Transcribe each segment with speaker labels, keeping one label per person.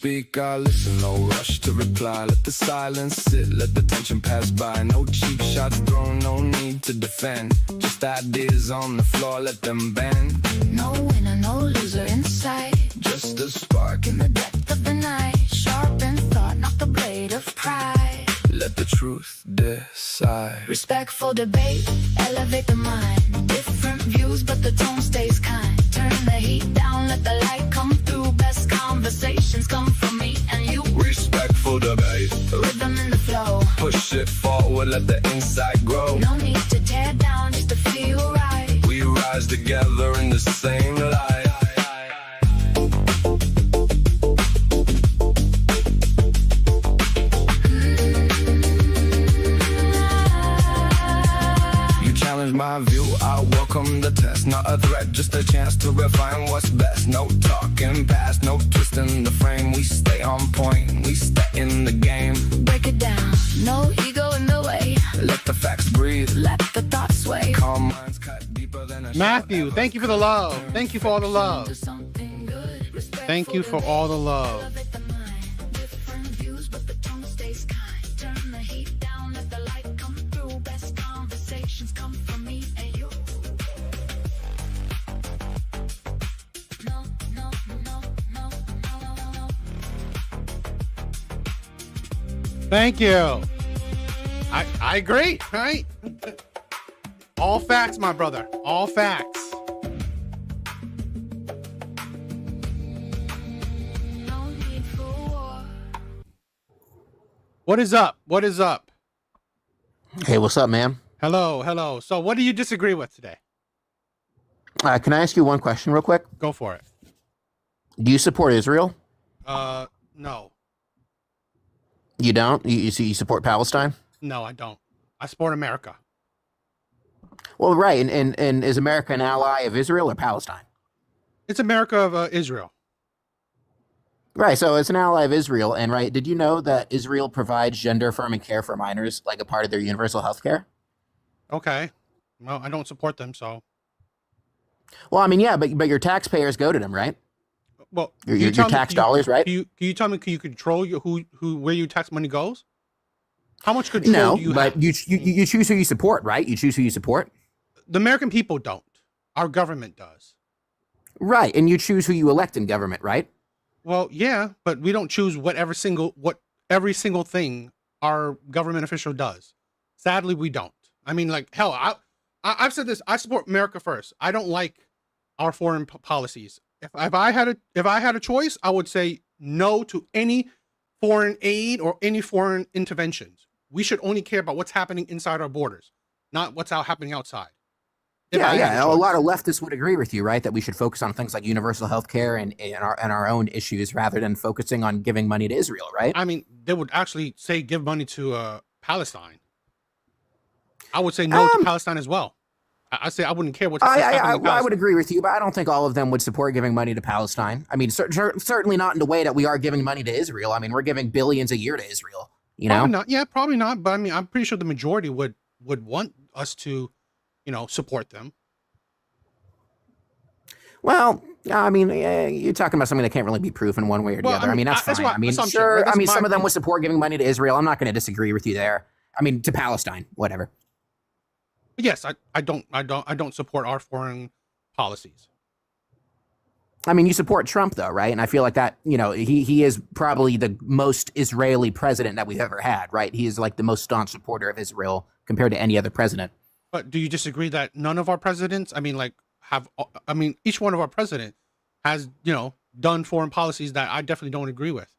Speaker 1: speak, I listen, no rush to reply. Let the silence sit, let the tension pass by. No cheap shots thrown, no need to defend. Just ideas on the floor, let them bend.
Speaker 2: No winner, no loser in sight.
Speaker 1: Just a spark
Speaker 2: In the depth of the night, sharpen thought, not the blade of pride.
Speaker 1: let the truth decide.
Speaker 2: Respectful debate, elevate the mind. Different views, but the tone stays kind. Turn the heat down, let the light come through. Best conversations come from me and you.
Speaker 1: Respectful debate,
Speaker 2: Rhythm in the flow.
Speaker 1: push it forward, let the insight grow.
Speaker 2: No need to tear down, just to feel right.
Speaker 1: We rise together in the same light. You challenge my view, I welcome the test. Not a threat, just a chance to refine what's best. No talking past, no twisting the frame. We stay on point, we stay in the game.
Speaker 2: Break it down, no ego in the way.
Speaker 1: Let the facts breathe,
Speaker 2: Let the thoughts sway.
Speaker 1: calm minds cut deeper than a
Speaker 3: Matthew, thank you for the love. Thank you for all the love.
Speaker 2: To something good.
Speaker 3: Thank you for all the love.
Speaker 2: Elevate the mind. Different views, but the tone stays kind. Turn the heat down, let the light come through. Best conversations come from me and you. No, no, no, no, no, no.
Speaker 3: Thank you. I agree, right? All facts, my brother. All facts.
Speaker 2: No need for war.
Speaker 3: What is up? What is up?
Speaker 4: Hey, what's up, man?
Speaker 3: Hello, hello. So what do you disagree with today?
Speaker 4: Can I ask you one question real quick?
Speaker 3: Go for it.
Speaker 4: Do you support Israel?
Speaker 3: No.
Speaker 4: You don't? You support Palestine?
Speaker 3: No, I don't. I support America.
Speaker 4: Well, right. And is America an ally of Israel or Palestine?
Speaker 3: It's America of Israel.
Speaker 4: Right. So it's an ally of Israel. And right, did you know that Israel provides gender affirming care for minors like a part of their universal health care?
Speaker 3: Okay. Well, I don't support them, so.
Speaker 4: Well, I mean, yeah, but your taxpayers go to them, right?
Speaker 3: Well,
Speaker 4: Your tax dollars, right?
Speaker 3: Can you tell me? Can you control where your tax money goes? How much control
Speaker 4: No,
Speaker 3: do you
Speaker 4: but
Speaker 3: have?
Speaker 4: you choose who you support, right? You choose who you support.
Speaker 3: The American people don't. Our government does.
Speaker 4: Right. And you choose who you elect in government, right?
Speaker 3: Well, yeah, but we don't choose what every single thing our government official does. Sadly, we don't. I mean, like hell, I've said this. I support America first. I don't like our foreign policies. If I had a choice, I would say no to any foreign aid or any foreign interventions. We should only care about what's happening inside our borders, not what's happening outside. If I had
Speaker 4: Yeah. A
Speaker 3: choice.
Speaker 4: lot of leftists would agree with you, right? That we should focus on things like universal health care and our own issues rather than focusing on giving money to Israel, right?
Speaker 3: I mean, they would actually say give money to Palestine. I would say no to Palestine as well. I say I wouldn't care what's happening in
Speaker 4: I would
Speaker 3: Palestine.
Speaker 4: agree with you, but I don't think all of them would support giving money to Palestine. I mean, certainly not in the way that we are giving money to Israel. I mean, we're giving billions a year to Israel, you know?
Speaker 3: Probably not. Yeah, probably not. But I mean, I'm pretty sure the majority would want us to, support them.
Speaker 4: Well, I mean, you're talking about something that can't really be proven one way or the
Speaker 3: Well,
Speaker 4: other. I mean, that's
Speaker 3: that's
Speaker 4: fine.
Speaker 3: why-
Speaker 4: I mean,
Speaker 3: assumption.
Speaker 4: sure.
Speaker 3: That's
Speaker 4: I mean,
Speaker 3: my
Speaker 4: some of them
Speaker 3: opinion.
Speaker 4: would support giving money to Israel. I'm not going to disagree with you there. I mean, to Palestine, whatever.
Speaker 3: But yes, I don't support our foreign policies.
Speaker 4: I mean, you support Trump, though, right? And I feel like that, he is probably the most Israeli president that we've ever had, right? He is like the most staunch supporter of Israel compared to any other president.
Speaker 3: But do you disagree that none of our presidents, each one of our president has, done foreign policies that I definitely don't agree with.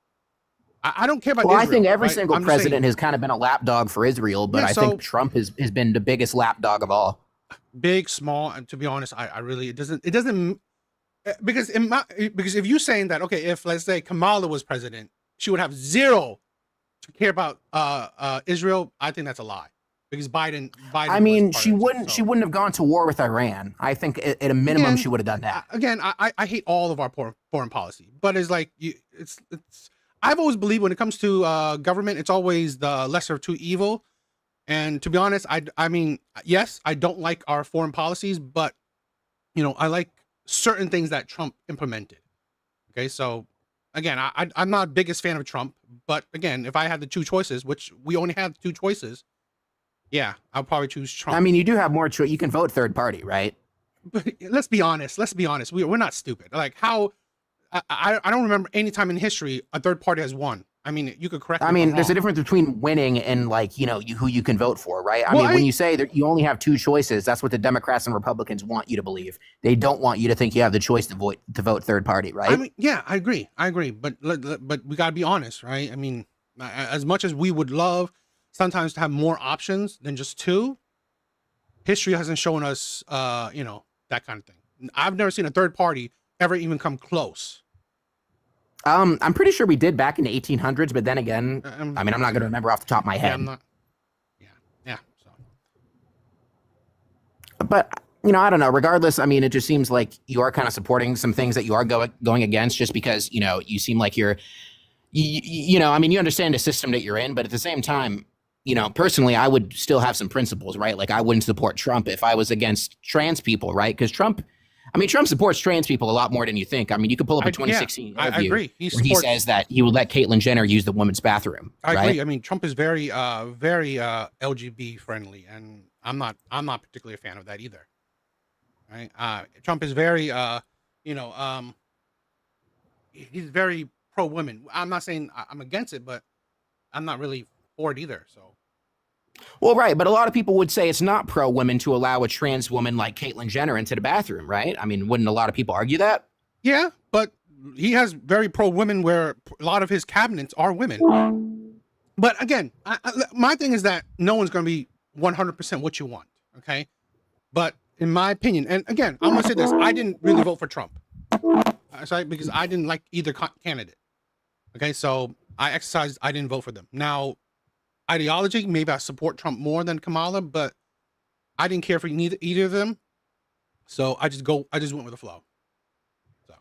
Speaker 3: I don't care about
Speaker 4: Well,
Speaker 3: Israel,
Speaker 4: I think every
Speaker 3: right?
Speaker 4: single
Speaker 3: I'm just saying-
Speaker 4: president has kind of been a lapdog for Israel, but
Speaker 3: Yeah,
Speaker 4: I think Trump has been the biggest lapdog of all.
Speaker 3: big, small, and to be honest, I really it doesn't because because if you're saying that, okay, if let's say Kamala was president, she would have zero to care about Israel. I think that's a lie because Biden.
Speaker 4: I mean,
Speaker 3: was part
Speaker 4: she
Speaker 3: of it,
Speaker 4: wouldn't.
Speaker 3: so.
Speaker 4: She wouldn't have gone to war with Iran. I think at a minimum
Speaker 3: Again,
Speaker 4: she would have done that.
Speaker 3: Again, I hate all of our foreign policy, but it's like it's. I've always believed when it comes to government, it's always the lesser of two evil. And to be honest, I mean, yes, I don't like our foreign policies, but I like certain things that Trump implemented. Okay, so again, I'm not biggest fan of Trump, but again, if I had the two choices, which we only have two choices, yeah, I'll probably choose
Speaker 4: I
Speaker 3: Trump.
Speaker 4: mean, you do have more choice. You can vote third party, right?
Speaker 3: But let's be honest. Let's be honest. We're not stupid. Like how I don't remember any time in history a third party has won. I mean, you could correct me
Speaker 4: I
Speaker 3: if
Speaker 4: mean,
Speaker 3: I'm
Speaker 4: there's a
Speaker 3: wrong.
Speaker 4: difference between winning and like, you know, who you can vote for, right? I
Speaker 3: Well,
Speaker 4: mean, when you say that you only have two choices, that's what the Democrats and Republicans want you to believe. They don't want you to think you have the choice to vote third party, right?
Speaker 3: I mean, yeah, I agree. But we gotta be honest, right? I mean, as much as we would love sometimes to have more options than just two, history hasn't shown us, you know, that kind of thing. I've never seen a third party ever even come close.
Speaker 4: I'm pretty sure we did back in the 1800s, but then again, I mean, I'm not going to remember off the top of my
Speaker 3: Yeah,
Speaker 4: head.
Speaker 3: I'm not. Yeah. So
Speaker 4: But you know, I don't know. Regardless, I mean, it just seems like you are kind of supporting some things that you are going against, just because you know you seem like you know, I mean, you understand the system that you're in, but at the same time, you know, personally, I would still have some principles, right? Like I wouldn't support Trump if I was against trans people, right? Because Trump supports trans people a lot more than you think. I mean, you could pull up a 2016
Speaker 3: I
Speaker 4: interview
Speaker 3: agree.
Speaker 4: where he says that he would let Caitlyn Jenner use the women's bathroom.
Speaker 3: I
Speaker 4: right?
Speaker 3: agree. I mean, Trump is very LGBT friendly, and I'm not particularly a fan of that either. Right? Trump is very you know, he's very pro women. I'm not saying I'm against it, but I'm not really for it either. So
Speaker 4: Well, right, but a lot of people would say it's not pro women to allow a trans woman like Caitlyn Jenner into the bathroom, right? I mean, wouldn't a lot of people argue that?
Speaker 3: yeah, but he has very pro women where a lot of his cabinets are women. But again, my thing is that no one's going to be 100% what you want. Okay. But in my opinion, and again, I'm going to say this, I didn't really vote for Trump. Sorry, because I didn't like either candidate. Okay. So I didn't vote for them. Now, ideology, maybe I support Trump more than Kamala, but I didn't care for either of them. So I just went with the flow. So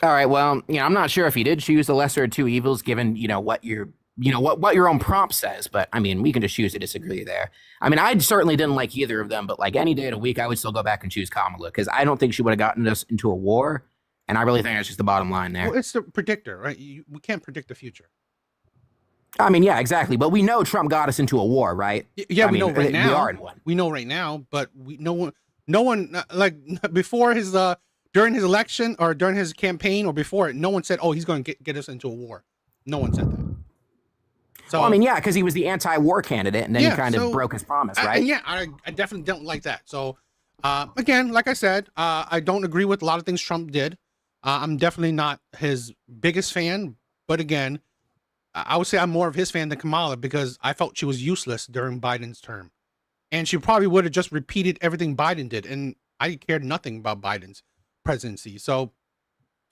Speaker 4: All right, well, you know, I'm not sure if you did choose the lesser of two evils, given what your own prompt says. But I mean, we can just choose to disagree there. I mean, I certainly didn't like either of them, but like any day of the week, I would still go back and choose Kamala because I don't think she would have gotten us into a war, and I really think that's just the bottom line there.
Speaker 3: well, it's the predictor, right? We can't predict the future.
Speaker 4: I mean, yeah, exactly. But we know Trump got us into a war, right?
Speaker 3: Yeah,
Speaker 4: I
Speaker 3: we
Speaker 4: mean,
Speaker 3: know right now.
Speaker 4: We are in one.
Speaker 3: We know right now, but no one like before his during his election or during his campaign or before it, no one said, "Oh, he's going to get us into a war." No one said that. So
Speaker 4: Well, I mean, yeah, because he was the anti-war candidate, and then he kind of broke his promise, right?
Speaker 3: I definitely don't like that. So again, like I said, I don't agree with a lot of things Trump did. I'm definitely not his biggest fan, but again, I would say I'm more of his fan than Kamala because I felt she was useless during Biden's term. And she probably would have just repeated everything Biden did. And I cared nothing about Biden's presidency. So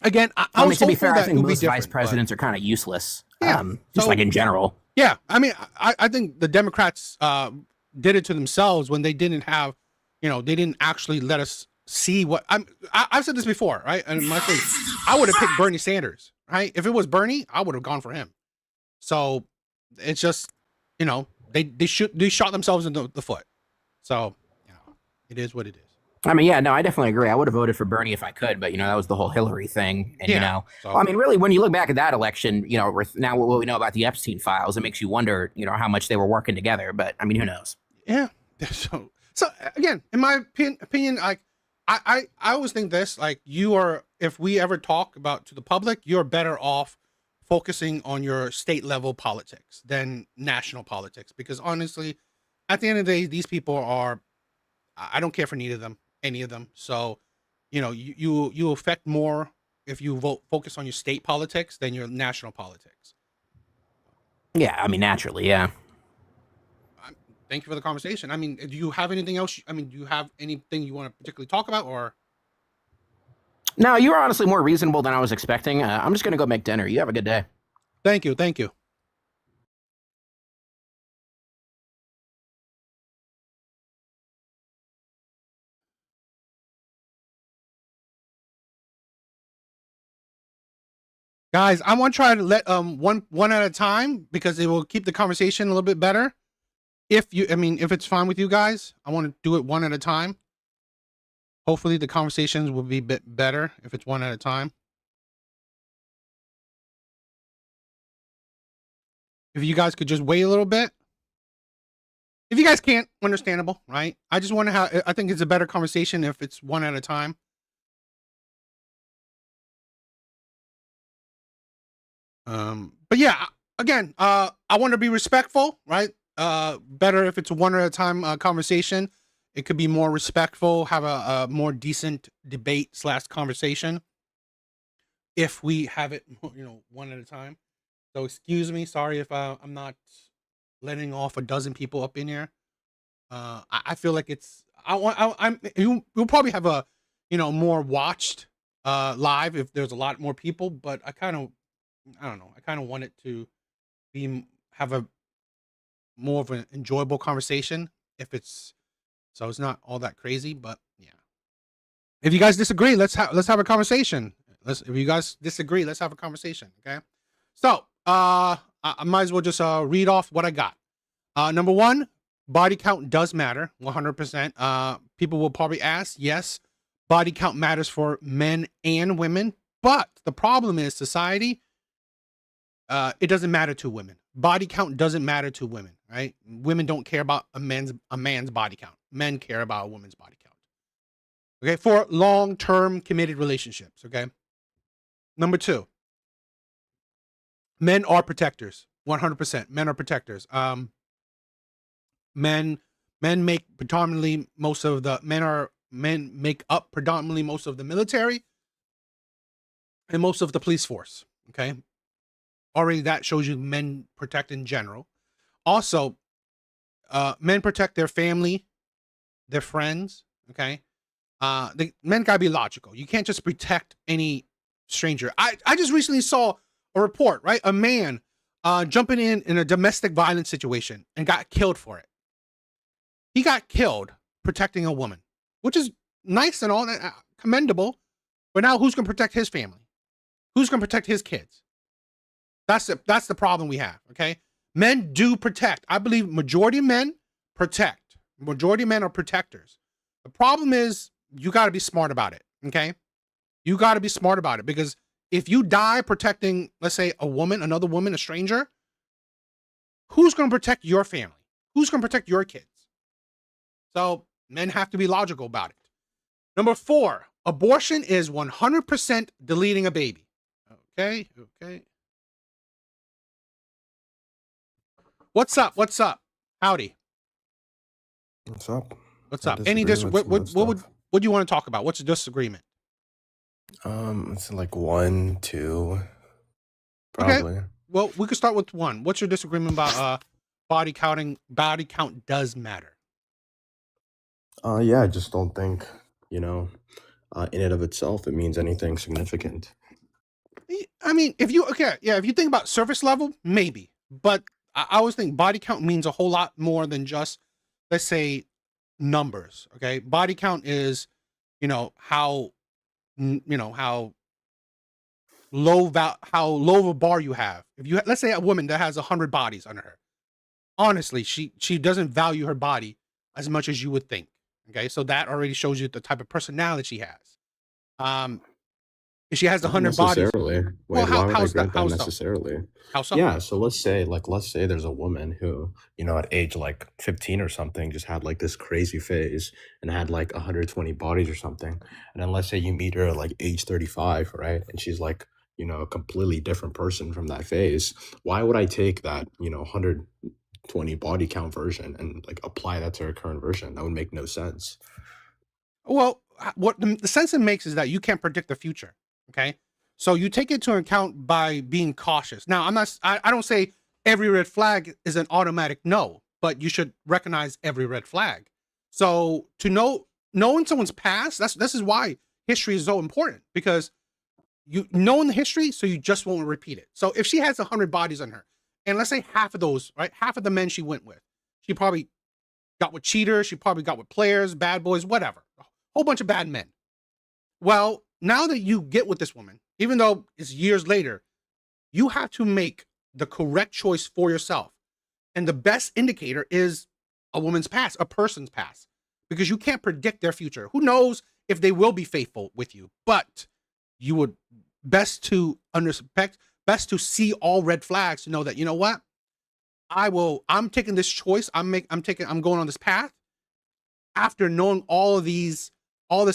Speaker 3: again, I was
Speaker 4: to be
Speaker 3: hopeful
Speaker 4: fair, I
Speaker 3: that it
Speaker 4: think
Speaker 3: would be
Speaker 4: most vice
Speaker 3: different.
Speaker 4: presidents are kind of useless.
Speaker 3: Yeah,
Speaker 4: Just
Speaker 3: so-
Speaker 4: like in general.
Speaker 3: Yeah, I mean, I think the Democrats did it to themselves when they didn't have, they didn't actually let us see what I've said this before, right? And my thing, I would have picked Bernie Sanders, right? If it was Bernie, I would have gone for him. So it's just, they shot themselves in the foot. So, it is what it is.
Speaker 4: I mean, yeah, no, I definitely agree. I would have voted for Bernie if I could, but that was the whole Hillary thing. And
Speaker 3: so-
Speaker 4: I mean, really, when you look back at that election, with now what we know about the Epstein files, it makes you wonder, how much they were working together. But I mean, who knows?
Speaker 3: Yeah. So again, in my opinion, like I always think this, like if we ever talk about to the public, you're better off focusing on your state level politics than national politics, because honestly, at the end of the day, these people I don't care for any of them. So, you affect more if you focus on your state politics than your national politics.
Speaker 4: Yeah, I mean, naturally, yeah.
Speaker 3: Thank you for the conversation. I mean, do you have anything else? I mean, do you have anything you want to particularly talk about, or?
Speaker 4: No, you were honestly more reasonable than I was expecting. I'm just going to go make dinner. You have a good day.
Speaker 3: Thank you. Thank you. Guys, I want to try to let one at a time because it will keep the conversation a little bit better. If it's fine with you guys, I want to do it one at a time. Hopefully the conversations will be a bit better if it's one at a time. If you guys could just wait a little bit. If you guys can't, understandable, right? I just want to have, I think it's a better conversation if it's one at a time. But yeah, again, I want to be respectful, right? Better if it's one at a time conversation. It could be more respectful, have a more decent debate / conversation if we have it, one at a time. So excuse me, sorry if I'm not letting off a dozen people up in here. I feel like you'll probably have a, more watched live if there's a lot more people, but I don't know. I kind of want it to have a more of an enjoyable conversation so it's not all that crazy, but yeah. If you guys disagree, let's have a conversation. If you guys disagree, let's have a conversation. Okay. So, I might as well just read off what I got. Number 1, body count does matter 100%. People will probably ask, yes, body count matters for men and women, but the problem is society, it doesn't matter to women. Body count doesn't matter to women, right? Women don't care about a man's body count. Men care about a woman's body count. Okay, for long-term committed relationships, okay? Number 2, men are protectors. 100%. Men are protectors. Men make predominantly most of the men make up predominantly most of the military and most of the police force. Okay. Already that shows you men protect in general. Also, men protect their family, their friends. Okay. Men gotta be logical. You can't just protect any stranger. I just recently saw a report, right? A man jumping in a domestic violence situation and got killed for it. He got killed protecting a woman, which is nice and all that, commendable. But now who's going to protect his family? Who's going to protect his kids? That's the problem we have, okay? Men do protect. I believe majority of men protect. Majority of men are protectors. The problem is you got to be smart about it, okay? You got to be smart about it, because if you die protecting, let's say, another woman, a stranger, who's going to protect your family? Who's going to protect your kids? So men have to be logical about it. Number 4, abortion is 100% deleting a baby. Okay. What's up? Howdy.
Speaker 5: What's up?
Speaker 3: What's up? Any what do you want to talk about? What's the disagreement?
Speaker 5: It's like 1, 2, probably.
Speaker 3: Okay. Well, we could start with 1. What's your disagreement about body counting? Body count does matter.
Speaker 5: Yeah, I just don't think, in and of itself, it means anything significant.
Speaker 3: I mean, if you think about surface level, maybe, but I always think body count means a whole lot more than just, let's say, numbers. Okay, body count is, how low of a bar you have. If you let's say a woman that has 100 bodies under her, honestly, she doesn't value her body as much as you would think. Okay, so that already shows you the type of personality she has. If she has 100 bodies,
Speaker 5: Necessarily. Wait,
Speaker 3: well,
Speaker 5: why would I
Speaker 3: how's
Speaker 5: grant
Speaker 3: that?
Speaker 5: that
Speaker 3: How so?
Speaker 5: necessarily?
Speaker 3: How so?
Speaker 5: Yeah, so let's say there's a woman who, at age like 15 or something, just had like this crazy phase and had like 120 bodies or something. And then let's say you meet her at like age 35, right? And she's like, a completely different person from that phase. Why would I take that, 120 body count version and like apply that to her current version? That would make no sense.
Speaker 3: Well, what the sense it makes is that you can't predict the future. Okay, so you take it into account by being cautious. Now, I don't say every red flag is an automatic no, but you should recognize every red flag. So to knowing someone's past, this is why history is so important, because you know in the history, so you just won't repeat it. So if she has 100 bodies on her, and let's say half of those, right, half of the men she went with, she probably got with cheaters, she probably got with players, bad boys, whatever, a whole bunch of bad men. Well, now that you get with this woman, even though it's years later, you have to make the correct choice for yourself. And the best indicator is a woman's past, a person's past, because you can't predict their future. Who knows if they will be faithful with you? But you would best to see all red flags to know that, you know what? I'm taking this choice. I'm going on this path after knowing all this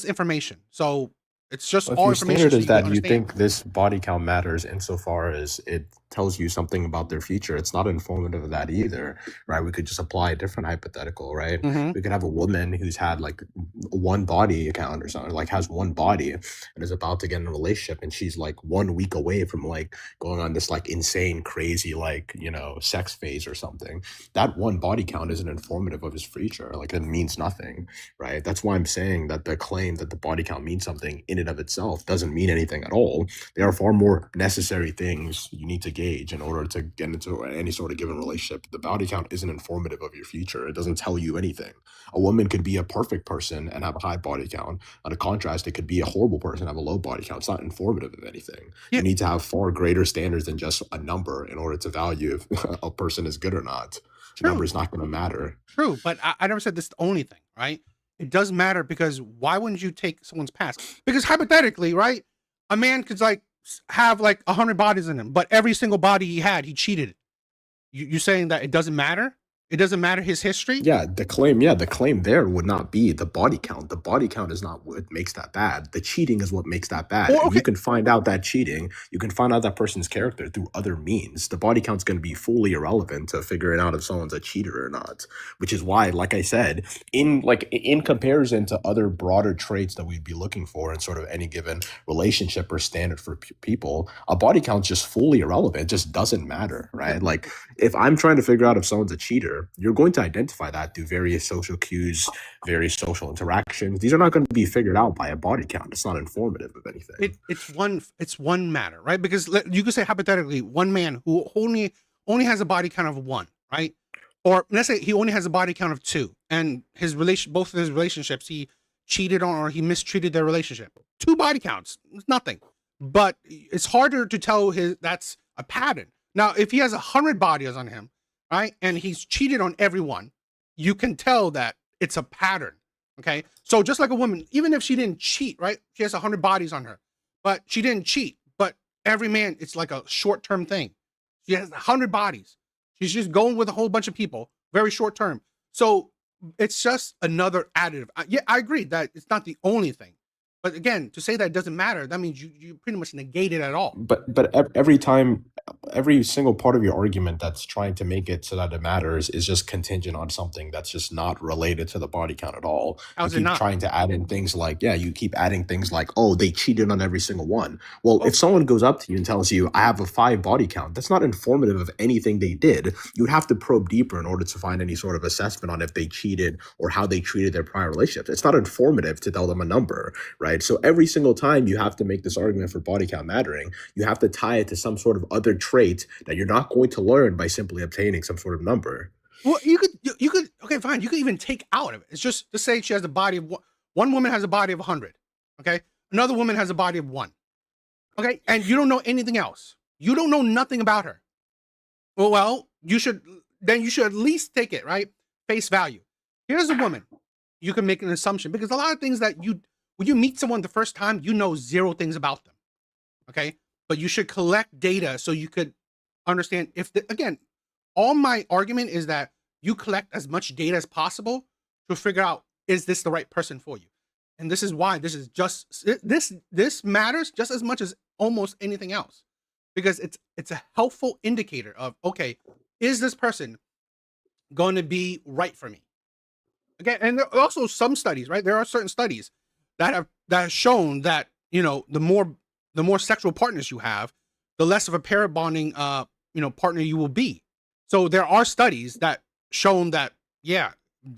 Speaker 3: information. So it's just
Speaker 5: Well, if
Speaker 3: all
Speaker 5: your
Speaker 3: information
Speaker 5: standard
Speaker 3: so
Speaker 5: is
Speaker 3: you can
Speaker 5: that you
Speaker 3: understand.
Speaker 5: think this body count matters insofar as it tells you something about their future, it's not informative of that either, right? We could just apply a different hypothetical, right?
Speaker 3: Mm-hmm.
Speaker 5: We could have a woman who's had like one body account or something, like has one body and is about to get in a relationship, and she's like 1 week away from like going on this like insane, crazy, like, you know, sex phase or something. That one body count isn't informative of his future. Like it means nothing, right? That's why I'm saying that the claim that the body count means something in and of itself doesn't mean anything at all. There are far more necessary things you need to gauge in order to get into any sort of given relationship. The body count isn't informative of your future. It doesn't tell you anything. A woman could be a perfect person and have a high body count. On a contrast, it could be a horrible person and have a low body count. It's not informative of anything.
Speaker 3: Yeah.
Speaker 5: You need to have far greater standards than just a number in order to value if a person is good or not. The number is not going to matter.
Speaker 3: True, but I never said this is the only thing, right? It does matter because why wouldn't you take someone's past? Because hypothetically, right, a man could like have like 100 bodies in him, but every single body he had, he cheated. You saying that it doesn't matter? It doesn't matter his history?
Speaker 5: The claim there would not be the body count. The body count is not what makes that bad. The cheating is what makes that bad.
Speaker 3: Well,
Speaker 5: And you
Speaker 3: okay.
Speaker 5: can find out that cheating, you can find out that person's character through other means. The body count's going to be fully irrelevant to figuring out if someone's a cheater or not, which is why, like I said, in comparison to other broader traits that we'd be looking for in sort of any given relationship or standard for people, a body count's just fully irrelevant. It just doesn't matter, right? Like if I'm trying to figure out if someone's a cheater, you're going to identify that through various social cues, various social interactions. These are not going to be figured out by a body count. It's not informative of anything.
Speaker 3: It's one matter, right? Because you could say hypothetically, one man who only has a body count of 1, right? Or let's say he only has a body count of 2, and both of his relationships, he cheated on or he mistreated their relationship. 2 body counts, it's nothing. But it's harder to tell that's a pattern. Now, if he has 100 bodies on him, right, and he's cheated on everyone, you can tell that it's a pattern. Okay, so just like a woman, even if she didn't cheat, right, she has 100 bodies on her, but she didn't cheat. But every man, it's like a short-term thing. She has 100 bodies. She's just going with a whole bunch of people, very short term. So it's just another additive. Yeah, I agree that it's not the only thing. But again, to say that it doesn't matter, that means you pretty much negate it at all.
Speaker 5: But every time, every single part of your argument that's trying to make it so that it matters is just contingent on something that's just not related to the body count at all.
Speaker 3: How's
Speaker 5: You
Speaker 3: it
Speaker 5: keep
Speaker 3: not?
Speaker 5: trying to add in things like, you keep adding things like, oh, they cheated on every single one. Well,
Speaker 3: Well,
Speaker 5: if someone goes up to you and tells you, I have a 5 body count, that's not informative of anything they did. You would have to probe deeper in order to find any sort of assessment on if they cheated or how they treated their prior relationships. It's not informative to tell them a number, right? So every single time you have to make this argument for body count mattering, you have to tie it to some sort of other trait that you're not going to learn by simply obtaining some sort of number.
Speaker 3: well, you could okay, fine. You could even take out of it. It's just to say she has a body of one woman has a body of 100. Okay, another woman has a body of 1. Okay, and you don't know anything else. You don't know nothing about her. Well, you should at least take it, right? Face value. Here's a woman. You can make an assumption because a lot of things that when you meet someone the first time, you know 0 things about them. Okay, but you should collect data so you could understand again, all my argument is that you collect as much data as possible to figure out, is this the right person for you? And this is why this matters just as much as almost anything else, because it's a helpful indicator of, okay, is this person going to be right for me? Again, and there are also some studies, right? There are certain studies that have shown that, the more sexual partners you have, the less of a pair bonding partner you will be. So there are studies that shown that, yeah,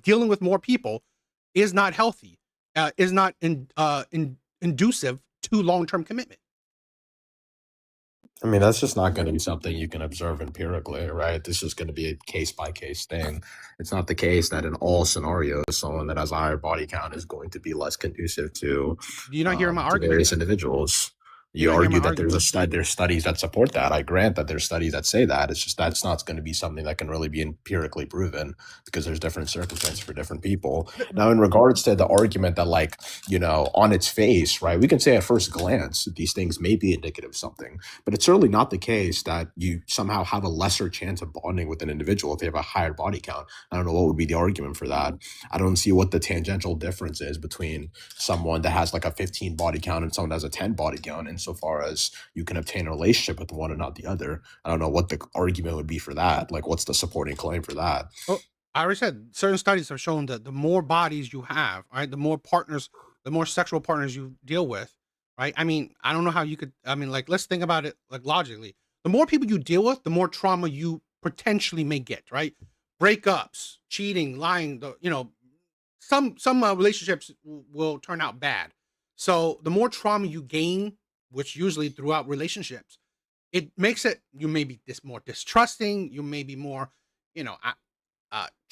Speaker 3: dealing with more people is not healthy, is not inducive to long-term commitment.
Speaker 5: I mean, that's just not going to be something you can observe empirically, right? This is going to be a case by case thing. It's not the case that in all scenarios, someone that has a higher body count is going to be less conducive to
Speaker 3: Do you not hear my argument?
Speaker 5: various individuals.
Speaker 3: You're
Speaker 5: You
Speaker 3: not hearing my
Speaker 5: argue that
Speaker 3: argument.
Speaker 5: there's studies that support that. I grant that there's studies that say that. It's just that's not going to be something that can really be empirically proven because there's different circumstances for different people. Now, in regards to the argument that, like, on its face, right, we can say at first glance that these things may be indicative of something, but it's certainly not the case that you somehow have a lesser chance of bonding with an individual if they have a higher body count. I don't know what would be the argument for that. I don't see what the tangential difference is between someone that has like a 15 body count and someone that has a 10 body count insofar as you can obtain a relationship with one and not the other. I don't know what the argument would be for that. Like, what's the supporting claim for that?
Speaker 3: Well, I already said certain studies have shown that the more bodies you have, right, the more partners, the more sexual partners you deal with, right? I mean, I don't know how you could. I mean, like, let's think about it like logically. The more people you deal with, the more trauma you potentially may get, right? Breakups, cheating, lying. Some relationships will turn out bad. So the more trauma you gain, which usually throughout relationships, it makes it you may be more distrusting. You may be more, you know,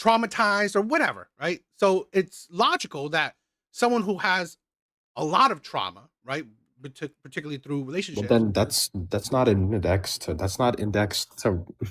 Speaker 3: traumatized or whatever, right? So it's logical that someone who has a lot of trauma, right, particularly through
Speaker 5: Well,
Speaker 3: relationships,
Speaker 5: then that's not indexed to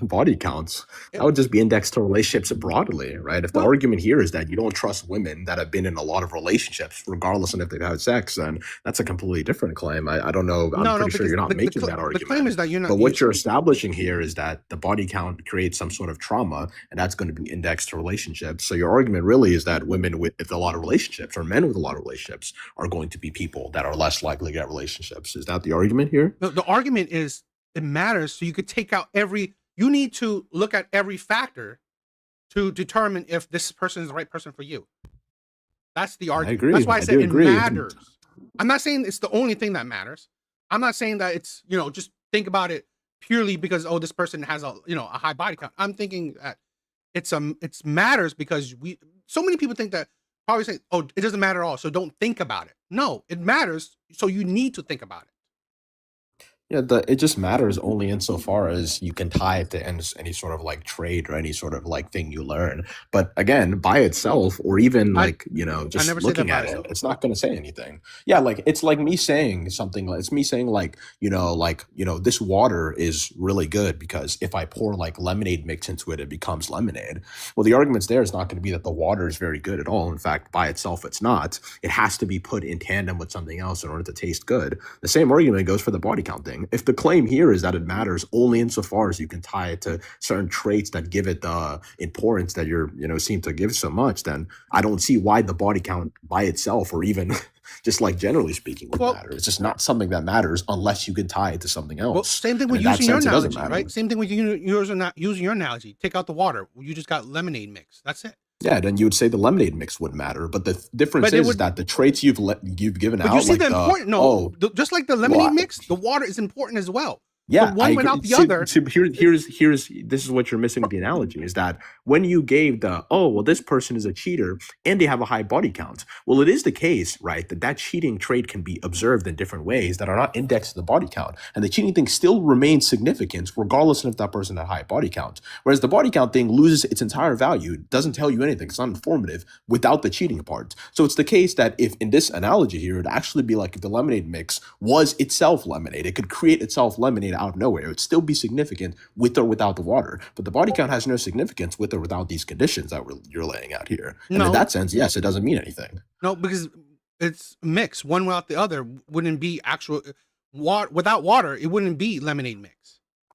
Speaker 5: body counts. That
Speaker 3: it,
Speaker 5: would just be indexed to relationships broadly, right? If the
Speaker 3: well,
Speaker 5: argument here is that you don't trust women that have been in a lot of relationships, regardless of if they've had sex, then that's a completely different claim. I don't know. I'm
Speaker 3: no,
Speaker 5: pretty sure
Speaker 3: because
Speaker 5: you're not making that
Speaker 3: the claim
Speaker 5: argument.
Speaker 3: is that you're
Speaker 5: But
Speaker 3: not
Speaker 5: what you're establishing here is that the body count creates some sort of trauma, and that's going to be indexed to relationships. So your argument really is that women with a lot of relationships or men with a lot of relationships are going to be people that are less likely to get relationships. Is that the argument here?
Speaker 3: the argument is it matters. So you could take out you need to look at every factor to determine if this person is the right person for you. That's the
Speaker 5: I
Speaker 3: argument. That's
Speaker 5: agree.
Speaker 3: why I
Speaker 5: I do
Speaker 3: said it
Speaker 5: agree.
Speaker 3: matters. I'm not saying it's the only thing that matters. I'm not saying that it's, just think about it purely because, oh, this person has a high body count. I'm thinking that it's matters because so many people think that probably say, oh, it doesn't matter at all. So don't think about it. No, it matters. So you need to think about it.
Speaker 5: Yeah, it just matters only insofar as you can tie it to any sort of like trade or any sort of like thing you learn. But again, by itself, or even
Speaker 3: I
Speaker 5: like,
Speaker 3: I
Speaker 5: just
Speaker 3: never say that
Speaker 5: looking
Speaker 3: by
Speaker 5: at it,
Speaker 3: itself.
Speaker 5: it's not going to say anything. Yeah, like it's like me saying something like it's me saying this water is really good because if I pour like lemonade mix into it, it becomes lemonade. Well, the arguments there is not going to be that the water is very good at all. In fact, by itself, it's not. It has to be put in tandem with something else in order to taste good. The same argument goes for the body count thing. If the claim here is that it matters only insofar as you can tie it to certain traits that give it the importance that seem to give so much, then I don't see why the body count by itself or even just like generally speaking would
Speaker 3: Well,
Speaker 5: matter. It's just not something that matters unless you can tie it to something
Speaker 3: well,
Speaker 5: else.
Speaker 3: same thing
Speaker 5: And
Speaker 3: with
Speaker 5: in that
Speaker 3: using your
Speaker 5: sense, it doesn't
Speaker 3: analogy,
Speaker 5: matter.
Speaker 3: right? Same thing with using your analogy. Take out the water. You just got lemonade mix. That's it.
Speaker 5: Yeah, then you would say the lemonade mix would matter, but the difference
Speaker 3: But it
Speaker 5: is
Speaker 3: would.
Speaker 5: that the traits you've given
Speaker 3: But you
Speaker 5: out,
Speaker 3: see
Speaker 5: like
Speaker 3: the important. No, just like the
Speaker 5: well,
Speaker 3: lemonade mix, the water is important as well.
Speaker 5: yeah,
Speaker 3: So one without the other.
Speaker 5: Here's this is what you're missing with the analogy is that when you gave this person is a cheater and they have a high body count. Well, it is the case, right, that cheating trait can be observed in different ways that are not indexed to the body count, and the cheating thing still remains significant regardless of if that person had a high body count. Whereas the body count thing loses its entire value, it doesn't tell you anything, it's not informative without the cheating part. So it's the case that if in this analogy here, it'd actually be like if the lemonade mix was itself lemonade, it could create itself lemonade out of nowhere. It would still be significant with or without the water, but the body count has no significance with or without these conditions that you're laying out here. And in that sense, yes, it doesn't mean anything.
Speaker 3: No, because it's mixed. One without the other wouldn't be actual water. Without water, it wouldn't be lemonade mix.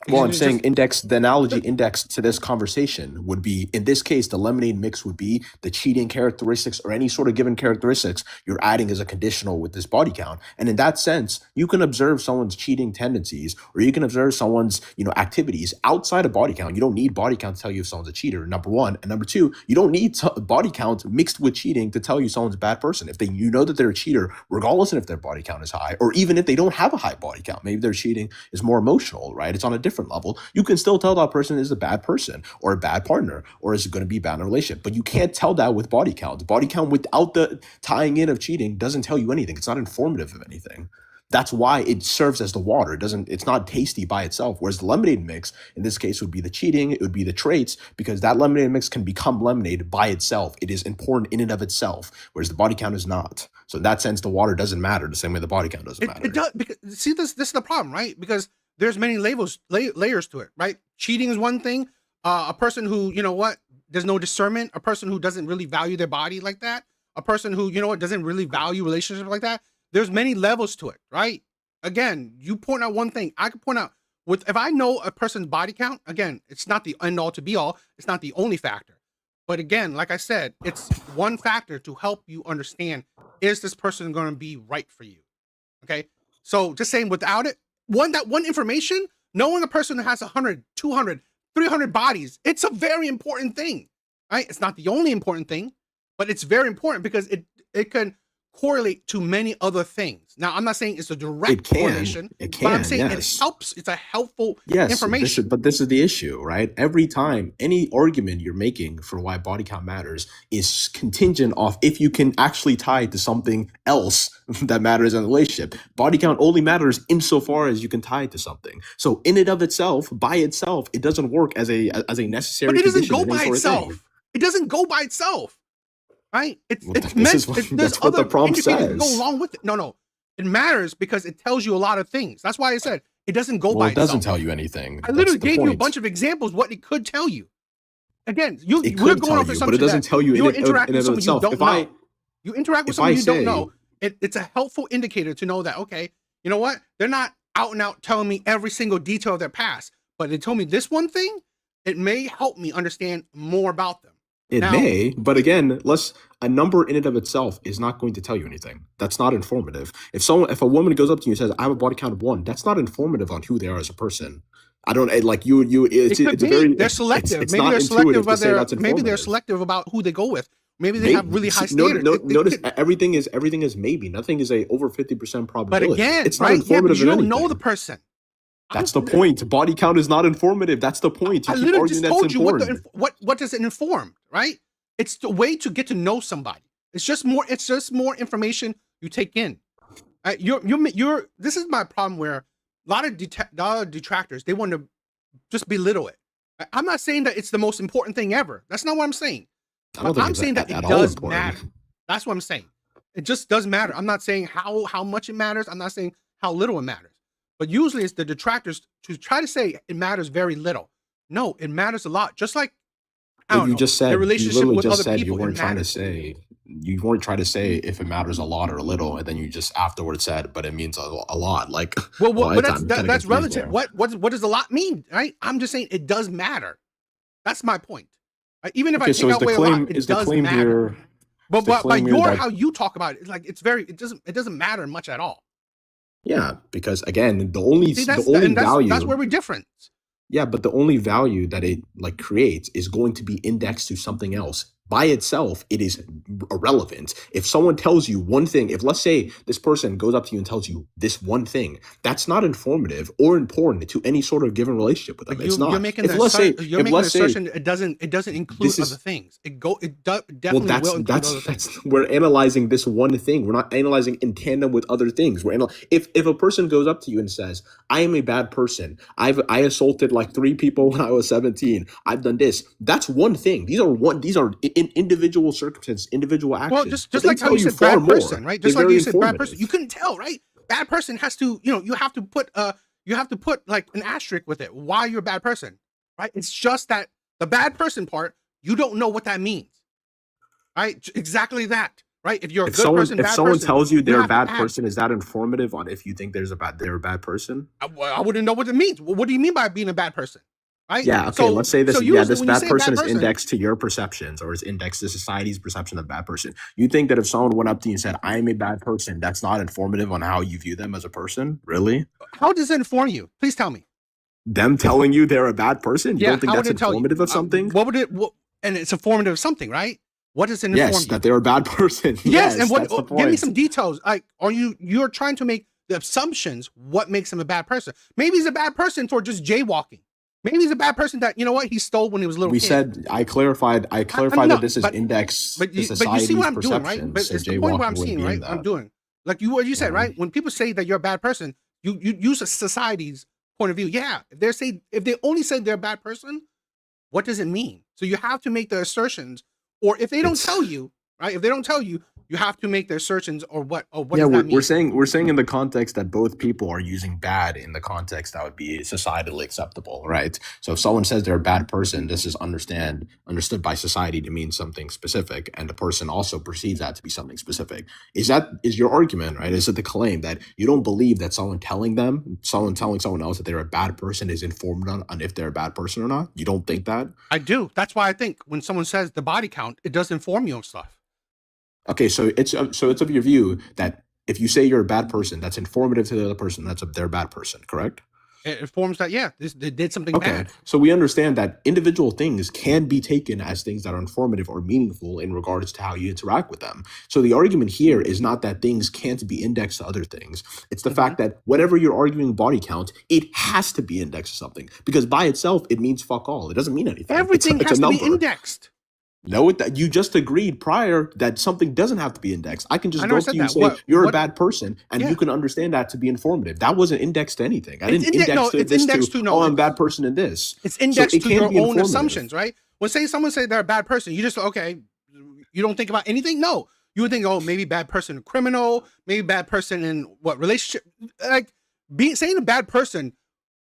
Speaker 5: Well, I'm saying the analogy index to this conversation would be, in this case, the lemonade mix would be the cheating characteristics or any sort of given characteristics you're adding as a conditional with this body count. And in that sense, you can observe someone's cheating tendencies or you can observe someone's, activities outside of body count. You don't need body count to tell you if someone's a cheater, number one. And number two, you don't need body count mixed with cheating to tell you someone's a bad person. If you know that they're a cheater, regardless of if their body count is high, or even if they don't have a high body count, maybe their cheating is more emotional, right? It's on a different level, you can still tell that person is a bad person or a bad partner or is going to be bad in a relationship. But you can't tell that with body count. The body count without the tying in of cheating doesn't tell you anything. It's not informative of anything. That's why it serves as the water. It's not tasty by itself. Whereas the lemonade mix, in this case, would be the cheating, it would be the traits, because that lemonade mix can become lemonade by itself. It is important in and of itself, whereas the body count is not. So in that sense, the water doesn't matter the same way the body count doesn't matter.
Speaker 3: It does, because see, this is the problem, right? Because there's many layers to it, right? Cheating is one thing. A person who, you know what, there's no discernment, a person who doesn't really value their body like that, a person who, you know what, doesn't really value relationships like that. There's many levels to it, right? Again, you point out one thing. I could point out if I know a person's body count, again, it's not the end all to be all. It's not the only factor. But again, like I said, it's one factor to help you understand, is this person going to be right for you? Okay. So just saying without it, that one information, knowing a person that has 100, 200, 300 bodies, it's a very important thing, right? It's not the only important thing, but it's very important because it can correlate to many other things. Now, I'm not saying it's a direct correlation, but I'm saying it helps. It's a helpful information.
Speaker 5: But this is the issue, right? Every time any argument you're making for why body count matters is contingent off if you can actually tie it to something else that matters in a relationship. Body count only matters insofar as you can tie it to something. So in and of itself, by itself, it doesn't work as a necessary.
Speaker 3: But it doesn't
Speaker 5: condition
Speaker 3: go by itself. It doesn't go by itself. Right? It's
Speaker 5: meant. That's what the prompt says.
Speaker 3: Go along with it. No. It matters because it tells you a lot of things. That's why I said it doesn't go by itself.
Speaker 5: It doesn't tell you anything.
Speaker 3: I literally gave you a bunch of examples what it could tell you. Again, we're going off assumption,
Speaker 5: but it doesn't tell you
Speaker 3: you interact with someone you don't know. You interact with someone you don't know. It's a helpful indicator to know that, okay, you know what? They're not out and out telling me every single detail of their past, but they told me this one thing. It may help me understand more about them.
Speaker 5: It may, but again, a number in and of itself is not going to tell you anything. That's not informative. If a woman goes up to you and says, "I have a body count of 1," that's not informative on who they are as a person. I don't like you. It's very.
Speaker 3: They're selective. Maybe they're selective. Maybe they're selective about who they go with. Maybe they have really high standards.
Speaker 5: Notice everything is maybe. Nothing is a over 50% probability.
Speaker 3: But again,
Speaker 5: it's not informative.
Speaker 3: You don't know the person.
Speaker 5: That's the point. Body count is not informative. That's the point.
Speaker 3: I literally just told you what does it inform, right? It's the way to get to know somebody. It's just more information you take in. This is my problem where a lot of detractors, they want to just belittle it. I'm not saying that it's the most important thing ever. That's not what I'm saying. I'm saying that it does matter. That's what I'm saying. It just does matter. I'm not saying how much it matters. I'm not saying how little it matters. But usually it's the detractors to try to say it matters very little. No, it matters a lot. Just like
Speaker 5: the
Speaker 3: relationship with other people.
Speaker 5: You weren't trying to say if it matters a lot or a little, and then you just afterwards said, but it means a lot. Like,
Speaker 3: but that's relative. What does a lot mean? Right? I'm just saying it does matter. That's my point. Even if I take away a lot, it does matter. But how you talk about it, like it doesn't matter much at all.
Speaker 5: Yeah, because again, the only value,
Speaker 3: that's where we're different.
Speaker 5: Yeah, but the only value that it creates is going to be indexed to something else. By itself, it is irrelevant. If someone tells you one thing, if let's say this person goes up to you and tells you this one thing, that's not informative or important to any sort of given relationship with them. It's not.
Speaker 3: You're making an assertion. It doesn't include other things. It definitely will include other things.
Speaker 5: We're analyzing this one thing. We're not analyzing in tandem with other things. If a person goes up to you and says, "I am a bad person. I assaulted 3 people when I was 17. I've done this." That's one thing. These are in individual circumstances, individual actions.
Speaker 3: Well, just like how you said bad person, right? Just like you said bad person. You couldn't tell, right? Bad person has to, you have to put an asterisk with it. Why you're a bad person, right? It's just that the bad person part, you don't know what that means, right? Exactly that, right? If you're a good person,
Speaker 5: if someone tells you they're a bad person, is that informative on if you think they're a bad person?
Speaker 3: I wouldn't know what it means. What do you mean by being a bad person? Right?
Speaker 5: Yeah, okay, let's say this. This bad person is indexed to your perceptions, or is indexed to society's perception of bad person. You think that if someone went up to you and said, "I am a bad person," that's not informative on how you view them as a person? Really?
Speaker 3: How does it inform you? Please tell me.
Speaker 5: Them telling you they're a bad person? You don't think that's informative of something?
Speaker 3: And it's informative of something, right? What does it inform you?
Speaker 5: Yes, that they're a bad person.
Speaker 3: Yes, and give me some details. You're trying to make the assumptions what makes him a bad person. Maybe he's a bad person for just jaywalking. Maybe he's a bad person that, he stole when he was a little kid.
Speaker 5: Said, I clarified that this is indexed to society's
Speaker 3: but you see what I'm doing, right?
Speaker 5: perceptions,
Speaker 3: But
Speaker 5: so
Speaker 3: it's the point what I'm
Speaker 5: jaywalking
Speaker 3: seeing,
Speaker 5: would be
Speaker 3: right?
Speaker 5: in that.
Speaker 3: I'm doing. Like what you said, right? When people say that you're a bad person, you use a society's point of view. Yeah. If they only say they're a bad person, what does it mean? So you have to make the assertions, or if they don't tell you, right? If they don't tell you, you have to make the assertions, or what
Speaker 5: Yeah,
Speaker 3: does that mean?
Speaker 5: we're saying in the context that both people are using bad in the context that would be societally acceptable, right? So if someone says they're a bad person, this is understood by society to mean something specific, and the person also perceives that to be something specific. Is your argument, right? Is it the claim that you don't believe that someone telling someone else that they're a bad person is informed on if they're a bad person or not? You don't think that?
Speaker 3: I do. That's why I think when someone says the body count, it does inform you of stuff.
Speaker 5: Okay, so it's of your view that if you say you're a bad person, that's informative to the other person. They're a bad person, correct?
Speaker 3: It informs that, yeah, they did something
Speaker 5: Okay,
Speaker 3: bad.
Speaker 5: so we understand that individual things can be taken as things that are informative or meaningful in regards to how you interact with them. So the argument here is not that things can't be indexed to other things. It's the fact that whenever you're arguing body count, it has to be indexed to something, because by itself it means fuck all. It doesn't mean anything.
Speaker 3: Everything
Speaker 5: it's
Speaker 3: has
Speaker 5: a
Speaker 3: to be
Speaker 5: number.
Speaker 3: indexed.
Speaker 5: No, you just agreed prior that something doesn't have to be indexed. I can just
Speaker 3: I never
Speaker 5: go
Speaker 3: said
Speaker 5: to you and
Speaker 3: that.
Speaker 5: say you're a
Speaker 3: What?
Speaker 5: bad person, and
Speaker 3: Yeah.
Speaker 5: you can understand that to be informative. That wasn't indexed to anything. I
Speaker 3: It's
Speaker 5: didn't
Speaker 3: index-
Speaker 5: index
Speaker 3: no,
Speaker 5: to
Speaker 3: it's
Speaker 5: this
Speaker 3: indexed
Speaker 5: to,
Speaker 3: to- no,
Speaker 5: oh, I'm a
Speaker 3: it's-
Speaker 5: bad person in this.
Speaker 3: It's
Speaker 5: So
Speaker 3: indexed
Speaker 5: it
Speaker 3: to
Speaker 5: can
Speaker 3: your
Speaker 5: be
Speaker 3: own
Speaker 5: informative.
Speaker 3: assumptions, right? When someone say they're a bad person, you just, okay, you don't think about anything? No. You would think, oh, maybe bad person, criminal, maybe bad person in what relationship? Like, saying a bad person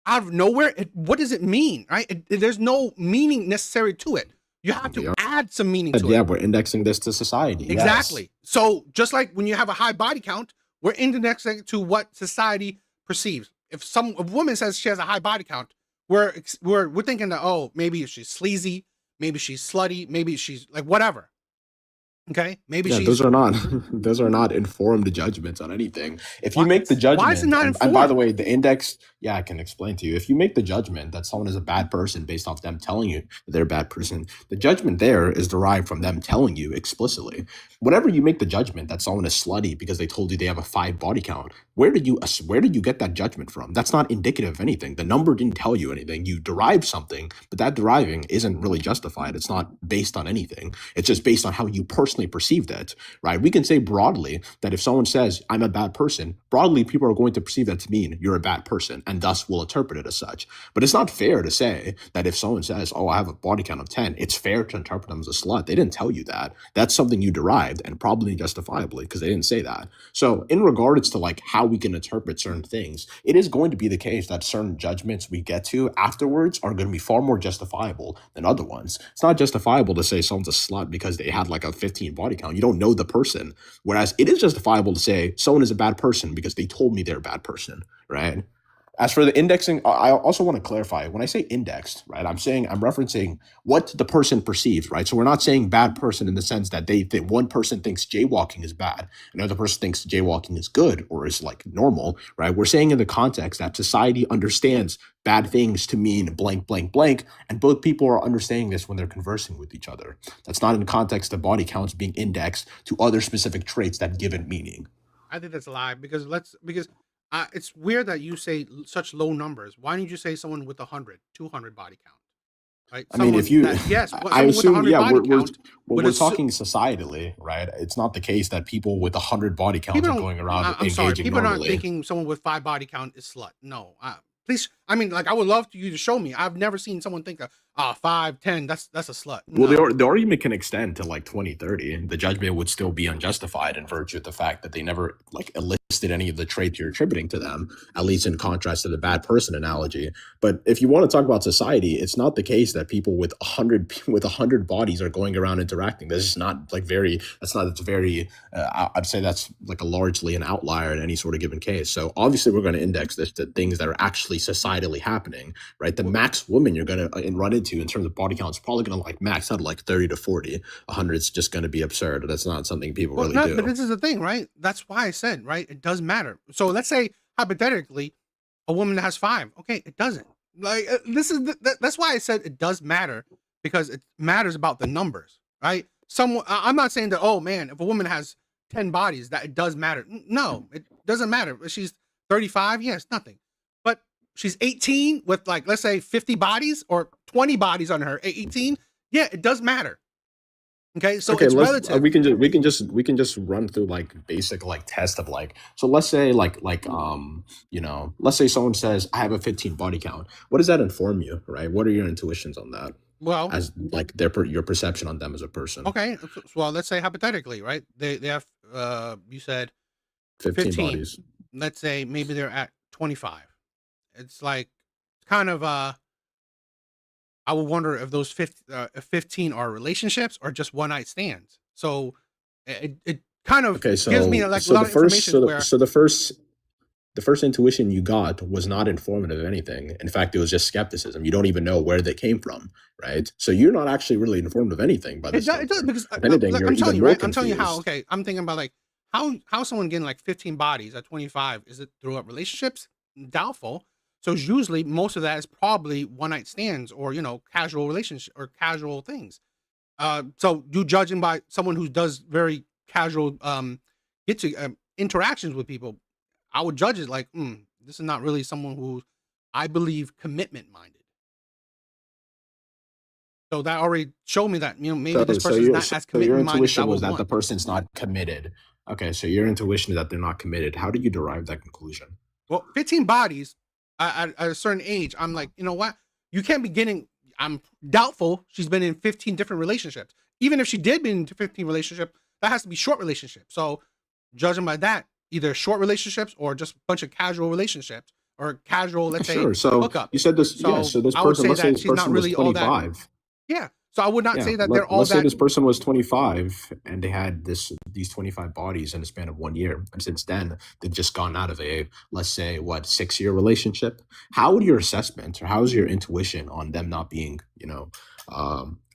Speaker 3: out of nowhere, what does it mean, right? There's no meaning necessary to it. You have to
Speaker 5: Yeah.
Speaker 3: add some meaning to
Speaker 5: Yeah,
Speaker 3: it.
Speaker 5: we're indexing this to society.
Speaker 3: Exactly.
Speaker 5: Yes.
Speaker 3: So just like when you have a high body count, we're indexing to what society perceives. If a woman says she has a high body count, we're thinking that, oh, maybe she's sleazy, maybe she's slutty, maybe she's like whatever. Okay, maybe
Speaker 5: Yeah,
Speaker 3: she's.
Speaker 5: those are not those are not informed judgments on anything. If you
Speaker 3: Why-
Speaker 5: make the judgment,
Speaker 3: why is it not
Speaker 5: and by the
Speaker 3: informed?
Speaker 5: way, the index, yeah, I can explain to you. If you make the judgment that someone is a bad person based off them telling you that they're a bad person, the judgment there is derived from them telling you explicitly. Whenever you make the judgment that someone is slutty because they told you they have a 5 body count, where did you get that judgment from? That's not indicative of anything. The number didn't tell you anything. You derived something, but that deriving isn't really justified. It's not based on anything. It's just based on how you personally perceived it. Right? We can say broadly that if someone says, I'm a bad person, broadly people are going to perceive that to mean you're a bad person, and thus will interpret it as such. But it's not fair to say that if someone says, oh, I have a body count of 10, it's fair to interpret them as a slut. They didn't tell you that. That's something you derived, and probably justifiably, because they didn't say that. So in regards to like how we can interpret certain things, it is going to be the case that certain judgments we get to afterwards are going to be far more justifiable than other ones. It's not justifiable to say someone's a slut because they had like a 15 body count. You don't know the person. Whereas it is justifiable to say someone is a bad person because they told me they're a bad person, right? As for the indexing, I also want to clarify, when I say indexed, right, I'm referencing what the person perceives, right? So we're not saying bad person in the sense that one person thinks jaywalking is bad, another person thinks jaywalking is good or is like normal, right? We're saying in the context that society understands bad things to mean blank, blank, blank, and both people are understanding this when they're conversing with each other. That's not in the context of body counts being indexed to other specific traits that give it meaning.
Speaker 3: I think that's a lie because it's weird that you say such low numbers. Why don't you say someone with 100, 200 body count? Right?
Speaker 5: I mean, if you,
Speaker 3: yes,
Speaker 5: I assume, yeah, we're
Speaker 3: assu-
Speaker 5: talking societally, right? It's not the case that people with 100 body counts
Speaker 3: people
Speaker 5: are
Speaker 3: don't.
Speaker 5: going around
Speaker 3: I'm sorry.
Speaker 5: engaging
Speaker 3: People
Speaker 5: normally.
Speaker 3: aren't thinking someone with 5 body count is slut. No, please. I mean, like I would love you to show me. I've never seen someone think of 5, 10. That's a slut.
Speaker 5: Well,
Speaker 3: No.
Speaker 5: the argument can extend to like 20, 30. The judgment would still be unjustified in virtue of the fact that they never like enlisted any of the traits you're attributing to them, at least in contrast to the bad person analogy. But if you want to talk about society, it's not the case that people with 100 bodies are going around interacting. This is not like I'd say that's like largely an outlier in any sort of given case. So obviously we're going to index this to things that are actually societally happening, right? The max woman you're going to run into in terms of body count is probably going to like max out like 30 to 40. 100 is just going to be absurd. That's not something people really do.
Speaker 3: But this is the thing, right? That's why I said, right? It does matter. So let's say hypothetically, a woman that has 5. Okay, it doesn't. Like that's why I said it does matter, because it matters about the numbers, right? I'm not saying that, oh man, if a woman has 10 bodies, that it does matter. No, it doesn't matter. If she's 35, yes, nothing. But she's 18 with like, let's say 50 bodies or 20 bodies on her, 18. Yeah, it does matter. Okay, so it's relative.
Speaker 5: We can just run through like basic like test of like, so let's say let's say someone says I have a 15 body count. What does that inform you, right? What are your intuitions on that?
Speaker 3: Well,
Speaker 5: as like your perception on them as a person.
Speaker 3: okay. Well, let's say hypothetically, right? They have you said
Speaker 5: 15
Speaker 3: 15.
Speaker 5: bodies.
Speaker 3: Let's say maybe they're at 25. It's like kind of I would wonder if those 15 are relationships or just one night stands. So it kind of
Speaker 5: Okay,
Speaker 3: gives me like a lot of information where
Speaker 5: the first intuition you got was not informative of anything. In fact, it was just skepticism. You don't even know where they came from, right? So you're not actually really informed of anything by this.
Speaker 3: it does because
Speaker 5: If anything,
Speaker 3: like,
Speaker 5: you're
Speaker 3: I'm telling
Speaker 5: even
Speaker 3: you,
Speaker 5: more
Speaker 3: right? I'm telling you how.
Speaker 5: confused.
Speaker 3: Okay, I'm thinking about like how someone getting like 15 bodies at 25, is it through relationships? Doubtful. So usually most of that is probably one night stands or casual relationship or casual things. So you judging by someone who does very casual get to interactions with people, I would judge it like, this is not really someone who I believe commitment minded. So that already showed me that maybe this person's not as
Speaker 5: So your
Speaker 3: commitment minded as I
Speaker 5: intuition was
Speaker 3: would
Speaker 5: that the
Speaker 3: want.
Speaker 5: person's not committed. Okay, so your intuition is that they're not committed. How do you derive that conclusion?
Speaker 3: Well, 15 bodies at a certain age, I'm like, you know what? You can't be getting. I'm doubtful she's been in 15 different relationships. Even if she did be in 15 relationships, that has to be short relationships. So judging by that, either short relationships or just a bunch of casual relationships or casual, let's say,
Speaker 5: Sure. So
Speaker 3: hookups.
Speaker 5: you said this. Yeah.
Speaker 3: So
Speaker 5: So this
Speaker 3: I would
Speaker 5: person.
Speaker 3: say
Speaker 5: Let's say
Speaker 3: that
Speaker 5: this
Speaker 3: she's not
Speaker 5: person was
Speaker 3: really all that.
Speaker 5: 25.
Speaker 3: Yeah. So I would not
Speaker 5: Yeah.
Speaker 3: say that they're all
Speaker 5: Let's say
Speaker 3: that.
Speaker 5: this person was 25 and they had these 25 bodies in a span of 1 year, and since then they've just gone out of a, let's say, 6-year relationship. How would your assessment or how's your intuition on them not being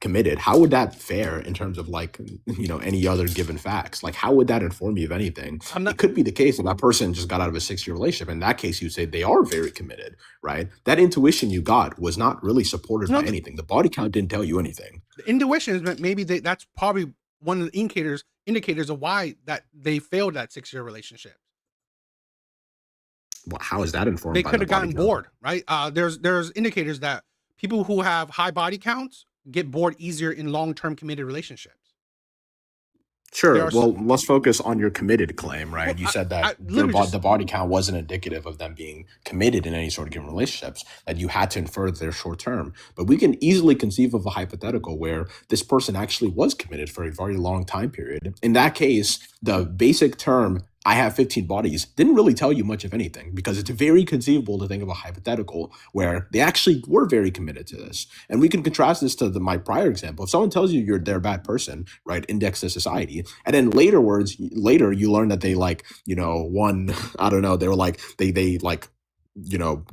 Speaker 5: committed? How would that fare in terms of like any other given facts? Like how would that inform you of anything?
Speaker 3: I'm not.
Speaker 5: It could be the case that that person just got out of a 6-year relationship. In that case, you'd say they are very committed, right? That intuition you got was not really supported
Speaker 3: No,
Speaker 5: by anything. The body count didn't tell you anything.
Speaker 3: the intuition is that maybe that's probably one of the indicators of why that they failed that 6-year relationship.
Speaker 5: Well, how is that informed
Speaker 3: They
Speaker 5: by
Speaker 3: could
Speaker 5: the
Speaker 3: have
Speaker 5: body
Speaker 3: gotten
Speaker 5: count?
Speaker 3: bored, right? There's indicators that people who have high body counts get bored easier in long-term committed relationships. There
Speaker 5: Sure.
Speaker 3: are
Speaker 5: Well, let's focus on your committed claim, right?
Speaker 3: well,
Speaker 5: You said
Speaker 3: I
Speaker 5: that
Speaker 3: literally just
Speaker 5: the body count wasn't indicative of them being committed in any sort of given relationships, that you had to infer that they're short term. But we can easily conceive of a hypothetical where this person actually was committed for a very long time period. In that case, the basic term, I have 15 bodies, didn't really tell you much of anything because it's very conceivable to think of a hypothetical where they actually were very committed to this. And we can contrast this to my prior example. If someone tells you they're a bad person, right, index to society, and then later you learn that they won, I don't know, they were like, they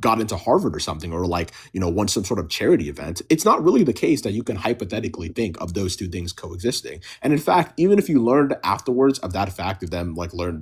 Speaker 5: got into Harvard or something, or won some sort of charity event. It's not really the case that you can hypothetically think of those two things coexisting. And in fact, even if you learned afterwards of that fact of them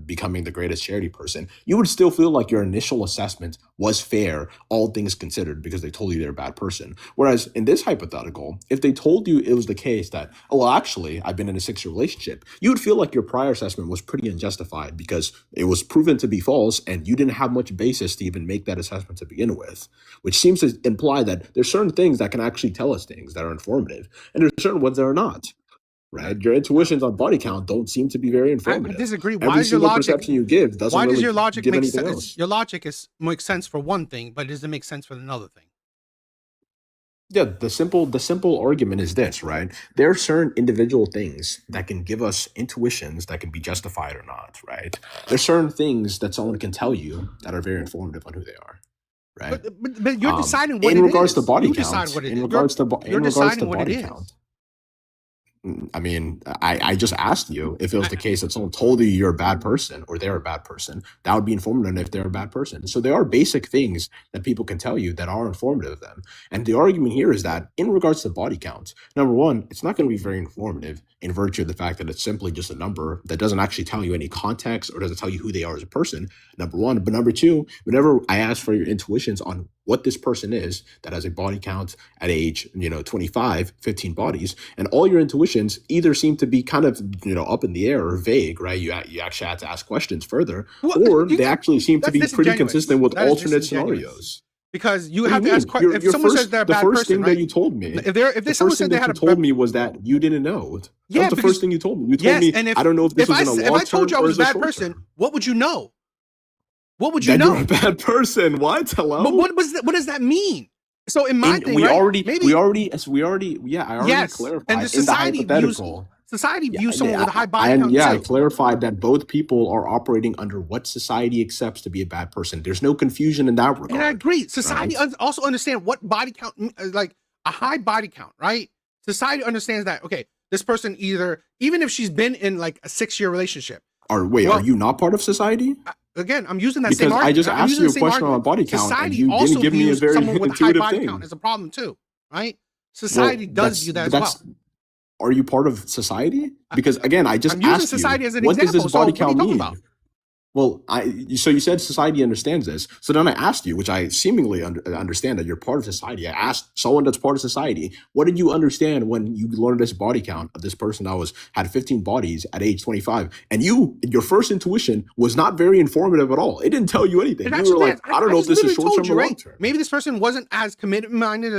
Speaker 5: becoming the greatest charity person, you would still feel like your initial assessment was fair, all things considered, because they told you they're a bad person. Whereas in this hypothetical, if they told you it was the case that, oh, well, actually, I've been in a 6-year relationship, you would feel like your prior assessment was pretty unjustified because it was proven to be false and you didn't have much basis to even make that assessment to begin with, which seems to imply that there's certain things that can actually tell us things that are informative, and there's certain ones that are not. Right, your intuitions on body count don't seem to be very
Speaker 3: I
Speaker 5: informative.
Speaker 3: disagree. Why
Speaker 5: Every
Speaker 3: does your
Speaker 5: single
Speaker 3: logic?
Speaker 5: perception you give doesn't
Speaker 3: Why does
Speaker 5: really
Speaker 3: your logic
Speaker 5: give
Speaker 3: make
Speaker 5: anything
Speaker 3: sense?
Speaker 5: else.
Speaker 3: Your logic makes sense for one thing, but does it make sense for another thing?
Speaker 5: Yeah, the simple argument is this, right? There are certain individual things that can give us intuitions that can be justified or not, right? There's certain things that someone can tell you that are very informative on who they are, right?
Speaker 3: But you're deciding what
Speaker 5: In
Speaker 3: it
Speaker 5: regards to
Speaker 3: is.
Speaker 5: body
Speaker 3: You decide
Speaker 5: count,
Speaker 3: what it
Speaker 5: in
Speaker 3: is.
Speaker 5: regards to
Speaker 3: You're deciding what it
Speaker 5: body
Speaker 3: is.
Speaker 5: count, I mean, I just asked you if it was the case that someone told you you're a bad person or they're a bad person. That would be informative if they're a bad person. So there are basic things that people can tell you that are informative of them. And the argument here is that in regards to body count, number one, it's not going to be very informative in virtue of the fact that it's simply just a number that doesn't actually tell you any context or doesn't tell you who they are as a person, number one. But number two, whenever I ask for your intuitions on what this person is that has a body count at age 25, 15 bodies, and all your intuitions either seem to be kind of up in the air or vague, right? You actually have to ask questions further, or they actually seem to be pretty consistent with alternate scenarios.
Speaker 3: Because you
Speaker 5: What
Speaker 3: have
Speaker 5: do
Speaker 3: to
Speaker 5: you
Speaker 3: ask
Speaker 5: mean?
Speaker 3: questions. If someone says they're a
Speaker 5: The
Speaker 3: bad
Speaker 5: first
Speaker 3: person,
Speaker 5: thing
Speaker 3: right?
Speaker 5: that you told me,
Speaker 3: If someone said they had
Speaker 5: you told me was that you didn't know. That
Speaker 3: Yeah,
Speaker 5: was the
Speaker 3: because
Speaker 5: first thing you told me. You told
Speaker 3: yes,
Speaker 5: me,
Speaker 3: and
Speaker 5: I don't know if this was in a
Speaker 3: if
Speaker 5: long
Speaker 3: I told you I
Speaker 5: term or
Speaker 3: was a
Speaker 5: as a
Speaker 3: bad
Speaker 5: short
Speaker 3: person,
Speaker 5: term.
Speaker 3: what would you know? What would you
Speaker 5: That you're
Speaker 3: know?
Speaker 5: a bad person. What?
Speaker 3: But
Speaker 5: Hello?
Speaker 3: what does that mean? So in my
Speaker 5: And
Speaker 3: thing,
Speaker 5: we
Speaker 3: right?
Speaker 5: already,
Speaker 3: Maybe
Speaker 5: we already, yes, we already, yeah, I already
Speaker 3: yes, and
Speaker 5: clarified
Speaker 3: the
Speaker 5: in the
Speaker 3: society views
Speaker 5: hypothetical. Yeah,
Speaker 3: someone with a high body count
Speaker 5: yeah, I
Speaker 3: too.
Speaker 5: clarified that both people are operating under what society accepts to be a bad person. There's no confusion in that
Speaker 3: And I
Speaker 5: regard,
Speaker 3: agree. Society
Speaker 5: right?
Speaker 3: also understand what body count, like a high body count, right? Society understands that, okay, this person either, even if she's been in like a 6-year relationship.
Speaker 5: Wait, are
Speaker 3: Well,
Speaker 5: you not part of society?
Speaker 3: again, I'm using that same
Speaker 5: Because I
Speaker 3: argument.
Speaker 5: just
Speaker 3: I'm
Speaker 5: asked
Speaker 3: using
Speaker 5: you
Speaker 3: the
Speaker 5: a
Speaker 3: same
Speaker 5: question
Speaker 3: argument.
Speaker 5: on body count, and
Speaker 3: Society
Speaker 5: you didn't
Speaker 3: also
Speaker 5: give me a
Speaker 3: views
Speaker 5: very
Speaker 3: someone with a high
Speaker 5: intuitive
Speaker 3: body
Speaker 5: thing.
Speaker 3: count as a problem too, right?
Speaker 5: Well,
Speaker 3: Society does view that
Speaker 5: but
Speaker 3: as well.
Speaker 5: are you part of society? Because again, I just
Speaker 3: I'm using
Speaker 5: asked you,
Speaker 3: society as an
Speaker 5: what does
Speaker 3: example.
Speaker 5: this
Speaker 3: So
Speaker 5: body
Speaker 3: what are you
Speaker 5: count
Speaker 3: talking
Speaker 5: mean?
Speaker 3: about?
Speaker 5: Well, so you said society understands this. So then I asked you, which I seemingly understand that you're part of society. I asked someone that's part of society, what did you understand when you learned this body count of this person that had 15 bodies at age 25? And your first intuition was not very informative at all. It didn't tell you anything.
Speaker 3: It
Speaker 5: You
Speaker 3: actually
Speaker 5: were like,
Speaker 3: did.
Speaker 5: I don't
Speaker 3: I
Speaker 5: know
Speaker 3: just
Speaker 5: if this is
Speaker 3: literally
Speaker 5: short
Speaker 3: told
Speaker 5: term
Speaker 3: you,
Speaker 5: or
Speaker 3: right?
Speaker 5: long term.
Speaker 3: Maybe this person wasn't as committed minded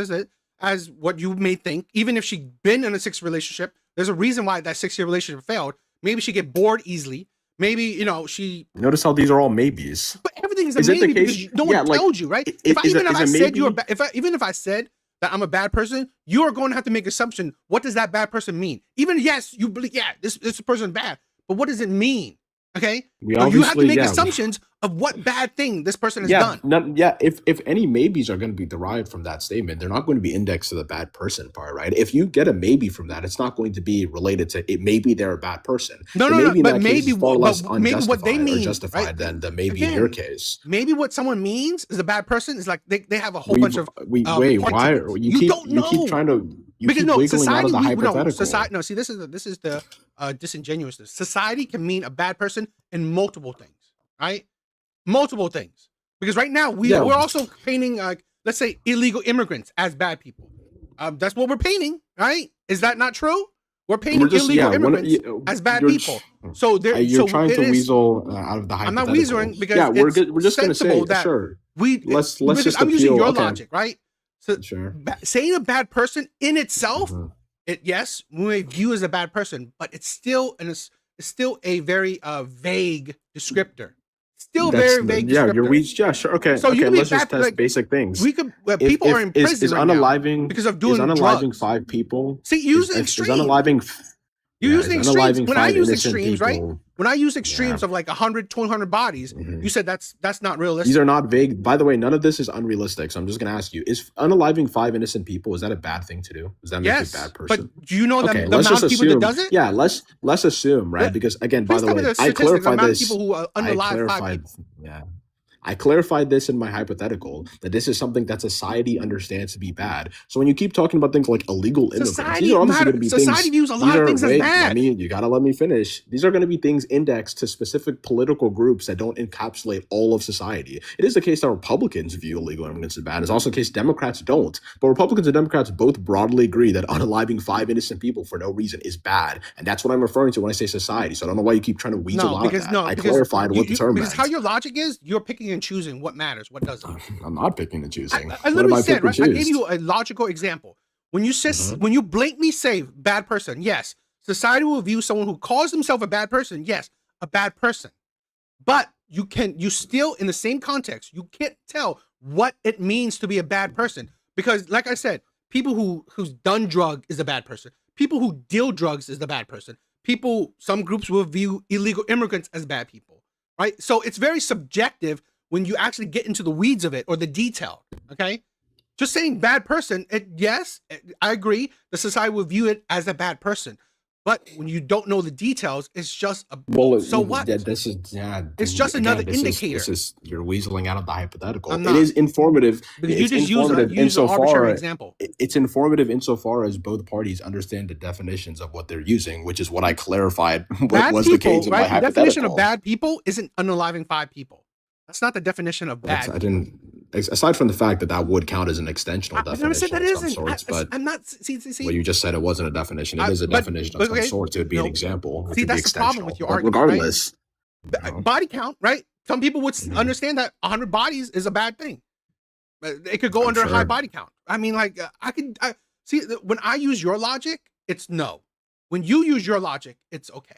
Speaker 3: as what you may think. Even if she'd been in a 6-year relationship, there's a reason why that 6-year relationship failed. Maybe she get bored easily. Maybe, she.
Speaker 5: Notice how these are all maybes.
Speaker 3: But everything is a
Speaker 5: Is it the
Speaker 3: maybe because
Speaker 5: case?
Speaker 3: no
Speaker 5: Yeah,
Speaker 3: one
Speaker 5: like,
Speaker 3: told you, right?
Speaker 5: is
Speaker 3: Even if
Speaker 5: a
Speaker 3: I said you're
Speaker 5: maybe?
Speaker 3: even if I said that I'm a bad person, you are going to have to make assumption. What does that bad person mean? Even yes, you believe, yeah, this person bad, but what does it mean? Okay,
Speaker 5: We
Speaker 3: so you have to
Speaker 5: obviously,
Speaker 3: make
Speaker 5: yeah.
Speaker 3: assumptions of what bad thing this person has
Speaker 5: Yeah,
Speaker 3: done.
Speaker 5: if any maybes are going to be derived from that statement, they're not going to be indexed to the bad person part, right? If you get a maybe from that, it's not going to be related to it. Maybe they're a bad person.
Speaker 3: No,
Speaker 5: The
Speaker 3: no, no.
Speaker 5: maybe in
Speaker 3: But
Speaker 5: that case
Speaker 3: maybe,
Speaker 5: is far less
Speaker 3: but maybe what they
Speaker 5: unjustified or
Speaker 3: mean, right?
Speaker 5: justified than the maybe in your
Speaker 3: Again,
Speaker 5: case.
Speaker 3: maybe what someone means is a bad person is like they have a whole
Speaker 5: We
Speaker 3: bunch of
Speaker 5: wait.
Speaker 3: parts
Speaker 5: Why
Speaker 3: of it.
Speaker 5: you
Speaker 3: don't know
Speaker 5: keep trying to
Speaker 3: because
Speaker 5: keep
Speaker 3: no
Speaker 5: wiggling out
Speaker 3: society
Speaker 5: of the hypothetical?
Speaker 3: society no. See, this is the disingenuousness. Society can mean a bad person in multiple things, right? Multiple things. Because right now
Speaker 5: Yeah.
Speaker 3: we're also painting let's say illegal immigrants as bad people. That's what we're painting, right? Is that not true? We're painting
Speaker 5: We're just
Speaker 3: illegal immigrants as bad people. So
Speaker 5: you're trying to
Speaker 3: it is.
Speaker 5: weasel out of the
Speaker 3: I'm not
Speaker 5: hypothetical.
Speaker 3: weaseling because
Speaker 5: Yeah,
Speaker 3: it's
Speaker 5: we're just going to say
Speaker 3: sensible that
Speaker 5: sure.
Speaker 3: we
Speaker 5: Let's
Speaker 3: because
Speaker 5: just
Speaker 3: I'm using
Speaker 5: appeal.
Speaker 3: your
Speaker 5: Okay,
Speaker 3: logic, right? So
Speaker 5: sure.
Speaker 3: saying a bad person in itself,
Speaker 5: Mhm.
Speaker 3: yes, we may view as a bad person, but it's still a very vague descriptor. Still very vague
Speaker 5: yeah.
Speaker 3: descriptor.
Speaker 5: Yeah, sure. Okay,
Speaker 3: So you
Speaker 5: okay.
Speaker 3: can be
Speaker 5: Let's just
Speaker 3: bad,
Speaker 5: test
Speaker 3: like,
Speaker 5: basic things.
Speaker 3: we could people are in prison
Speaker 5: is
Speaker 3: right now
Speaker 5: unaliving
Speaker 3: because of
Speaker 5: is
Speaker 3: doing
Speaker 5: unaliving
Speaker 3: drugs.
Speaker 5: 5 people.
Speaker 3: See, using
Speaker 5: Is
Speaker 3: extremes.
Speaker 5: unaliving.
Speaker 3: You're
Speaker 5: Yeah,
Speaker 3: using
Speaker 5: is
Speaker 3: extremes.
Speaker 5: unaliving
Speaker 3: When I
Speaker 5: 5
Speaker 3: use
Speaker 5: innocent
Speaker 3: extremes, right?
Speaker 5: people.
Speaker 3: When I use
Speaker 5: Yeah.
Speaker 3: extremes of like 100, 200 bodies,
Speaker 5: Mhm.
Speaker 3: you said that's not realistic.
Speaker 5: These are not vague. By the way, none of this is unrealistic. So I'm just going to ask you: is unaliving 5 innocent people, is that a bad thing to do? Does that make you a
Speaker 3: Yes,
Speaker 5: bad
Speaker 3: but
Speaker 5: person?
Speaker 3: do you know
Speaker 5: Okay,
Speaker 3: the
Speaker 5: let's
Speaker 3: amount
Speaker 5: just
Speaker 3: of people that
Speaker 5: assume.
Speaker 3: does it?
Speaker 5: Yeah, let's assume, right?
Speaker 3: Let-
Speaker 5: Because again, by
Speaker 3: Please
Speaker 5: the
Speaker 3: tell me
Speaker 5: way,
Speaker 3: the
Speaker 5: I
Speaker 3: statistics, the
Speaker 5: clarified
Speaker 3: amount of
Speaker 5: this.
Speaker 3: people who
Speaker 5: I
Speaker 3: unalive 5
Speaker 5: clarified.
Speaker 3: people.
Speaker 5: Yeah. I clarified this in my hypothetical that this is something that society understands to be bad. So when you keep talking about things like illegal immigrants,
Speaker 3: Society
Speaker 5: these are obviously going to be
Speaker 3: society
Speaker 5: things.
Speaker 3: views a
Speaker 5: These
Speaker 3: lot of
Speaker 5: are
Speaker 3: things as
Speaker 5: wait,
Speaker 3: bad.
Speaker 5: you gotta let me finish. These are going to be things indexed to specific political groups that don't encapsulate all of society. It is the case that Republicans view illegal immigrants as bad. It's also the case Democrats don't. But Republicans and Democrats both broadly agree that unaliving 5 innocent people for no reason is bad, and that's what I'm referring to when I say society. So I don't know why you keep trying to weasel out that. I clarified what the term
Speaker 3: because
Speaker 5: meant.
Speaker 3: how your logic is, you're picking and choosing what matters, what doesn't.
Speaker 5: I'm not picking and choosing.
Speaker 3: I
Speaker 5: What
Speaker 3: literally
Speaker 5: am I
Speaker 3: said,
Speaker 5: pick and
Speaker 3: right? I gave
Speaker 5: choose?
Speaker 3: you a logical example. When you said
Speaker 5: Mhm.
Speaker 3: when you blatantly say bad person, yes, society will view someone who calls himself a bad person, yes, a bad person. But you still in the same context, you can't tell what it means to be a bad person. Because like I said, people who's done drug is a bad person. People who deal drugs is the bad person. Some groups will view illegal immigrants as bad people, right? So it's very subjective when you actually get into the weeds of it or the detail, okay? Just saying bad person, yes, I agree, the society will view it as a bad person. But when you don't know the details, it's just so what?
Speaker 5: This is
Speaker 3: It's just another indicator.
Speaker 5: You're weaseling out of the hypothetical.
Speaker 3: I'm
Speaker 5: It
Speaker 3: not.
Speaker 5: is informative.
Speaker 3: Because
Speaker 5: It's
Speaker 3: you just
Speaker 5: informative
Speaker 3: use an arbitrary
Speaker 5: insofar.
Speaker 3: example.
Speaker 5: It's informative insofar as both parties understand the definitions of what they're using, which is what I clarified. What
Speaker 3: Bad
Speaker 5: was
Speaker 3: people,
Speaker 5: the case in my
Speaker 3: right? The definition of
Speaker 5: hypothetical?
Speaker 3: bad people isn't unaliving 5 people. That's not the definition of bad.
Speaker 5: I didn't. Aside from the fact that that would count as an extensional
Speaker 3: I never said
Speaker 5: definition
Speaker 3: that
Speaker 5: of some
Speaker 3: isn't.
Speaker 5: sorts, but
Speaker 3: I'm not. See.
Speaker 5: well, you just said it wasn't a definition. It is a
Speaker 3: But
Speaker 5: definition of some
Speaker 3: okay,
Speaker 5: sort. It would be an
Speaker 3: no.
Speaker 5: example. It
Speaker 3: See,
Speaker 5: could be
Speaker 3: that's the problem with
Speaker 5: extensional.
Speaker 3: your
Speaker 5: But
Speaker 3: argument, right?
Speaker 5: regardless,
Speaker 3: Body count, right? Some people would
Speaker 5: Mhm.
Speaker 3: understand that 100 bodies is a bad thing. It could go
Speaker 5: I'm
Speaker 3: under a high
Speaker 5: sure.
Speaker 3: body count. I mean, like see when I use your logic, it's no. When you use your logic, it's okay.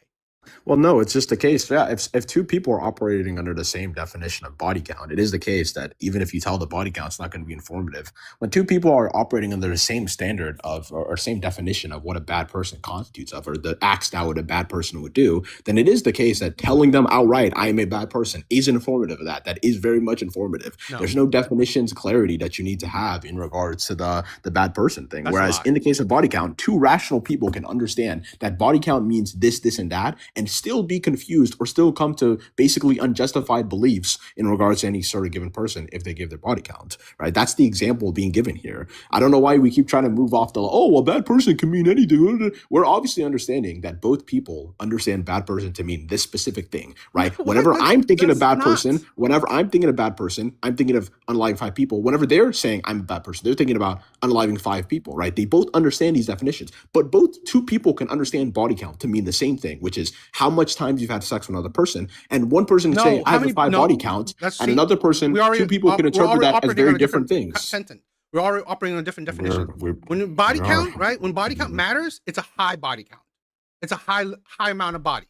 Speaker 5: Well, no, it's just the case. Yeah, if two people are operating under the same definition of body count, it is the case that even if you tell the body count, it's not going to be informative. When two people are operating under the same standard of or same definition of what a bad person constitutes of, or the acts that what a bad person would do, then it is the case that telling them outright, "I am a bad person," is informative of that. That is very much informative.
Speaker 3: No,
Speaker 5: There's no definitions clarity that you need to have in regards to the bad person thing.
Speaker 3: that's a
Speaker 5: Whereas
Speaker 3: lie.
Speaker 5: in the case of body count, two rational people can understand that body count means this, and that, and still be confused or still come to basically unjustified beliefs in regards to any sort of given person if they give their body count, right? That's the example being given here. I don't know why we keep trying to move off the, oh, well, bad person can mean anything. We're obviously understanding that both people understand bad person to mean this specific thing, right? Whenever I'm thinking of bad person, I'm thinking of unaliving five people. Whenever they're saying I'm a bad person, they're thinking about unaliving five people, right? They both understand these definitions, but both two people can understand body count to mean the same thing, which is how much times you've had sex with another person. And one person can say,
Speaker 3: No,
Speaker 5: I
Speaker 3: how
Speaker 5: have a
Speaker 3: many?
Speaker 5: five
Speaker 3: No,
Speaker 5: body count,
Speaker 3: that's
Speaker 5: and
Speaker 3: see,
Speaker 5: another person,
Speaker 3: we already
Speaker 5: two people can
Speaker 3: we're
Speaker 5: interpret
Speaker 3: already
Speaker 5: that as
Speaker 3: operating
Speaker 5: very
Speaker 3: on a
Speaker 5: different
Speaker 3: different
Speaker 5: things.
Speaker 3: sentence. We're already operating on a different definition.
Speaker 5: We're,
Speaker 3: When body
Speaker 5: we
Speaker 3: count,
Speaker 5: are.
Speaker 3: right? When body count matters, it's a high body count. It's a high amount of bodies.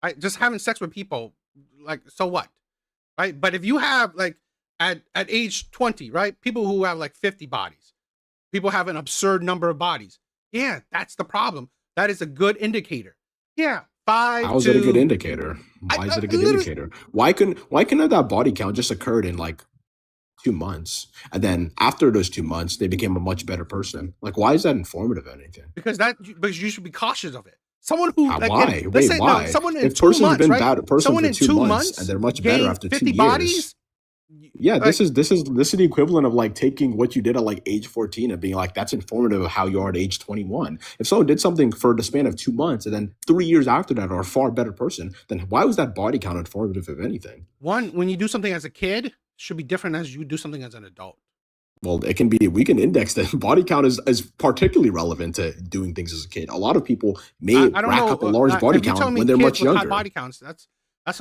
Speaker 3: Right? Just having sex with people, like, so what? Right? But if you have like at age 20, right? People who have like 50 bodies, people have an absurd number of bodies. Yeah, that's the problem. That is a good indicator. Yeah, five
Speaker 5: How is it a good
Speaker 3: to
Speaker 5: indicator? Why is it a good
Speaker 3: literally
Speaker 5: indicator? Why couldn't that body count just occurred in like 2 months, and then after those 2 months they became a much better person? Like, why is that informative of anything?
Speaker 3: because you should be cautious of it. Someone who like
Speaker 5: Why?
Speaker 3: let's
Speaker 5: Wait,
Speaker 3: say no,
Speaker 5: why?
Speaker 3: someone in
Speaker 5: If
Speaker 3: two
Speaker 5: person's
Speaker 3: months,
Speaker 5: been
Speaker 3: right?
Speaker 5: bad, a person
Speaker 3: Someone
Speaker 5: for
Speaker 3: in
Speaker 5: 2
Speaker 3: 2
Speaker 5: months and
Speaker 3: months
Speaker 5: they're much better
Speaker 3: gained
Speaker 5: after 2
Speaker 3: 50
Speaker 5: years.
Speaker 3: bodies.
Speaker 5: Yeah,
Speaker 3: Like
Speaker 5: this is the equivalent of like taking what you did at like age 14 and being like, that's informative of how you are at age 21. If someone did something for the span of 2 months and then 3 years after that are a far better person, then why was that body count informative of anything?
Speaker 3: one, when you do something as a kid, should be different as you do something as an adult.
Speaker 5: Well, it can be, we can index that body count is particularly relevant to doing things as a kid. A lot of people may
Speaker 3: I don't
Speaker 5: rack
Speaker 3: know.
Speaker 5: up a large body
Speaker 3: If you tell
Speaker 5: count
Speaker 3: me
Speaker 5: when they're
Speaker 3: kids
Speaker 5: much
Speaker 3: with high
Speaker 5: younger.
Speaker 3: body counts, that's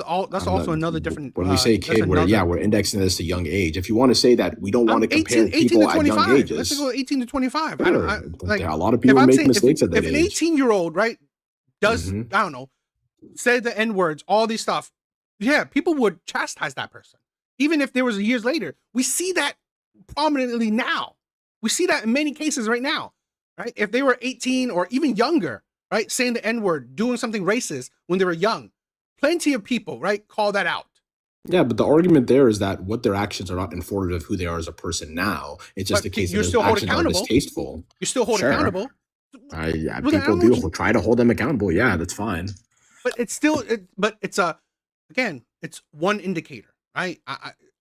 Speaker 3: all. That's
Speaker 5: I'm not,
Speaker 3: also another different.
Speaker 5: when we say
Speaker 3: That's
Speaker 5: kid, we're
Speaker 3: another.
Speaker 5: we're indexing this to young age. If you want to say that we don't want
Speaker 3: I'm
Speaker 5: to compare
Speaker 3: 18
Speaker 5: people
Speaker 3: to
Speaker 5: at young
Speaker 3: 25. Let's go
Speaker 5: ages,
Speaker 3: 18 to 25. I don't
Speaker 5: sure,
Speaker 3: like
Speaker 5: a lot of
Speaker 3: if
Speaker 5: people
Speaker 3: I'm
Speaker 5: make
Speaker 3: saying
Speaker 5: mistakes at
Speaker 3: if
Speaker 5: that
Speaker 3: an
Speaker 5: age.
Speaker 3: 18-year-old right does
Speaker 5: Hmm.
Speaker 3: I don't know say the N words, all these stuff, yeah, people would chastise that person, even if there was years later. We see that prominently now. We see that in many cases right now, right? If they were 18 or even younger, right, saying the N word, doing something racist when they were young, plenty of people, right, call that out.
Speaker 5: Yeah, but the argument there is that what their actions are not informative of who they are as a person now. It's just
Speaker 3: But
Speaker 5: a case that
Speaker 3: you're
Speaker 5: those
Speaker 3: still held
Speaker 5: actions are
Speaker 3: accountable.
Speaker 5: distasteful.
Speaker 3: You're still held
Speaker 5: Sure,
Speaker 3: accountable.
Speaker 5: yeah,
Speaker 3: Well, I
Speaker 5: people
Speaker 3: don't know what
Speaker 5: do try to hold them accountable. Yeah, that's fine.
Speaker 3: but it's still, but it's again, it's one indicator, right?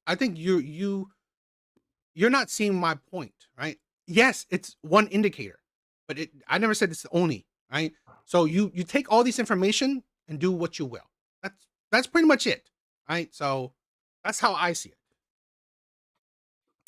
Speaker 3: I think you're not seeing my point, right? Yes, it's one indicator, but I never said it's the only, right? So you take all this information and do what you will. That's pretty much it, right? So that's how I see it.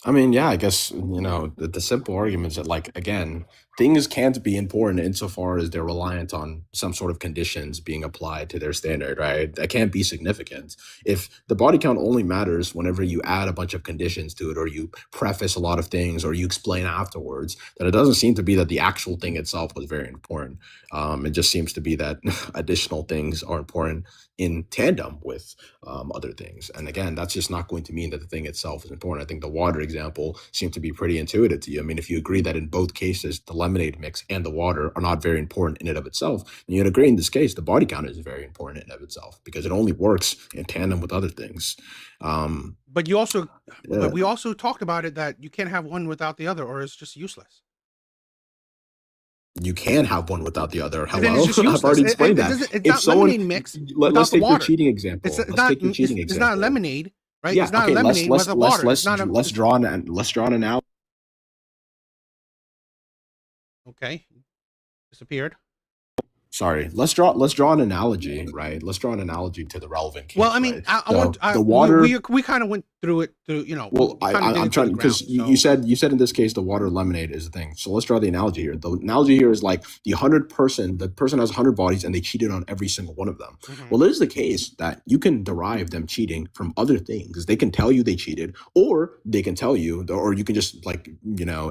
Speaker 5: I mean, yeah, I guess, the simple argument is that, like, again, things can't be important insofar as they're reliant on some sort of conditions being applied to their standard, right? That can't be significant. If the body count only matters whenever you add a bunch of conditions to it, or you preface a lot of things, or you explain afterwards, then it doesn't seem to be that the actual thing itself was very important. It just seems to be that additional things are important in tandem with other things. And again, that's just not going to mean that the thing itself is important. I think the water example seemed to be pretty intuitive to you. I mean, if you agree that in both cases, the lemonade mix and the water are not very important in and of itself, then you'd agree in this case, the body count is very important in and of itself because it only works in tandem with other things. Um,
Speaker 3: But you also,
Speaker 5: yeah.
Speaker 3: but we also talked about it that you can't have one without the other, or it's just useless.
Speaker 5: You can have one without the other.
Speaker 3: And then
Speaker 5: Hello,
Speaker 3: it's just
Speaker 5: I've
Speaker 3: useless.
Speaker 5: already explained that.
Speaker 3: It's
Speaker 5: If
Speaker 3: not
Speaker 5: someone,
Speaker 3: lemonade mix
Speaker 5: let's
Speaker 3: without the
Speaker 5: take your
Speaker 3: water.
Speaker 5: cheating example.
Speaker 3: It's
Speaker 5: Let's
Speaker 3: not.
Speaker 5: take your cheating
Speaker 3: It's not a
Speaker 5: example.
Speaker 3: lemonade, right?
Speaker 5: Yeah,
Speaker 3: It's not
Speaker 5: okay.
Speaker 3: a lemonade
Speaker 5: Let's
Speaker 3: without water.
Speaker 5: let's
Speaker 3: It's not a.
Speaker 5: let's draw an analogy.
Speaker 3: Okay, disappeared.
Speaker 5: Sorry, let's draw an analogy, right? Let's draw an analogy to the relevant
Speaker 3: Well,
Speaker 5: case,
Speaker 3: I mean,
Speaker 5: right?
Speaker 3: I
Speaker 5: So
Speaker 3: want.
Speaker 5: the water.
Speaker 3: We kind of went through it.
Speaker 5: Well,
Speaker 3: We kind of did
Speaker 5: I'm
Speaker 3: it to the
Speaker 5: trying because
Speaker 3: ground.
Speaker 5: you
Speaker 3: So
Speaker 5: said in this case the water lemonade is the thing. So let's draw the analogy here. The analogy here is like the person has 100 bodies and they cheated on every single one of them.
Speaker 3: mhm.
Speaker 5: Well, it is the case that you can derive them cheating from other things. They can tell you they cheated, or they can tell you, or you can just like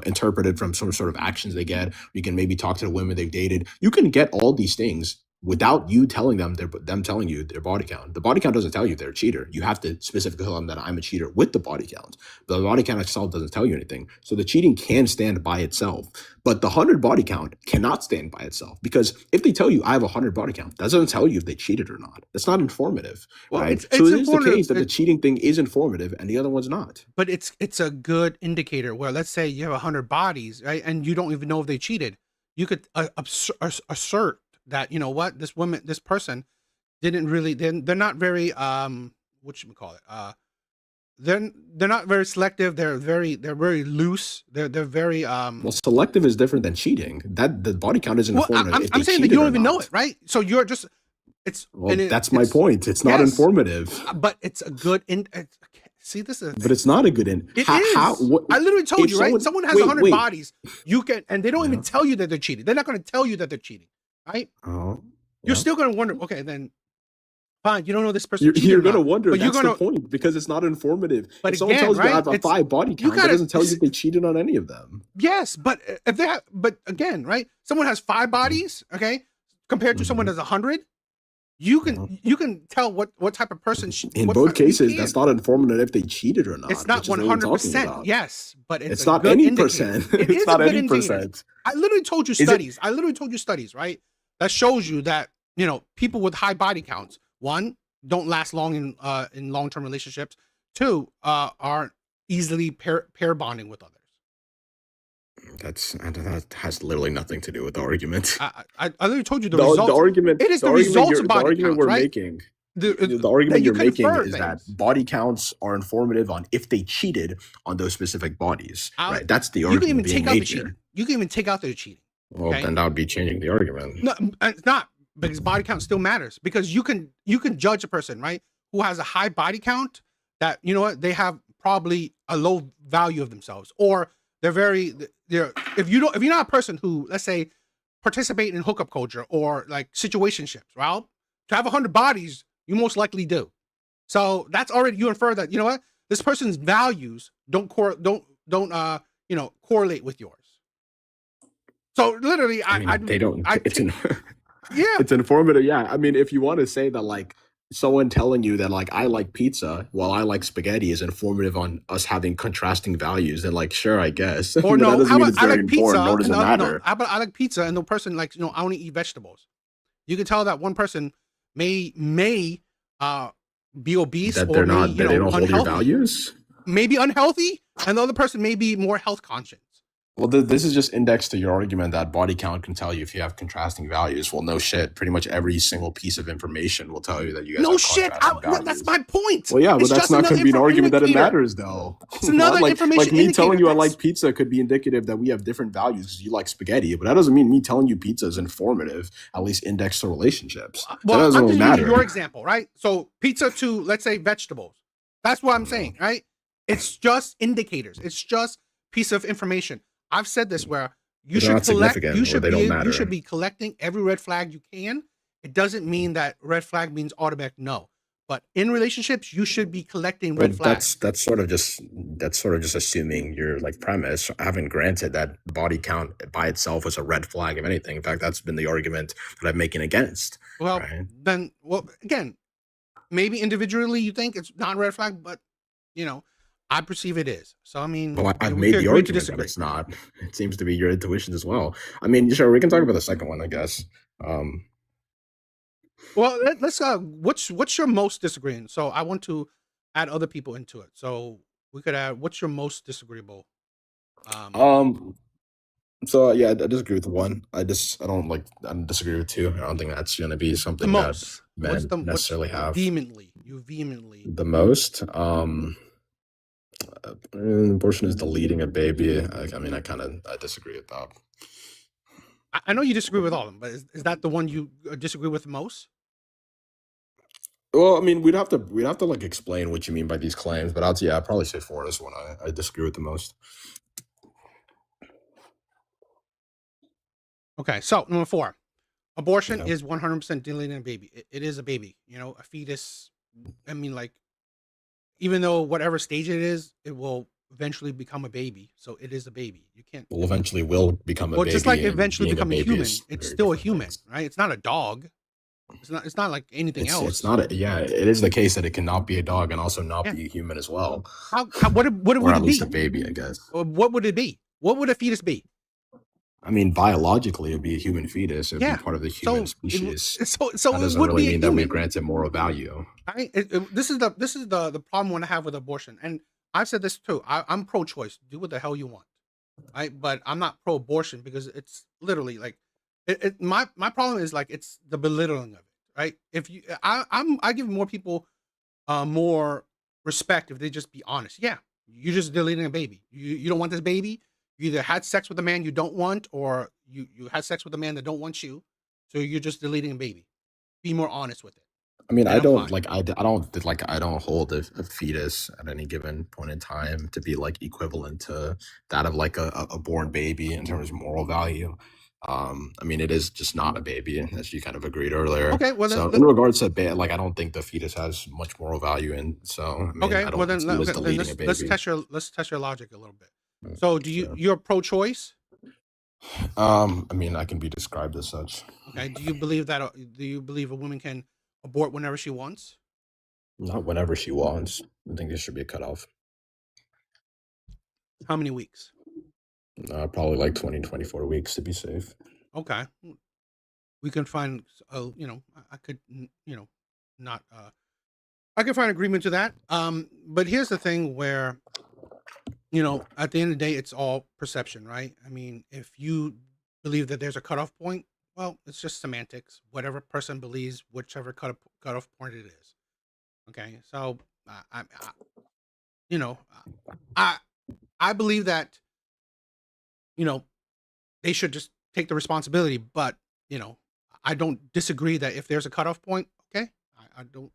Speaker 5: interpret it from some sort of actions they get. You can maybe talk to the women they've dated. You can get all these things without you telling them telling you their body count. The body count doesn't tell you they're a cheater. You have to specifically tell them that I'm a cheater with the body count. The body count itself doesn't tell you anything. So the cheating can stand by itself, but the 100 body count cannot stand by itself, because if they tell you I have 100 body count, that doesn't tell you if they cheated or not. That's not informative,
Speaker 3: Well,
Speaker 5: right?
Speaker 3: it's
Speaker 5: So it is the
Speaker 3: informative.
Speaker 5: case that the cheating thing is informative and the other one's not.
Speaker 3: But it's a good indicator where, let's say you have 100 bodies, right, and you don't even know if they cheated. You could assert that, you know what, this person didn't really, they're not very what should we call it? They're not very selective. They're very loose. They're very
Speaker 5: Well, selective is different than cheating. That the body count isn't
Speaker 3: well,
Speaker 5: informative. If
Speaker 3: I'm
Speaker 5: they
Speaker 3: saying that
Speaker 5: cheated
Speaker 3: you don't
Speaker 5: or
Speaker 3: even know
Speaker 5: not.
Speaker 3: it, right? So you're just
Speaker 5: Well,
Speaker 3: and
Speaker 5: that's my
Speaker 3: it's
Speaker 5: point. It's not
Speaker 3: yes,
Speaker 5: informative,
Speaker 3: but it's a good see, this is
Speaker 5: but it's not a good in.
Speaker 3: it
Speaker 5: How?
Speaker 3: is.
Speaker 5: What?
Speaker 3: I literally told
Speaker 5: If
Speaker 3: you, right?
Speaker 5: someone
Speaker 3: Someone has
Speaker 5: wait
Speaker 3: 100
Speaker 5: wait.
Speaker 3: bodies. You can, and they don't
Speaker 5: Yeah.
Speaker 3: even tell you that they're cheating. They're not going to tell you that they're cheating, right?
Speaker 5: Oh,
Speaker 3: You're
Speaker 5: yeah.
Speaker 3: still going to wonder. Okay, then fine. You don't know this person
Speaker 5: You're,
Speaker 3: cheated
Speaker 5: you're
Speaker 3: or
Speaker 5: gonna
Speaker 3: not,
Speaker 5: wonder.
Speaker 3: but you're
Speaker 5: That's
Speaker 3: going
Speaker 5: the
Speaker 3: to.
Speaker 5: point, because it's not informative.
Speaker 3: But
Speaker 5: If someone
Speaker 3: again,
Speaker 5: tells you I
Speaker 3: right?
Speaker 5: have a
Speaker 3: It's
Speaker 5: 5 body
Speaker 3: you
Speaker 5: count, that
Speaker 3: gotta
Speaker 5: doesn't tell you if they cheated on any of them.
Speaker 3: yes, but if they have, but again, right? Someone has 5 bodies, okay, compared to someone
Speaker 5: Mhm.
Speaker 3: that's 100. You
Speaker 5: Mhm.
Speaker 3: can tell what type of person
Speaker 5: In
Speaker 3: what
Speaker 5: both
Speaker 3: type, you
Speaker 5: cases, that's
Speaker 3: can.
Speaker 5: not informative if they cheated or
Speaker 3: It's
Speaker 5: not,
Speaker 3: not
Speaker 5: which is what we're talking
Speaker 3: 100%.
Speaker 5: about.
Speaker 3: Yes, but it's
Speaker 5: It's
Speaker 3: a
Speaker 5: not
Speaker 3: good
Speaker 5: any
Speaker 3: indicator.
Speaker 5: percent.
Speaker 3: It
Speaker 5: It's
Speaker 3: is a
Speaker 5: not
Speaker 3: good
Speaker 5: any
Speaker 3: indicator.
Speaker 5: percent.
Speaker 3: I literally told you
Speaker 5: Is it?
Speaker 3: studies. I literally told you studies, right? That shows you that, you know, people with high body counts, one, don't last long in long-term relationships. Two, are easily pair bonding with others.
Speaker 5: That has literally nothing to do with the argument.
Speaker 3: I literally told you the
Speaker 5: The
Speaker 3: results.
Speaker 5: argument
Speaker 3: It is
Speaker 5: the
Speaker 3: the
Speaker 5: argument
Speaker 3: results
Speaker 5: you're
Speaker 3: of
Speaker 5: the
Speaker 3: body
Speaker 5: argument
Speaker 3: counts,
Speaker 5: we're
Speaker 3: right?
Speaker 5: making
Speaker 3: The,
Speaker 5: the
Speaker 3: that
Speaker 5: argument
Speaker 3: you
Speaker 5: you're making
Speaker 3: confer
Speaker 5: is that
Speaker 3: things.
Speaker 5: body counts are informative on if they cheated on those specific bodies, right? That's the
Speaker 3: You can
Speaker 5: argument
Speaker 3: even
Speaker 5: being
Speaker 3: take out the
Speaker 5: made
Speaker 3: cheating.
Speaker 5: here.
Speaker 3: You can even take out the cheating.
Speaker 5: Well,
Speaker 3: Okay.
Speaker 5: then that would be changing the argument.
Speaker 3: No, it's not, because body count still matters, because you can judge a person, right, who has a high body count, that, you know what, they have probably a low value of themselves, or they're if you're not a person who, let's say, participate in hookup culture or like situationships, well, to have 100 bodies, you most likely do. So that's already, you infer that, you know what, this person's values don't you know, correlate with yours. So literally,
Speaker 5: I mean, they don't. It's
Speaker 3: yeah.
Speaker 5: it's informative. Yeah, I mean, if you want to say that, like, someone telling you that, like, I like pizza while I like spaghetti is informative on us having contrasting values, then, like, sure, I guess.
Speaker 3: Or
Speaker 5: But that
Speaker 3: no,
Speaker 5: doesn't
Speaker 3: how
Speaker 5: mean
Speaker 3: about
Speaker 5: it's
Speaker 3: I
Speaker 5: very
Speaker 3: like pizza?
Speaker 5: important, nor does it
Speaker 3: No,
Speaker 5: matter.
Speaker 3: how about I like pizza, and the person, like, you know, I only eat vegetables. You can tell that one person may be obese,
Speaker 5: That
Speaker 3: or
Speaker 5: they're
Speaker 3: may,
Speaker 5: not.
Speaker 3: you
Speaker 5: That they
Speaker 3: know,
Speaker 5: don't hold your
Speaker 3: unhealthy,
Speaker 5: values.
Speaker 3: maybe unhealthy, and the other person may be more health conscious.
Speaker 5: Well, this is just indexed to your argument that body count can tell you if you have contrasting values. Well, no shit. Pretty much every single piece of information will tell you that you guys
Speaker 3: No
Speaker 5: have
Speaker 3: shit,
Speaker 5: contrasting
Speaker 3: that's
Speaker 5: values.
Speaker 3: my point.
Speaker 5: Well, yeah, but
Speaker 3: It's
Speaker 5: that's
Speaker 3: just
Speaker 5: not
Speaker 3: another
Speaker 5: going to be an argument that it
Speaker 3: indicator.
Speaker 5: matters, though.
Speaker 3: It's another
Speaker 5: like
Speaker 3: information
Speaker 5: me
Speaker 3: indicator.
Speaker 5: telling you I
Speaker 3: That's
Speaker 5: like pizza could be indicative that we have different values because you like spaghetti, but that doesn't mean me telling you pizza is informative, at least indexed to relationships. So that
Speaker 3: well,
Speaker 5: doesn't
Speaker 3: I'm
Speaker 5: really
Speaker 3: just using
Speaker 5: matter.
Speaker 3: your example, right? So pizza to, let's say, vegetables. That's what I'm saying, right? It's just indicators. It's just piece of information. I've said this where you
Speaker 5: But they're
Speaker 3: should
Speaker 5: not
Speaker 3: collect.
Speaker 5: significant,
Speaker 3: You
Speaker 5: or
Speaker 3: should
Speaker 5: they don't
Speaker 3: be. You
Speaker 5: matter.
Speaker 3: should be collecting every red flag you can. It doesn't mean that red flag means automatic no. But in relationships, you should be collecting
Speaker 5: Well,
Speaker 3: red flags.
Speaker 5: that's sort of just assuming your, like, premise. I haven't granted that body count by itself was a red flag of anything. In fact, that's been the argument that I'm making against.
Speaker 3: Well,
Speaker 5: Right?
Speaker 3: then, well, again, maybe individually you think it's not a red flag, but, you know, I perceive it is. So I mean,
Speaker 5: Well, I've
Speaker 3: we
Speaker 5: made
Speaker 3: could
Speaker 5: the
Speaker 3: agree to
Speaker 5: argument that
Speaker 3: disagree.
Speaker 5: it's not. It seems to be your intuitions as well. I mean, sure, we can talk about the second one, I guess.
Speaker 3: Well, let's what's your most disagreeing? So I want to add other people into it. So we could add, what's your most disagreeable?
Speaker 5: Um, so yeah, I disagree with one. I don't disagree with two. I don't think that's gonna be
Speaker 3: The
Speaker 5: something that
Speaker 3: most.
Speaker 5: men
Speaker 3: What's
Speaker 5: necessarily have.
Speaker 3: vehemently? You vehemently.
Speaker 5: The most, abortion is deleting a baby. I mean, I disagree with that.
Speaker 3: I know you disagree with all of them, but is that the one you disagree with the most?
Speaker 5: Well, I mean, we'd have to like explain what you mean by these claims, but I'd probably say four is one I disagree with the most.
Speaker 3: Okay, so number 4, abortion
Speaker 5: Yeah.
Speaker 3: is 100% deleting a baby. It is a baby, you know, a fetus. I mean, like, even though whatever stage it is, it will eventually become a baby. So it is a baby. You can't.
Speaker 5: Will eventually become a
Speaker 3: Well,
Speaker 5: baby.
Speaker 3: just like
Speaker 5: and
Speaker 3: eventually
Speaker 5: being
Speaker 3: becoming
Speaker 5: baby
Speaker 3: human,
Speaker 5: is
Speaker 3: it's
Speaker 5: very
Speaker 3: still a
Speaker 5: different
Speaker 3: human,
Speaker 5: things.
Speaker 3: right? It's not a dog. It's not like anything
Speaker 5: It's
Speaker 3: else.
Speaker 5: not yeah, it is the case that it cannot be a dog and also not
Speaker 3: Yeah.
Speaker 5: be a human as well,
Speaker 3: What
Speaker 5: or
Speaker 3: would
Speaker 5: at
Speaker 3: it
Speaker 5: least
Speaker 3: be?
Speaker 5: a baby, I guess.
Speaker 3: What would it be? What would a fetus be?
Speaker 5: I mean, biologically, it'd be a human fetus. It'd be
Speaker 3: Yeah.
Speaker 5: part of the human
Speaker 3: So
Speaker 5: species.
Speaker 3: so
Speaker 5: That
Speaker 3: it
Speaker 5: doesn't
Speaker 3: would
Speaker 5: really
Speaker 3: be a
Speaker 5: mean that we
Speaker 3: human.
Speaker 5: grant it moral value.
Speaker 3: This is the problem when I have with abortion, and I've said this too. I'm pro-choice. Do what the hell you want, right? But I'm not pro-abortion because it's literally like my problem is like it's the belittling of it, right? If you, I give more people more respect if they just be honest. Yeah, you're just deleting a baby. You don't want this baby. You either had sex with a man you don't want, or you had sex with a man that don't want you. So you're just deleting a baby. Be more honest with it,
Speaker 5: I mean,
Speaker 3: and
Speaker 5: I
Speaker 3: I'm
Speaker 5: don't
Speaker 3: fine.
Speaker 5: like I don't like I don't hold a fetus at any given point in time to be like equivalent to that of like a born baby in terms of moral value. I mean, it is just not a baby, as you kind of agreed earlier.
Speaker 3: Okay, well
Speaker 5: So
Speaker 3: then,
Speaker 5: in regards to like, I don't think the fetus has much moral value, and so I mean,
Speaker 3: okay,
Speaker 5: I
Speaker 3: well
Speaker 5: don't see it as
Speaker 3: okay, then
Speaker 5: deleting a
Speaker 3: let's
Speaker 5: baby.
Speaker 3: let's test your logic a little bit. So
Speaker 5: Sure.
Speaker 3: you're pro-choice?
Speaker 5: I mean, I can be described as such.
Speaker 3: Okay. Do you believe a woman can abort whenever she wants?
Speaker 5: Not whenever she wants. I think there should be a cutoff.
Speaker 3: How many weeks?
Speaker 5: Probably like 20, 24 weeks to be safe.
Speaker 3: Okay. We can find I could not I can find agreement to that. But here's the thing where at the end of the day, it's all perception, right? I mean, if you believe that there's a cutoff point, well, it's just semantics. Whatever person believes, whichever cutoff point it is. Okay, so I you know, I I believe that you know they should just take the responsibility, but you know, I don't disagree that if there's a cutoff point, okay, I don't.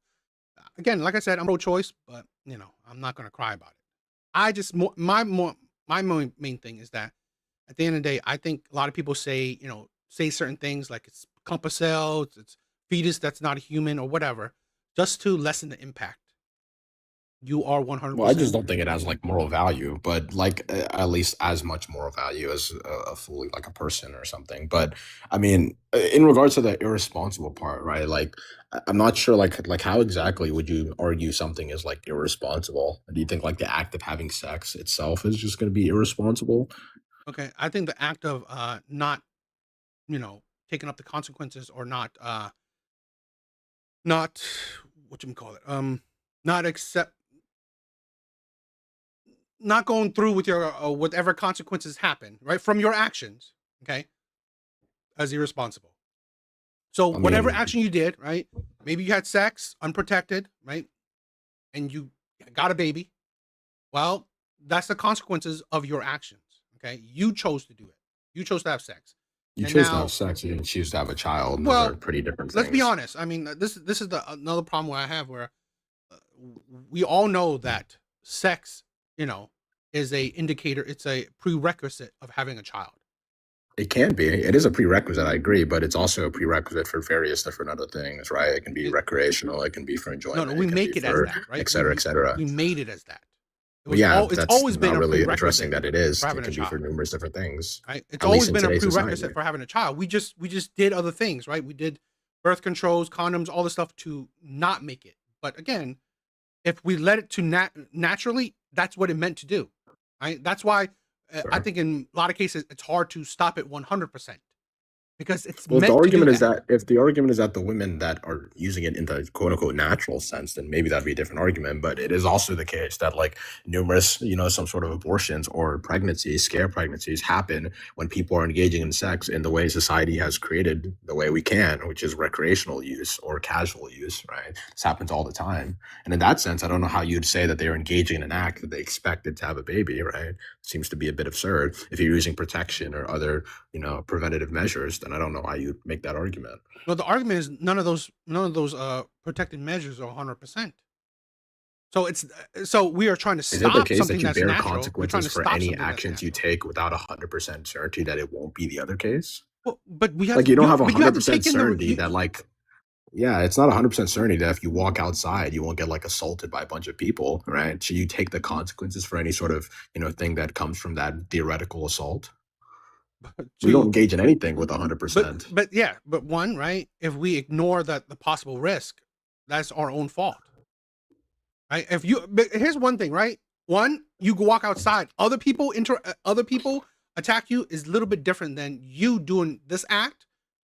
Speaker 3: Again, like I said, I'm pro-choice, but I'm not going to cry about it. I just main thing is that at the end of the day, I think a lot of people say certain things like it's clump of cells, it's fetus that's not a human or whatever, just to lessen the impact. You are
Speaker 5: Well, I just
Speaker 3: 100%.
Speaker 5: don't think it has like moral value, but like at least as much moral value as a fully like a person or something. But I mean, in regards to the irresponsible part, right? Like, I'm not sure like how exactly would you argue something is like irresponsible? Do you think like the act of having sex itself is just going to be irresponsible?
Speaker 3: Okay, I think the act of not you know taking up the consequences or not what you call it not accept not going through with your whatever consequences happen right from your actions, okay, as irresponsible. So
Speaker 5: I
Speaker 3: whatever
Speaker 5: mean,
Speaker 3: action you did, right? Maybe you had sex unprotected, right? And you got a baby. Well, that's the consequences of your actions. Okay. You chose to do it. You chose to have sex.
Speaker 5: you
Speaker 3: And
Speaker 5: chose to have
Speaker 3: now,
Speaker 5: sex, you didn't choose to have a child, and those are
Speaker 3: well,
Speaker 5: pretty different
Speaker 3: let's be
Speaker 5: things.
Speaker 3: honest. I mean, this is the another problem where I have where uh, we all know that sex, you know, is a indicator, it's a prerequisite of having a child.
Speaker 5: It can be. It is a prerequisite, I agree, but it's also a prerequisite for various different other things, right? It can be
Speaker 3: It,
Speaker 5: recreational, it can be for
Speaker 3: no, no,
Speaker 5: enjoyment,
Speaker 3: we
Speaker 5: it can be
Speaker 3: make it as
Speaker 5: for
Speaker 3: that, right?
Speaker 5: et cetera, et cetera.
Speaker 3: We made it as that.
Speaker 5: But yeah,
Speaker 3: It's
Speaker 5: that's
Speaker 3: always been
Speaker 5: not
Speaker 3: a
Speaker 5: really addressing
Speaker 3: prerequisite
Speaker 5: that it is.
Speaker 3: for
Speaker 5: It
Speaker 3: having a
Speaker 5: can be for
Speaker 3: child,
Speaker 5: numerous different things,
Speaker 3: right? It's
Speaker 5: at least
Speaker 3: always
Speaker 5: in
Speaker 3: been a
Speaker 5: today's society.
Speaker 3: prerequisite for having a child. We just did other things, right? We did birth controls, condoms, all this stuff to not make it. But again, if we let it to naturally, that's what it meant to do, right? That's why I
Speaker 5: Sure.
Speaker 3: think in a lot of cases it's hard to stop it 100% because it's
Speaker 5: Well,
Speaker 3: meant to do that.
Speaker 5: if the argument is that the women that are using it in the quote unquote natural sense, then maybe that'd be a different argument. But it is also the case that like numerous, some sort of abortions or pregnancies, scare pregnancies happen when people are engaging in sex in the way society has created the way we can, which is recreational use or casual use, right? This happens all the time. And in that sense, I don't know how you'd say that they're engaging in an act that they expected to have a baby, right? Seems to be a bit absurd. If you're using protection or other preventative measures, then I don't know why you'd make that argument.
Speaker 3: Well, the argument is none of those protective measures are 100%. So so we are trying to
Speaker 5: Is it the
Speaker 3: stop
Speaker 5: case that
Speaker 3: something
Speaker 5: you
Speaker 3: that's
Speaker 5: bear
Speaker 3: natural. We're trying
Speaker 5: consequences
Speaker 3: to
Speaker 5: for
Speaker 3: stop
Speaker 5: any
Speaker 3: something that's
Speaker 5: actions you
Speaker 3: natural.
Speaker 5: take without 100% certainty that it won't be the other case?
Speaker 3: Well, but we have
Speaker 5: Like
Speaker 3: to
Speaker 5: you don't have
Speaker 3: but you have to
Speaker 5: 100%
Speaker 3: take in the
Speaker 5: certainty that like yeah, it's not 100% certainty that if you walk outside, you won't get like assaulted by a bunch of people, right? So you take the consequences for any sort of, thing that comes from that theoretical assault. We don't
Speaker 3: to
Speaker 5: engage in anything with
Speaker 3: but
Speaker 5: 100%.
Speaker 3: yeah, but one, right? If we ignore the possible risk, that's our own fault. Right? If you but here's one thing, right? One, you go walk outside, other people attack you is a little bit different than you doing this act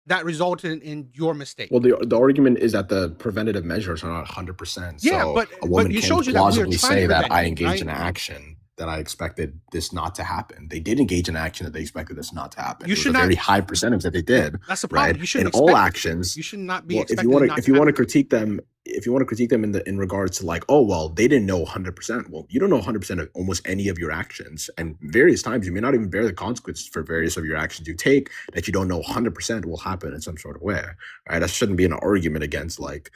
Speaker 3: that resulted in your mistake.
Speaker 5: Well, the argument is that the preventative measures are not 100%.
Speaker 3: Yeah,
Speaker 5: So a
Speaker 3: but
Speaker 5: woman
Speaker 3: it
Speaker 5: can't
Speaker 3: shows you that we are
Speaker 5: plausibly
Speaker 3: trying to
Speaker 5: say that
Speaker 3: prevent
Speaker 5: I
Speaker 3: it,
Speaker 5: engaged
Speaker 3: right?
Speaker 5: in an action that I expected this not to happen. They did engage in action that they expected this not to happen.
Speaker 3: You
Speaker 5: It was
Speaker 3: should
Speaker 5: a
Speaker 3: not.
Speaker 5: very high percentage that they did,
Speaker 3: That's the
Speaker 5: right?
Speaker 3: problem. You shouldn't
Speaker 5: In all
Speaker 3: expect it.
Speaker 5: actions,
Speaker 3: You should not be
Speaker 5: well, if you
Speaker 3: expecting it
Speaker 5: want
Speaker 3: not
Speaker 5: to, if
Speaker 3: to
Speaker 5: you want to
Speaker 3: happen.
Speaker 5: critique them, if you want to critique them in regards to like, oh well, they didn't know 100%. Well, you don't know 100% of almost any of your actions, and various times you may not even bear the consequences for various of your actions you take that you don't know 100% will happen in some sort of way, right? That shouldn't be an argument against like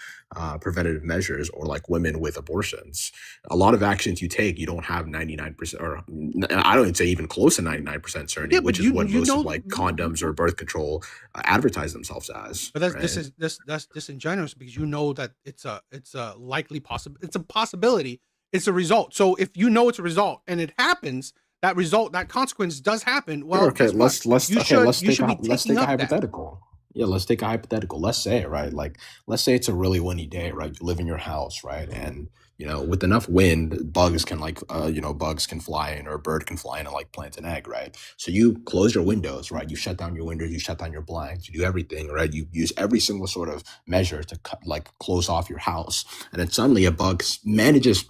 Speaker 5: preventative measures or like women with abortions. A lot of actions you take, you don't have 99%, or I don't even say even close to 99% certainty,
Speaker 3: Yeah, but
Speaker 5: which is what
Speaker 3: you
Speaker 5: most of
Speaker 3: know,
Speaker 5: like condoms or birth control advertise themselves as,
Speaker 3: but
Speaker 5: right?
Speaker 3: that's disingenuous because you know that it's a likely it's a possibility. It's a result. So if you know it's a result and it happens, that result, that consequence does happen.
Speaker 5: Sure,
Speaker 3: Well,
Speaker 5: okay,
Speaker 3: guess what? You should be
Speaker 5: let's
Speaker 3: taking
Speaker 5: take a
Speaker 3: up that.
Speaker 5: hypothetical. Yeah, let's take a hypothetical. Let's say, right? Like, let's say it's a really windy day, right? You live in your house, right? And with enough wind, bugs can like bugs can fly in or a bird can fly in and like plant an egg, right? So you close your windows, right? You shut down your windows, you shut down your blinds, you do everything, right? You use every single sort of measure to like close off your house. And then suddenly a bug manages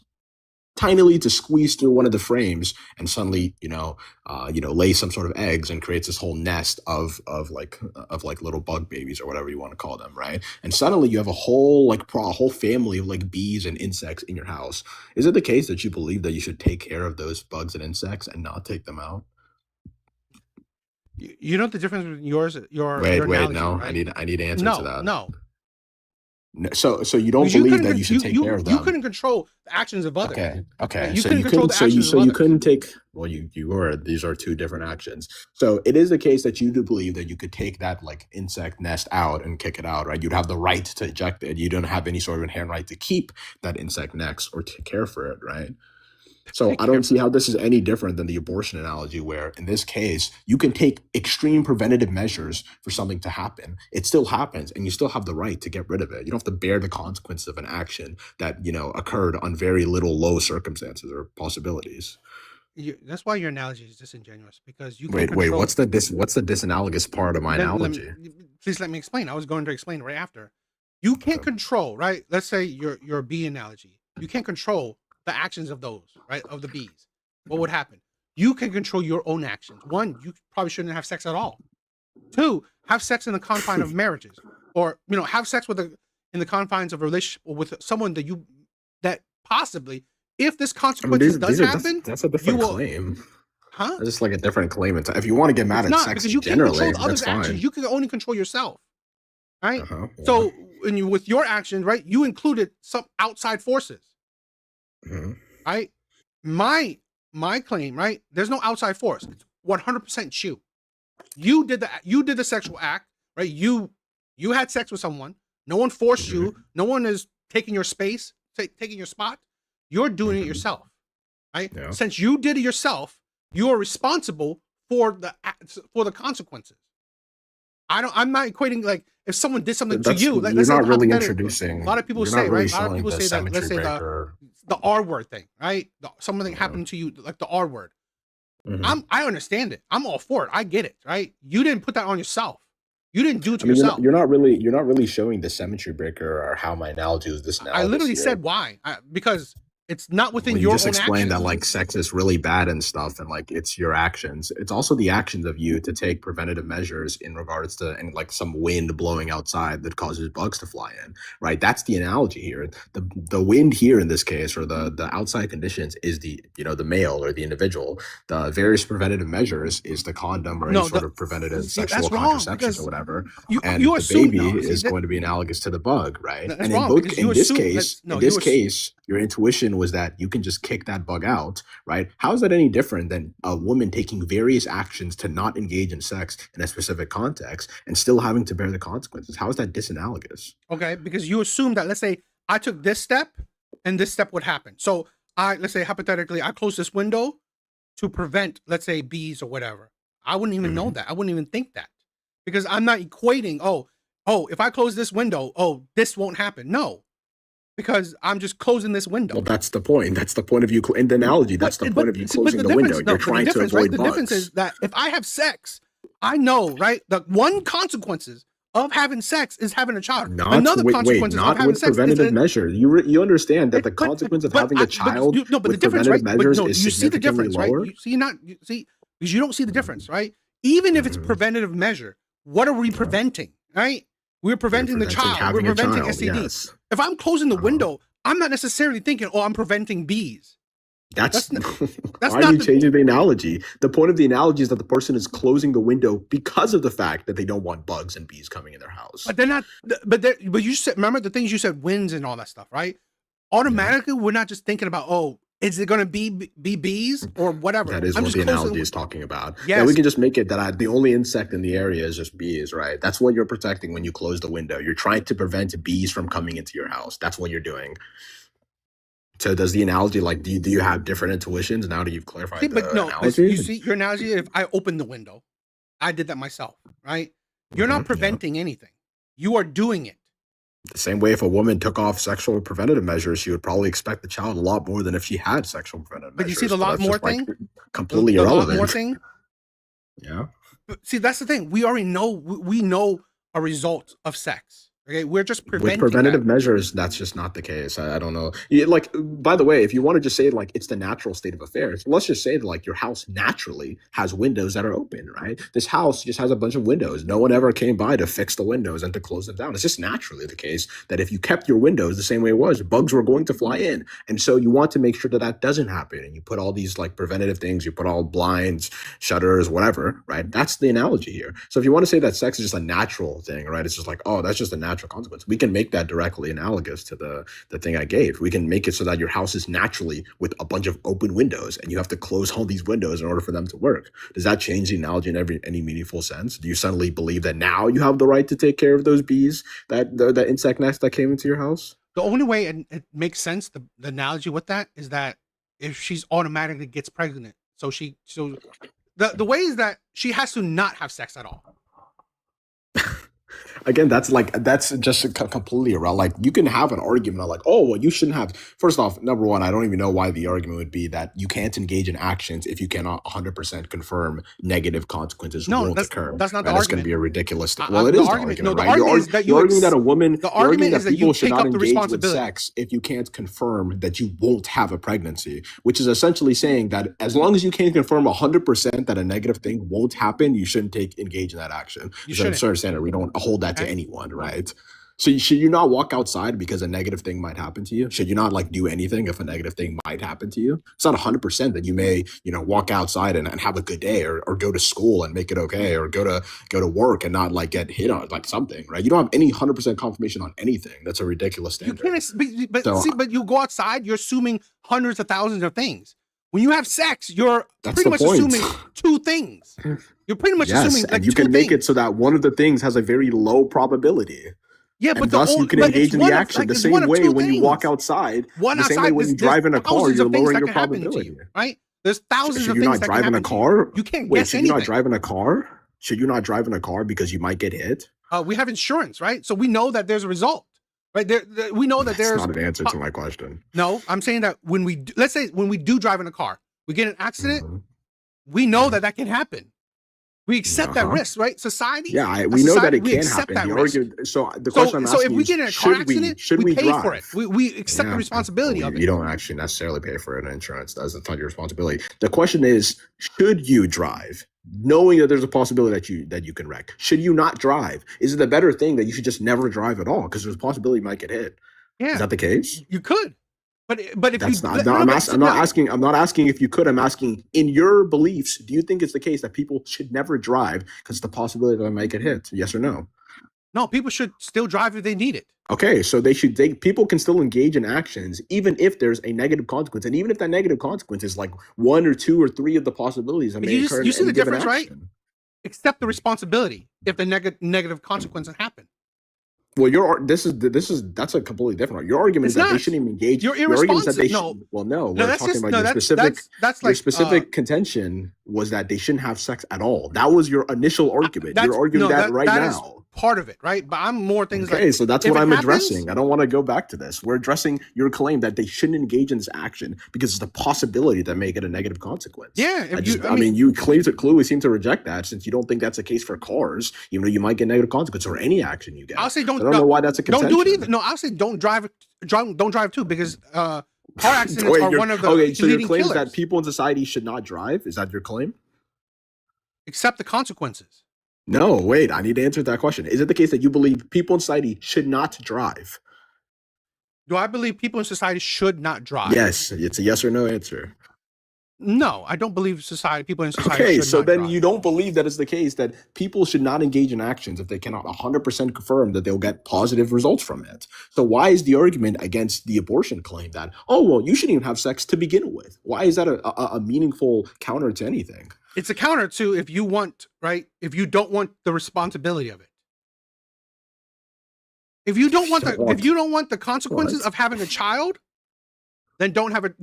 Speaker 5: tinily to squeeze through one of the frames and suddenly lay some sort of eggs and creates this whole nest of little bug babies or whatever you want to call them, right? And suddenly you have a whole a whole family of like bees and insects in your house. Is it the case that you believe that you should take care of those bugs and insects and not take them out?
Speaker 3: You know the difference between your
Speaker 5: Wait,
Speaker 3: analogy,
Speaker 5: no,
Speaker 3: right?
Speaker 5: I need an answer to
Speaker 3: No,
Speaker 5: that.
Speaker 3: no,
Speaker 5: So you don't
Speaker 3: because you
Speaker 5: believe
Speaker 3: couldn't
Speaker 5: that you should take care of
Speaker 3: you
Speaker 5: them?
Speaker 3: couldn't control the actions of others.
Speaker 5: Okay.
Speaker 3: Right?
Speaker 5: Okay.
Speaker 3: You couldn't control the actions of
Speaker 5: So you
Speaker 3: others.
Speaker 5: couldn't take. Well, you were. These are two different actions. So it is the case that you do believe that you could take that like insect nest out and kick it out, right? You'd have the right to eject it. You don't have any sort of inherent right to keep that insect nest or to care for it, right? So
Speaker 3: Take
Speaker 5: I
Speaker 3: care.
Speaker 5: don't see how this is any different than the abortion analogy, where in this case, you can take extreme preventative measures for something to happen. It still happens, and you still have the right to get rid of it. You don't have to bear the consequences of an action that, occurred on very little low circumstances or possibilities.
Speaker 3: That's why your analogy is disingenuous because you can
Speaker 5: Wait,
Speaker 3: control.
Speaker 5: what's the disanalogous part of my analogy?
Speaker 3: Please let me explain. I was going to explain right after. You can't
Speaker 5: Okay.
Speaker 3: control, right? Let's say your bee analogy. You can't control the actions of those, right? Of the bees. What would happen? You can control your own actions. One, you probably shouldn't have sex at all. Two, have sex in the confine of marriages, or have sex in the confines of a relationship with someone that possibly, if this
Speaker 5: I mean,
Speaker 3: consequences does
Speaker 5: that's
Speaker 3: happen,
Speaker 5: that's a
Speaker 3: you
Speaker 5: different
Speaker 3: will,
Speaker 5: claim.
Speaker 3: huh?
Speaker 5: That's just like a different claim. If you want to get mad
Speaker 3: It's
Speaker 5: at
Speaker 3: not
Speaker 5: sex
Speaker 3: because you can't
Speaker 5: generally,
Speaker 3: control the
Speaker 5: that's
Speaker 3: other's actions.
Speaker 5: fine.
Speaker 3: You can only control yourself, right?
Speaker 5: Yeah.
Speaker 3: So, with your actions, right, you included some outside forces,
Speaker 5: Mhm.
Speaker 3: right? My claim, right? There's no outside force. It's 100% you. You did the sexual act, right? You had sex with someone. No one forced you. No one is taking your space, taking your spot. You're doing it
Speaker 5: Mhm.
Speaker 3: yourself, right?
Speaker 5: Yeah.
Speaker 3: Since you did it yourself, you are responsible for the consequences. I'm not equating like if someone did something to you, like
Speaker 5: You're
Speaker 3: let's say
Speaker 5: not really
Speaker 3: hypothetically, a
Speaker 5: introducing.
Speaker 3: lot of people
Speaker 5: You're
Speaker 3: say,
Speaker 5: not really
Speaker 3: right? A lot of
Speaker 5: showing
Speaker 3: people
Speaker 5: the
Speaker 3: say that, let's
Speaker 5: symmetry
Speaker 3: say
Speaker 5: breaker.
Speaker 3: the R word thing, right? Something
Speaker 5: Yeah.
Speaker 3: happened to you, like the R word.
Speaker 5: Mhm.
Speaker 3: I understand it. I'm all for it. I get it, right? You didn't put that on yourself. You didn't do it
Speaker 5: I
Speaker 3: to
Speaker 5: mean,
Speaker 3: yourself.
Speaker 5: you're not really showing the symmetry breaker or how my analogy is this
Speaker 3: I
Speaker 5: analogous
Speaker 3: literally
Speaker 5: here.
Speaker 3: said why. Because it's not within
Speaker 5: Well, you
Speaker 3: your
Speaker 5: just
Speaker 3: own
Speaker 5: explained that
Speaker 3: actions.
Speaker 5: like sex is really bad and stuff, and like it's your actions. It's also the actions of you to take preventative measures in regards to and like some wind blowing outside that causes bugs to fly in. Right? That's the analogy here. The wind here in this case, or the outside conditions, is the male or the individual. The various preventative measures is the condom or any
Speaker 3: No,
Speaker 5: sort of preventative
Speaker 3: see,
Speaker 5: sexual
Speaker 3: that's wrong
Speaker 5: contraception or
Speaker 3: because
Speaker 5: whatever.
Speaker 3: you
Speaker 5: And the
Speaker 3: assume
Speaker 5: baby
Speaker 3: no. See,
Speaker 5: is going to be analogous to the bug, right?
Speaker 3: that's
Speaker 5: And
Speaker 3: wrong because you
Speaker 5: in this
Speaker 3: assume
Speaker 5: case,
Speaker 3: that's no. You
Speaker 5: your intuition was that you can just kick that bug out, right? How is that any different than a woman taking various actions to not engage in sex in a specific context and still having to bear the consequences? How is that disanalogous?
Speaker 3: okay because you assume that let's say I took this step and this step would happen. So let's say hypothetically I close this window to prevent, let's say, bees or whatever. I wouldn't even know
Speaker 5: Mhm.
Speaker 3: that. I wouldn't even think that because I'm not equating. Oh, if I close this window, this won't happen. No, because I'm just closing this window.
Speaker 5: Well, that's the point. That's the point of you in the analogy. That's the point of you closing the window. You're trying to avoid
Speaker 3: the difference is
Speaker 5: bugs.
Speaker 3: that if I have sex, I know, right? The one consequences of having sex is having a child. Another consequences of
Speaker 5: Not
Speaker 3: having
Speaker 5: with
Speaker 3: sex is
Speaker 5: preventative measure. You understand that the
Speaker 3: but
Speaker 5: consequence of
Speaker 3: but
Speaker 5: having a child
Speaker 3: no, but the
Speaker 5: with
Speaker 3: difference,
Speaker 5: preventative
Speaker 3: right? But
Speaker 5: measures
Speaker 3: no,
Speaker 5: is
Speaker 3: you see the
Speaker 5: significantly
Speaker 3: difference, right?
Speaker 5: lower.
Speaker 3: You see because you don't see the difference, right? Even if it's
Speaker 5: Mhm.
Speaker 3: preventative measure, what are we preventing, right? We're
Speaker 5: You're
Speaker 3: preventing the
Speaker 5: preventing
Speaker 3: child. We're
Speaker 5: having a
Speaker 3: preventing
Speaker 5: child.
Speaker 3: STD.
Speaker 5: Yes.
Speaker 3: If I'm closing the
Speaker 5: Uh-huh.
Speaker 3: window, I'm not necessarily thinking, oh, I'm preventing bees.
Speaker 5: That's
Speaker 3: That's
Speaker 5: why are
Speaker 3: not
Speaker 5: you
Speaker 3: the
Speaker 5: changing the analogy? The point of the analogy is that the person is closing the window because of the fact that they don't want bugs and bees coming in their house.
Speaker 3: but they're not but you said, remember the things you said, winds and all that stuff, right?
Speaker 5: Yeah.
Speaker 3: Automatically, we're not just thinking about, oh, is it going to be bees or whatever?
Speaker 5: That is
Speaker 3: I'm
Speaker 5: what
Speaker 3: just
Speaker 5: the
Speaker 3: closing
Speaker 5: analogy is talking about.
Speaker 3: Yes.
Speaker 5: Now we can just make it that the only insect in the area is just bees, right? That's what you're protecting when you close the window. You're trying to prevent bees from coming into your house. That's what you're doing. So does the analogy, like, do you have different intuitions now that you've clarified
Speaker 3: See,
Speaker 5: the
Speaker 3: but no,
Speaker 5: analogy?
Speaker 3: you see your analogy. If I open the window, I did that myself, right? You're not
Speaker 5: Mhm, yeah.
Speaker 3: preventing anything. You are doing it.
Speaker 5: The same way if a woman took off sexual preventative measures, she would probably expect the child a lot more than if she had sexual preventative
Speaker 3: But you
Speaker 5: measures.
Speaker 3: see the lot
Speaker 5: that's
Speaker 3: more
Speaker 5: just, like,
Speaker 3: thing?
Speaker 5: completely
Speaker 3: The lot
Speaker 5: irrelevant.
Speaker 3: more thing?
Speaker 5: Yeah.
Speaker 3: But see, that's the thing. We already know, we know a result of sex. Okay, we're just
Speaker 5: With
Speaker 3: preventing
Speaker 5: preventative
Speaker 3: that.
Speaker 5: measures, that's just not the case. I don't know. Like, by the way, if you want to just say like it's the natural state of affairs, let's just say that like your house naturally has windows that are open, right? This house just has a bunch of windows. No one ever came by to fix the windows and to close them down. It's just naturally the case that if you kept your windows the same way it was, bugs were going to fly in. And so you want to make sure that that doesn't happen. And you put all these like preventative things, you put all blinds, shutters, whatever, right? That's the analogy here. So if you want to say that sex is just a natural thing, right? It's just like, oh, that's just a natural consequence. We can make that directly analogous to the thing I gave. We can make it so that your house is naturally with a bunch of open windows and you have to close all these windows in order for them to work. Does that change the analogy in any meaningful sense? Do you suddenly believe that now you have the right to take care of those bees, that insect nest that came into your house?
Speaker 3: The only way it makes sense, the analogy with that is that if she's automatically gets pregnant, so the way is that she has to not have sex at all.
Speaker 5: Again, that's just completely irrelevant. Like, you can have an argument of like, oh, well, you shouldn't have. First off, number one, I don't even know why the argument would be that you can't engage in actions if you cannot 100% confirm negative consequences won't occur.
Speaker 3: That's not the
Speaker 5: Right? That's going
Speaker 3: argument.
Speaker 5: to be a ridiculous thing. Well, it
Speaker 3: The
Speaker 5: is the
Speaker 3: argument-
Speaker 5: argument,
Speaker 3: no, the
Speaker 5: right?
Speaker 3: argument is that
Speaker 5: You're
Speaker 3: you
Speaker 5: arguing that a woman,
Speaker 3: the
Speaker 5: you're arguing
Speaker 3: argument
Speaker 5: that
Speaker 3: is that you
Speaker 5: people should
Speaker 3: take
Speaker 5: not
Speaker 3: up the
Speaker 5: engage with
Speaker 3: responsibility.
Speaker 5: sex if you can't confirm that you won't have a pregnancy, which is essentially saying that as long as you can't confirm 100% that a negative thing won't happen, you shouldn't engage in that action.
Speaker 3: You
Speaker 5: So I'm
Speaker 3: shouldn't.
Speaker 5: sorry, Sandra, we don't hold that to
Speaker 3: Okay.
Speaker 5: anyone, right? So should you not walk outside because a negative thing might happen to you? Should you not like do anything if a negative thing might happen to you? It's not 100% that you may, walk outside and have a good day or go to school and make it okay, or go to work and not like get hit on like something, right? You don't have any 100% confirmation on anything. That's a ridiculous
Speaker 3: You
Speaker 5: standard.
Speaker 3: can't, but
Speaker 5: So-
Speaker 3: see, but you go outside, you're assuming hundreds of thousands of things. When you have sex, you're
Speaker 5: That's
Speaker 3: pretty
Speaker 5: the
Speaker 3: much
Speaker 5: point.
Speaker 3: assuming two things. You're pretty much
Speaker 5: Yes,
Speaker 3: assuming like
Speaker 5: and you
Speaker 3: two
Speaker 5: can make
Speaker 3: things.
Speaker 5: it so that one of the things has a very low probability.
Speaker 3: Yeah,
Speaker 5: And
Speaker 3: but
Speaker 5: thus you can
Speaker 3: but
Speaker 5: engage
Speaker 3: it's
Speaker 5: in the
Speaker 3: one of-
Speaker 5: action
Speaker 3: like,
Speaker 5: the
Speaker 3: it's
Speaker 5: same
Speaker 3: one of
Speaker 5: way
Speaker 3: two
Speaker 5: when you walk
Speaker 3: things.
Speaker 5: outside.
Speaker 3: One
Speaker 5: The same
Speaker 3: outside,
Speaker 5: way when you drive in a car,
Speaker 3: thousands
Speaker 5: you're
Speaker 3: of things
Speaker 5: lowering
Speaker 3: that
Speaker 5: your
Speaker 3: can happen to
Speaker 5: probability.
Speaker 3: you, right? There's thousands
Speaker 5: Should
Speaker 3: of
Speaker 5: you
Speaker 3: things
Speaker 5: not
Speaker 3: that
Speaker 5: drive
Speaker 3: can
Speaker 5: in a
Speaker 3: happen to you.
Speaker 5: car?
Speaker 3: You can't
Speaker 5: Wait,
Speaker 3: guess
Speaker 5: should
Speaker 3: anything.
Speaker 5: you not drive in a car? Should you not drive in a car because you might get hit?
Speaker 3: We have insurance, right? So we know that there's a result, right? We know that
Speaker 5: That's
Speaker 3: there's
Speaker 5: not an answer to my question.
Speaker 3: No, I'm saying that when let's say when we do drive in a car, we get in an accident,
Speaker 5: Mhm.
Speaker 3: we know that can happen. We accept that
Speaker 5: Uh-huh.
Speaker 3: risk, right? Society.
Speaker 5: Yeah,
Speaker 3: as
Speaker 5: we know that
Speaker 3: society,
Speaker 5: it
Speaker 3: we
Speaker 5: can
Speaker 3: accept
Speaker 5: happen.
Speaker 3: that
Speaker 5: The
Speaker 3: risk.
Speaker 5: argument, so the question I'm
Speaker 3: So if
Speaker 5: asking
Speaker 3: we
Speaker 5: is,
Speaker 3: get in a car accident,
Speaker 5: should we
Speaker 3: pay
Speaker 5: drive?
Speaker 3: for it. We accept the
Speaker 5: Yeah.
Speaker 3: responsibility of it.
Speaker 5: You don't actually necessarily pay for it. Insurance does. It's not your responsibility. The question is, should you drive, knowing that there's a possibility that you can wreck? Should you not drive? Is it a better thing that you should just never drive at all because there's a possibility you might get hit?
Speaker 3: Yeah,
Speaker 5: Is that the case?
Speaker 3: you could, but if
Speaker 5: That's
Speaker 3: you
Speaker 5: not. I'm not asking if you could. I'm asking in your beliefs. Do you think it's the case that people should never drive because the possibility that I might get hit? Yes or no?
Speaker 3: No, people should still drive if they need it.
Speaker 5: Okay, so people can still engage in actions even if there's a negative consequence, and even if that negative consequence is like one or two or three of the possibilities that
Speaker 3: But
Speaker 5: may
Speaker 3: you
Speaker 5: occur in
Speaker 3: see the
Speaker 5: any given
Speaker 3: difference, right?
Speaker 5: action.
Speaker 3: Accept the responsibility if the negative consequences happen.
Speaker 5: Well, that's a completely different. Your argument
Speaker 3: It's
Speaker 5: is that they
Speaker 3: not.
Speaker 5: shouldn't even engage.
Speaker 3: You're
Speaker 5: Your argument is that
Speaker 3: irresponsible.
Speaker 5: they should. Well, no,
Speaker 3: No,
Speaker 5: we're
Speaker 3: that's
Speaker 5: talking
Speaker 3: just
Speaker 5: about
Speaker 3: no.
Speaker 5: your
Speaker 3: That's
Speaker 5: your
Speaker 3: like
Speaker 5: specific contention was that they shouldn't have sex at all. That was your initial argument. You're arguing that right
Speaker 3: that
Speaker 5: now.
Speaker 3: is part of it, right? But I'm more things
Speaker 5: Okay,
Speaker 3: like
Speaker 5: so that's
Speaker 3: if
Speaker 5: what
Speaker 3: it
Speaker 5: I'm
Speaker 3: happens-
Speaker 5: addressing. I don't want to go back to this. We're addressing your claim that they shouldn't engage in this action because it's the possibility that may get a negative consequence.
Speaker 3: Yeah,
Speaker 5: I mean, you clearly seem to reject that since you don't think that's the case for cars. You know, you might get negative consequence or any action you get.
Speaker 3: I'll say
Speaker 5: I don't know why that's a contention.
Speaker 3: Don't do it either. No, I'll say don't drive too because car accidents
Speaker 5: Wait,
Speaker 3: are one of the
Speaker 5: so your
Speaker 3: leading
Speaker 5: claim is
Speaker 3: killers.
Speaker 5: that people in society should not drive? Is that your claim?
Speaker 3: Accept the consequences.
Speaker 5: No, wait, I need to answer that question. Is it the case that you believe people in society should not drive?
Speaker 3: Do I believe people in society should not drive?
Speaker 5: Yes, it's a yes or no answer.
Speaker 3: No, I don't believe people in society
Speaker 5: Okay,
Speaker 3: should
Speaker 5: so
Speaker 3: not
Speaker 5: then
Speaker 3: drive.
Speaker 5: you don't believe that it's the case that people should not engage in actions if they cannot 100% confirm that they'll get positive results from it. So why is the argument against the abortion claim that, oh, well, you shouldn't even have sex to begin with? Why is that a meaningful counter to anything?
Speaker 3: It's a counter to if you don't want the responsibility of it. If you don't want the consequences of having a child, then don't have sex.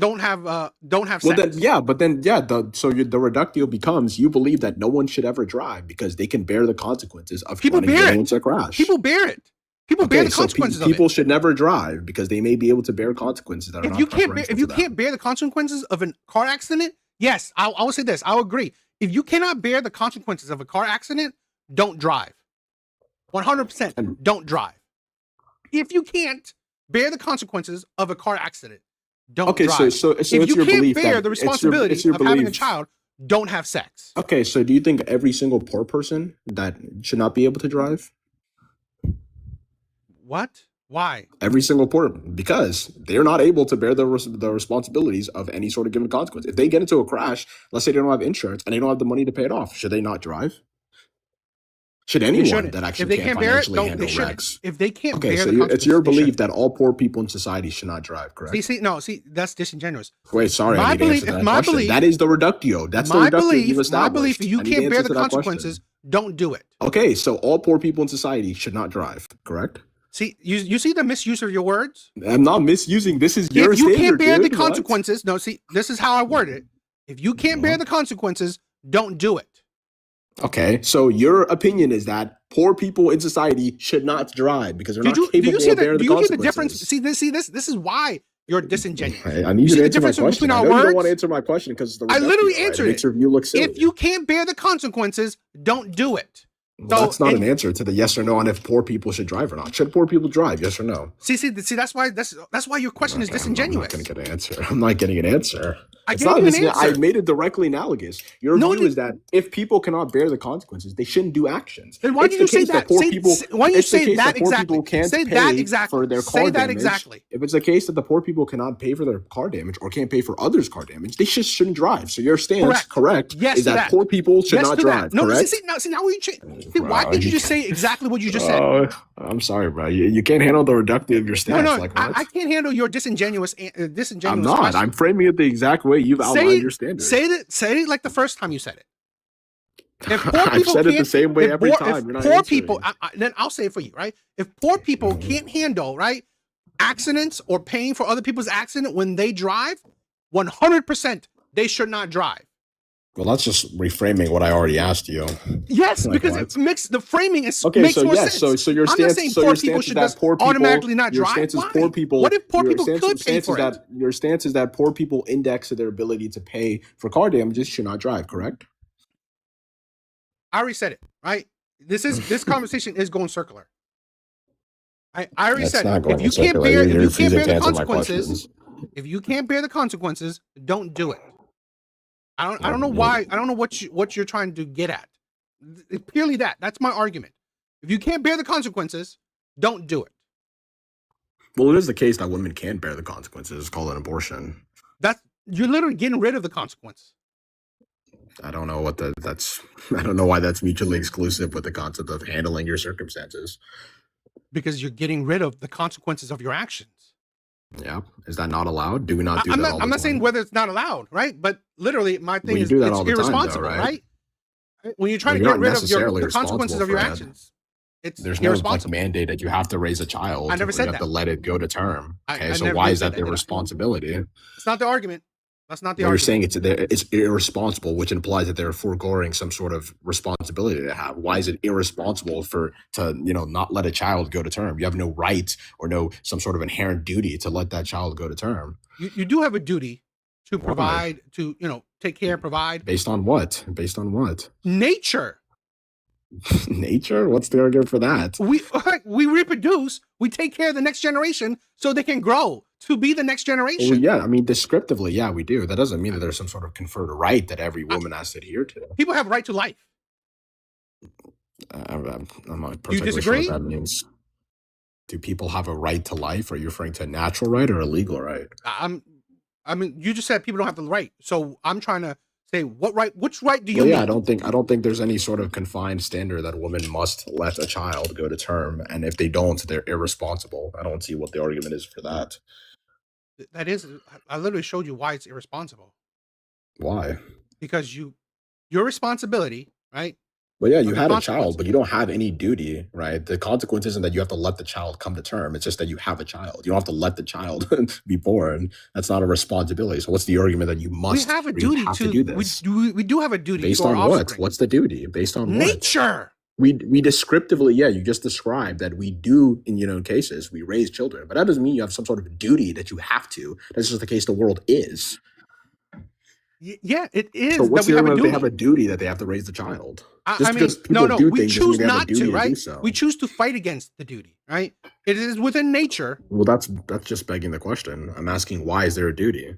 Speaker 5: Well, the reductio becomes you believe that no one should ever drive because they can bear the consequences of
Speaker 3: People
Speaker 5: running
Speaker 3: bear it.
Speaker 5: into a crash.
Speaker 3: People bear it. People bear the
Speaker 5: so
Speaker 3: consequences of
Speaker 5: people
Speaker 3: it.
Speaker 5: should never drive because they may be able to bear consequences that are not preferential
Speaker 3: If you
Speaker 5: to them.
Speaker 3: can't bear the consequences of a car accident, yes, I will say this. I'll agree. If you cannot bear the consequences of a car accident, don't drive. 100% don't drive. If you can't bear the consequences of a car accident, don't drive.
Speaker 5: So
Speaker 3: if
Speaker 5: it's
Speaker 3: you
Speaker 5: your
Speaker 3: can't
Speaker 5: belief
Speaker 3: bear
Speaker 5: that
Speaker 3: the responsibility
Speaker 5: it's your
Speaker 3: of having a
Speaker 5: belief.
Speaker 3: child, don't have sex.
Speaker 5: Okay, so do you think every single poor person that should not be able to drive?
Speaker 3: What? Why?
Speaker 5: Every single poor, because they're not able to bear the responsibilities of any sort of given consequence. If they get into a crash, let's say they don't have insurance and they don't have the money to pay it off, should they not drive? Should anyone that actually can't financially handle wrecks?
Speaker 3: If they can't
Speaker 5: Okay,
Speaker 3: bear
Speaker 5: so
Speaker 3: the consequences,
Speaker 5: it's your
Speaker 3: they
Speaker 5: belief
Speaker 3: shouldn't.
Speaker 5: that all poor people in society should not drive, correct?
Speaker 3: See, that's disingenuous.
Speaker 5: Wait, sorry, I need to answer that question. That is the reductio. That's the
Speaker 3: My
Speaker 5: reductio
Speaker 3: belief,
Speaker 5: you've
Speaker 3: my
Speaker 5: established.
Speaker 3: belief, if you
Speaker 5: I need to
Speaker 3: can't bear
Speaker 5: answer
Speaker 3: the
Speaker 5: to that
Speaker 3: consequences,
Speaker 5: question.
Speaker 3: don't do it.
Speaker 5: Okay, so all poor people in society should not drive, correct?
Speaker 3: See, you see the misuse of your words?
Speaker 5: I'm not misusing. This is your
Speaker 3: If you
Speaker 5: standard,
Speaker 3: can't bear the
Speaker 5: dude. What?
Speaker 3: consequences, no, see, this is how I word it. If you can't bear the consequences, don't do it.
Speaker 5: Okay, so your opinion is that poor people in society should not drive because they're not capable of bearing the consequences.
Speaker 3: Do you hear the difference? This is why you're disingenuous.
Speaker 5: I need you to answer my question. I know you don't want to answer my question because
Speaker 3: I literally answered
Speaker 5: it. Makes your view look silly.
Speaker 3: If you can't bear the consequences, don't do it.
Speaker 5: Well, that's not an answer to the yes or no on if poor people should drive or not. Should poor people drive? Yes or no?
Speaker 3: See, that's why your question is disingenuous.
Speaker 5: I'm not going to get an answer. I'm not getting an answer.
Speaker 3: I gave you an answer.
Speaker 5: I made it directly analogous. Your view is that if people cannot bear the consequences, they shouldn't do actions.
Speaker 3: Then why did you say that? Why do you say that exactly?
Speaker 5: Say
Speaker 3: that exactly.
Speaker 5: For their car
Speaker 3: say that
Speaker 5: damage,
Speaker 3: exactly.
Speaker 5: If it's the case that the poor people cannot pay for their car damage or can't pay for others' car damage, they just shouldn't drive. So your stance, correct,
Speaker 3: yes,
Speaker 5: is that poor people should not drive.
Speaker 3: No,
Speaker 5: correct?
Speaker 3: see now you change. Why did you just say exactly what you just said?
Speaker 5: I'm sorry, bro. You can't handle the reductive of your stance.
Speaker 3: No,
Speaker 5: like what?
Speaker 3: I can't handle your disingenuous.
Speaker 5: I'm not.
Speaker 3: Question.
Speaker 5: I'm framing it the exact way you've outlined your standard.
Speaker 3: Say it like the first time you said it. If poor
Speaker 5: I've said it the same way every time.
Speaker 3: If poor people, then I'll say it for you, right? If poor people can't handle, right, accidents or paying for other people's accident when they drive, 100% they should not drive.
Speaker 5: Well, that's just reframing what I already asked you.
Speaker 3: Yes,
Speaker 5: like
Speaker 3: because
Speaker 5: what?
Speaker 3: it makes the framing makes more
Speaker 5: yes,
Speaker 3: sense.
Speaker 5: so your stance,
Speaker 3: I'm not saying poor people should just automatically not drive.
Speaker 5: Your stance is
Speaker 3: Why?
Speaker 5: poor people.
Speaker 3: What if poor people could pay for it?
Speaker 5: Your stance is that poor people index to their ability to pay for car damages should not drive, correct?
Speaker 3: I already said it, right? This conversation is going circular. I already said it. If you can't bear the consequences, if you can't bear the consequences, don't do it. I don't know why. I don't know what you're trying to get at. It's purely that. That's my argument. If you can't bear the consequences, don't do it.
Speaker 5: Well, it is the case that women can bear the consequences. It's called an abortion.
Speaker 3: You're literally getting rid of the consequence.
Speaker 5: I don't know I don't know why that's mutually exclusive with the concept of handling your circumstances.
Speaker 3: Because you're getting rid of the consequences of your actions.
Speaker 5: Yeah. Is that not allowed? Do we not do that all the time?
Speaker 3: I'm not saying whether it's not allowed, right? But literally, my thing is
Speaker 5: do that
Speaker 3: it's
Speaker 5: all the time,
Speaker 3: irresponsible,
Speaker 5: though, right?
Speaker 3: When you're trying to get rid of the consequences of your actions. it's
Speaker 5: There's no like
Speaker 3: irresponsible.
Speaker 5: mandate that you have to raise a
Speaker 3: I
Speaker 5: child
Speaker 3: never
Speaker 5: or you
Speaker 3: said
Speaker 5: have
Speaker 3: that.
Speaker 5: to let it go to term. Okay,
Speaker 3: I
Speaker 5: so
Speaker 3: never
Speaker 5: why
Speaker 3: did
Speaker 5: is
Speaker 3: say
Speaker 5: that
Speaker 3: that,
Speaker 5: their
Speaker 3: did I?
Speaker 5: responsibility?
Speaker 3: It's not the argument. That's not the
Speaker 5: Well, you're
Speaker 3: argument.
Speaker 5: saying it's irresponsible, which implies that they're foregoing some sort of responsibility to have. Why is it irresponsible to not let a child go to term? You have no right or no some sort of inherent duty to let that child go to term.
Speaker 3: You do have a duty to
Speaker 5: Why?
Speaker 3: provide, to take care, provide.
Speaker 5: Based on what? Based on what?
Speaker 3: Nature.
Speaker 5: Nature? What's the argument for that?
Speaker 3: We reproduce. We take care of the next generation so they can grow to be the next
Speaker 5: Well,
Speaker 3: generation.
Speaker 5: yeah, I mean, descriptively, yeah, we do. That doesn't mean that there's some sort of conferred right that every
Speaker 3: Uh,
Speaker 5: woman has to adhere to.
Speaker 3: People have right to life.
Speaker 5: I'm not
Speaker 3: Do you
Speaker 5: particularly sure what
Speaker 3: disagree?
Speaker 5: that means. Do people have a right to life? Are you referring to a natural right or a legal right?
Speaker 3: I mean, you just said people don't have the right. So I'm trying to say, which right do you
Speaker 5: Well, yeah,
Speaker 3: mean?
Speaker 5: I don't think there's any sort of confined standard that a woman must let a child go to term, and if they don't, they're irresponsible. I don't see what the argument is for that.
Speaker 3: That is, I literally showed you why it's irresponsible.
Speaker 5: Why?
Speaker 3: Because your responsibility, right?
Speaker 5: Well, yeah,
Speaker 3: Of
Speaker 5: you
Speaker 3: the
Speaker 5: had a child,
Speaker 3: consequences.
Speaker 5: but you don't have any duty, right? The consequence isn't that you have to let the child come to term. It's just that you have a child. You don't have to let the child be born. That's not a responsibility. So what's the argument that you
Speaker 3: We
Speaker 5: must
Speaker 3: have a
Speaker 5: or you
Speaker 3: duty
Speaker 5: have to
Speaker 3: to
Speaker 5: do this?
Speaker 3: we do have a duty
Speaker 5: Based
Speaker 3: to our
Speaker 5: on what?
Speaker 3: offspring.
Speaker 5: What's the duty? Based on what?
Speaker 3: Nature.
Speaker 5: We descriptively, yeah, you just described that we do in cases we raise children, but that doesn't mean you have some sort of duty that you have to. That's just the case the world is.
Speaker 3: Yeah, it
Speaker 5: So
Speaker 3: is that
Speaker 5: what's
Speaker 3: we
Speaker 5: the
Speaker 3: have a
Speaker 5: argument if they have
Speaker 3: duty.
Speaker 5: a duty that they have to raise the child?
Speaker 3: I
Speaker 5: Just
Speaker 3: mean,
Speaker 5: because
Speaker 3: no,
Speaker 5: people
Speaker 3: no,
Speaker 5: do
Speaker 3: we
Speaker 5: things doesn't mean
Speaker 3: choose
Speaker 5: they have a
Speaker 3: not
Speaker 5: duty
Speaker 3: to,
Speaker 5: to do
Speaker 3: right?
Speaker 5: so.
Speaker 3: We choose to fight against the duty, right? It is within nature.
Speaker 5: Well, that's just begging the question. I'm asking why is there a duty?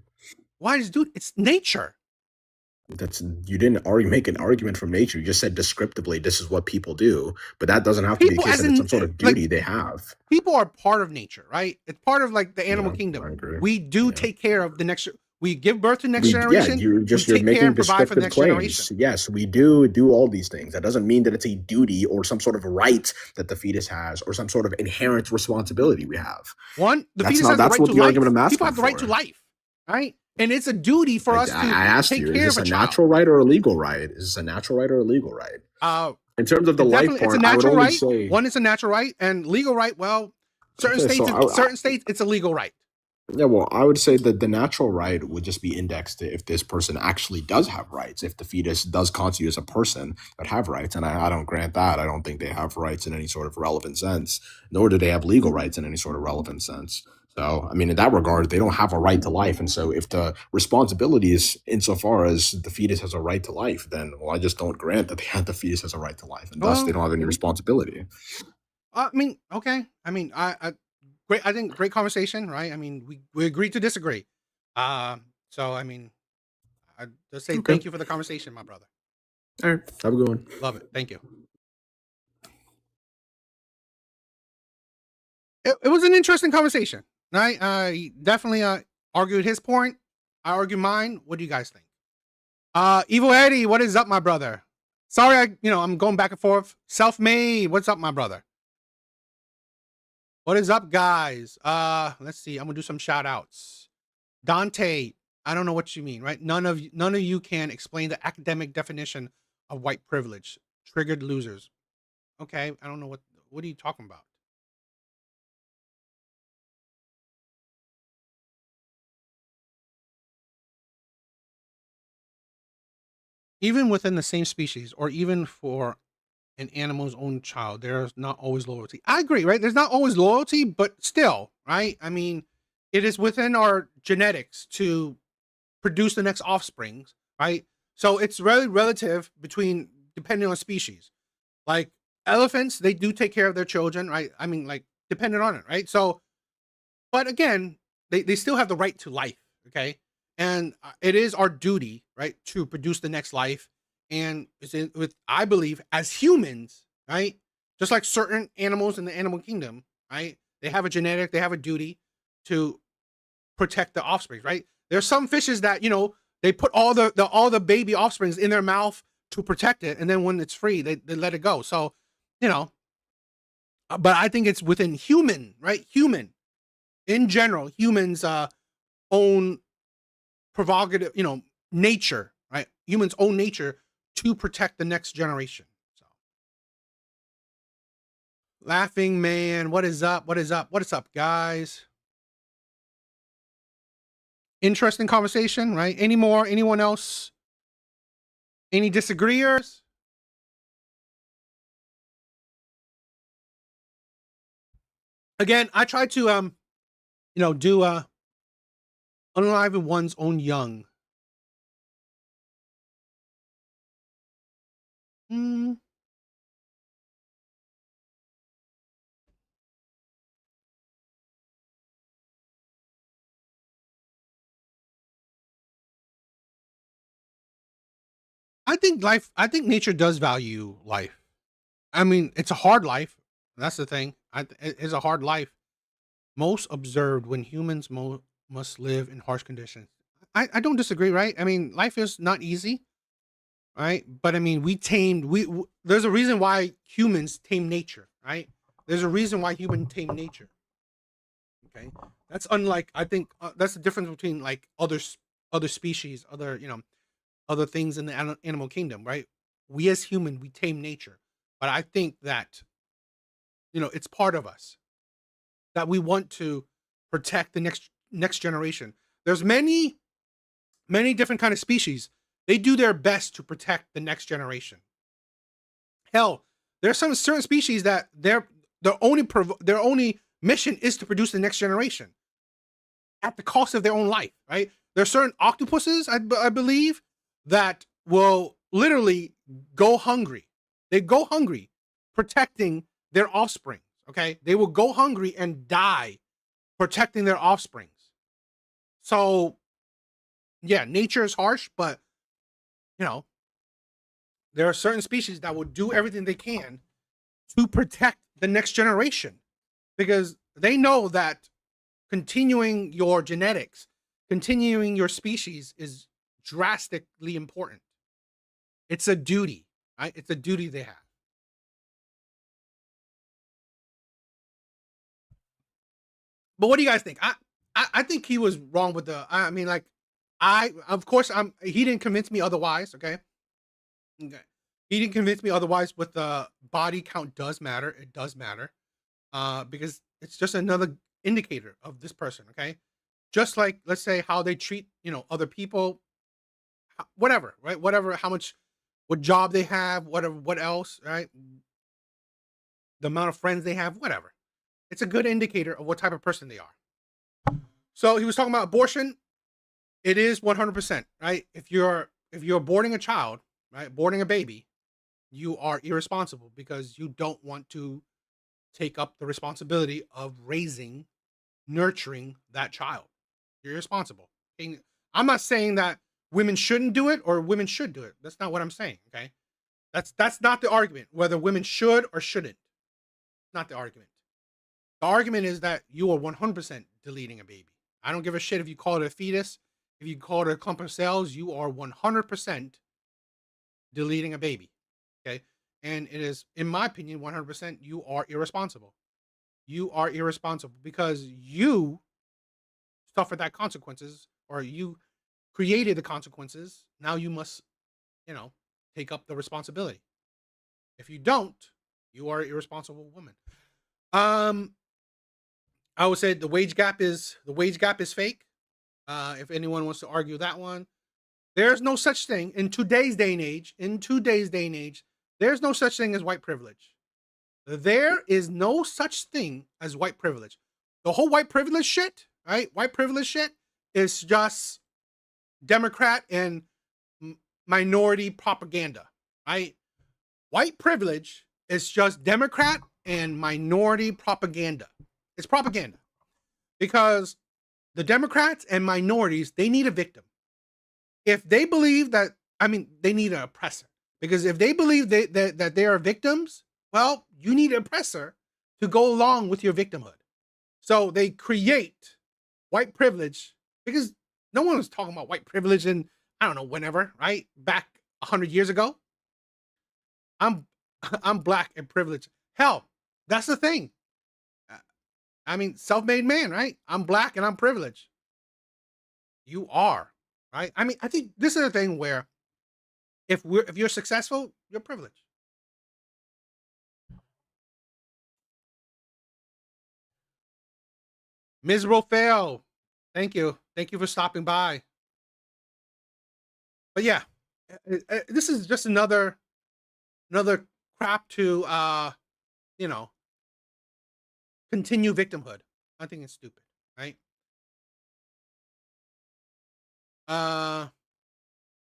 Speaker 3: Why is duty? It's nature.
Speaker 5: That's you didn't make an argument from nature. You just said descriptively this is what people do, but that doesn't have to be the
Speaker 3: People,
Speaker 5: case
Speaker 3: as
Speaker 5: that it's
Speaker 3: in,
Speaker 5: some sort of
Speaker 3: like,
Speaker 5: duty they have.
Speaker 3: people are part of nature, right? It's part of like the animal
Speaker 5: Yeah,
Speaker 3: kingdom.
Speaker 5: I agree.
Speaker 3: We do
Speaker 5: Yeah.
Speaker 3: take care of the next. We give birth to the next generation.
Speaker 5: You're
Speaker 3: We
Speaker 5: you're
Speaker 3: take care
Speaker 5: making
Speaker 3: and provide for the
Speaker 5: descriptive
Speaker 3: next generation.
Speaker 5: claims. Yes, we do all these things. That doesn't mean that it's a duty or some sort of right that the fetus has or some sort of inherent responsibility we have.
Speaker 3: One, the
Speaker 5: That's
Speaker 3: fetus
Speaker 5: not
Speaker 3: has the
Speaker 5: that's
Speaker 3: right
Speaker 5: what
Speaker 3: to
Speaker 5: the argument
Speaker 3: life.
Speaker 5: I'm
Speaker 3: People
Speaker 5: asking
Speaker 3: have the right to
Speaker 5: for.
Speaker 3: life, right? And it's a duty for us
Speaker 5: I
Speaker 3: to
Speaker 5: asked
Speaker 3: take
Speaker 5: you, is
Speaker 3: care of
Speaker 5: this
Speaker 3: a
Speaker 5: a
Speaker 3: child.
Speaker 5: natural right or a legal right? Is this a natural right or a legal right? In terms of the life
Speaker 3: It's a
Speaker 5: part, I would
Speaker 3: natural
Speaker 5: only
Speaker 3: right.
Speaker 5: say
Speaker 3: One is a natural right, and legal right. Well,
Speaker 5: okay. So
Speaker 3: certain states, it's a legal right.
Speaker 5: yeah, well, I would say that the natural right would just be indexed to if this person actually does have rights, if the fetus does constitute as a person that have rights. And I don't grant that. I don't think they have rights in any sort of relevant sense, nor do they have legal rights in any sort of relevant sense. So, I mean, in that regard, they don't have a right to life. And so if the responsibility is insofar as the fetus has a right to life, then, well, I just don't grant that the fetus has a right to life. And thus, they
Speaker 3: Well,
Speaker 5: don't have any responsibility.
Speaker 3: I mean, okay. I mean, great. I think great conversation, right? I mean, we agreed to disagree. So I mean, I just say
Speaker 5: Okay.
Speaker 3: thank you for the conversation, my brother.
Speaker 5: All right. Have a good one.
Speaker 3: Love it. Thank you. It was an interesting conversation, right? He definitely argued his point. I argued mine. What do you guys think? Evil Eddie, what is up, my brother? Sorry, I'm going back and forth. Self-made, what's up, my brother? What is up, guys? Let's see. I'm gonna do some shout outs. Dante, I don't know what you mean, right? None of you can explain the academic definition of white privilege. Triggered losers. Okay, I don't know what are you talking about? Even within the same species, or even for an animal's own child, there's not always loyalty. I agree, right? There's not always loyalty, but still, right? I mean, it is within our genetics to produce the next offsprings, right? So it's really relative between depending on species. Like elephants, they do take care of their children, right? I mean, like dependent on it, right? So, but again, they still have the right to life, okay? And it is our duty, right, to produce the next life. And with, I believe, as humans, right, just like certain animals in the animal kingdom, right, they have a genetic, they have a duty to protect the offspring, right? There's some fishes that they put all the baby offsprings in their mouth to protect it, and then when it's free, they let it go. So, but I think it's within human, right? Human, in general, humans own prerogative, nature, right? Humans own nature to protect the next generation. Laughing man, what is up? What is up? What is up, guys? Interesting conversation, right? Any more? Anyone else? Any disagreeers? Again, I try to do unalive one's own young. Hmm. I think nature does value life. I mean, it's a hard life. That's the thing. It is a hard life. Most observed when humans must live in harsh conditions. I don't disagree, right? I mean, life is not easy, right? But I mean, there's a reason why humans tame nature, right? There's a reason why humans tame nature. Okay, that's unlike. I think that's the difference between like other species, other things in the animal kingdom, right? We as human, we tame nature, but I think that it's part of us that we want to protect the next generation. There's many different kind of species. They do their best to protect the next generation. Hell, there's some certain species that their only mission is to produce the next generation at the cost of their own life, right? There are certain octopuses, I believe, that will literally go hungry. They go hungry protecting their offspring, okay? They will go hungry and die protecting their offsprings. So, yeah, nature is harsh, but, there are certain species that will do everything they can to protect the next generation because they know that continuing your genetics, continuing your species is drastically important. It's a duty, right? It's a duty they have. But what do you guys think? I think he was wrong with the. I mean, like, of course He didn't convince me otherwise. Okay. Okay. He didn't convince me otherwise. With the body count does matter. It does matter. Because it's just another indicator of this person. Okay. Just like let's say how they treat other people, whatever, right? Whatever, what job they have, whatever, what else, right? The amount of friends they have, whatever. It's a good indicator of what type of person they are. So he was talking about abortion. It is 100%, right? If you're aborting a child, right, aborting a baby, you are irresponsible because you don't want to take up the responsibility of raising, nurturing that child. You're irresponsible. And I'm not saying that women shouldn't do it or women should do it. That's not what I'm saying. Okay, that's not the argument. Whether women should or shouldn't, not the argument. The argument is that you are 100% deleting a baby. I don't give a shit if you call it a fetus, if you call it a clump of cells. You are 100% deleting a baby. Okay, and it is, in my opinion, 100%. You are irresponsible. You are irresponsible because you suffered that consequences, or you created the consequences. Now you must, take up the responsibility. If you don't, you are an irresponsible woman. I would say the wage gap is fake. If anyone wants to argue that one, there's no such thing in today's day and age. There's no such thing as white privilege. There is no such thing as white privilege. The whole white privilege shit, right? White privilege shit is just Democrat and minority propaganda, right? White privilege is just Democrat and minority propaganda. It's propaganda because the Democrats and minorities, they need a victim. If they believe that, they need an oppressor because if they believe that they are victims, well, you need an oppressor to go along with your victimhood. So they create white privilege because no one was talking about white privilege in, I don't know, whenever, right? Back 100 years ago. I'm black and privileged. Hell, that's the thing. Self-made man, right? I'm black and I'm privileged. You are, right? I think this is a thing where if you're successful, you're privileged. Ms. Rofeo, thank you. Thank you for stopping by. But yeah, this is just another crap to you know, continue victimhood. I think it's stupid, right?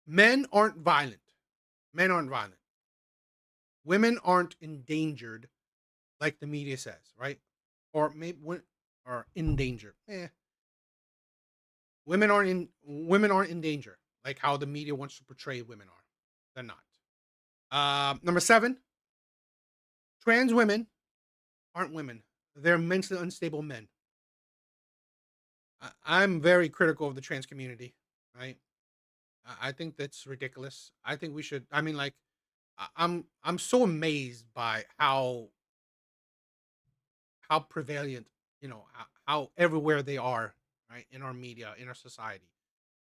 Speaker 3: Men aren't violent. Men aren't violent. Women aren't endangered like the media says, right? Or maybe or in danger. Women aren't in danger like how the media wants to portray women are. They're not. Number 7, trans women aren't women. They're mentally unstable men. I'm very critical of the trans community, right? I think that's ridiculous. I think we should. I mean, like, I'm so amazed by how prevalent, how everywhere they are, right, in our media, in our society.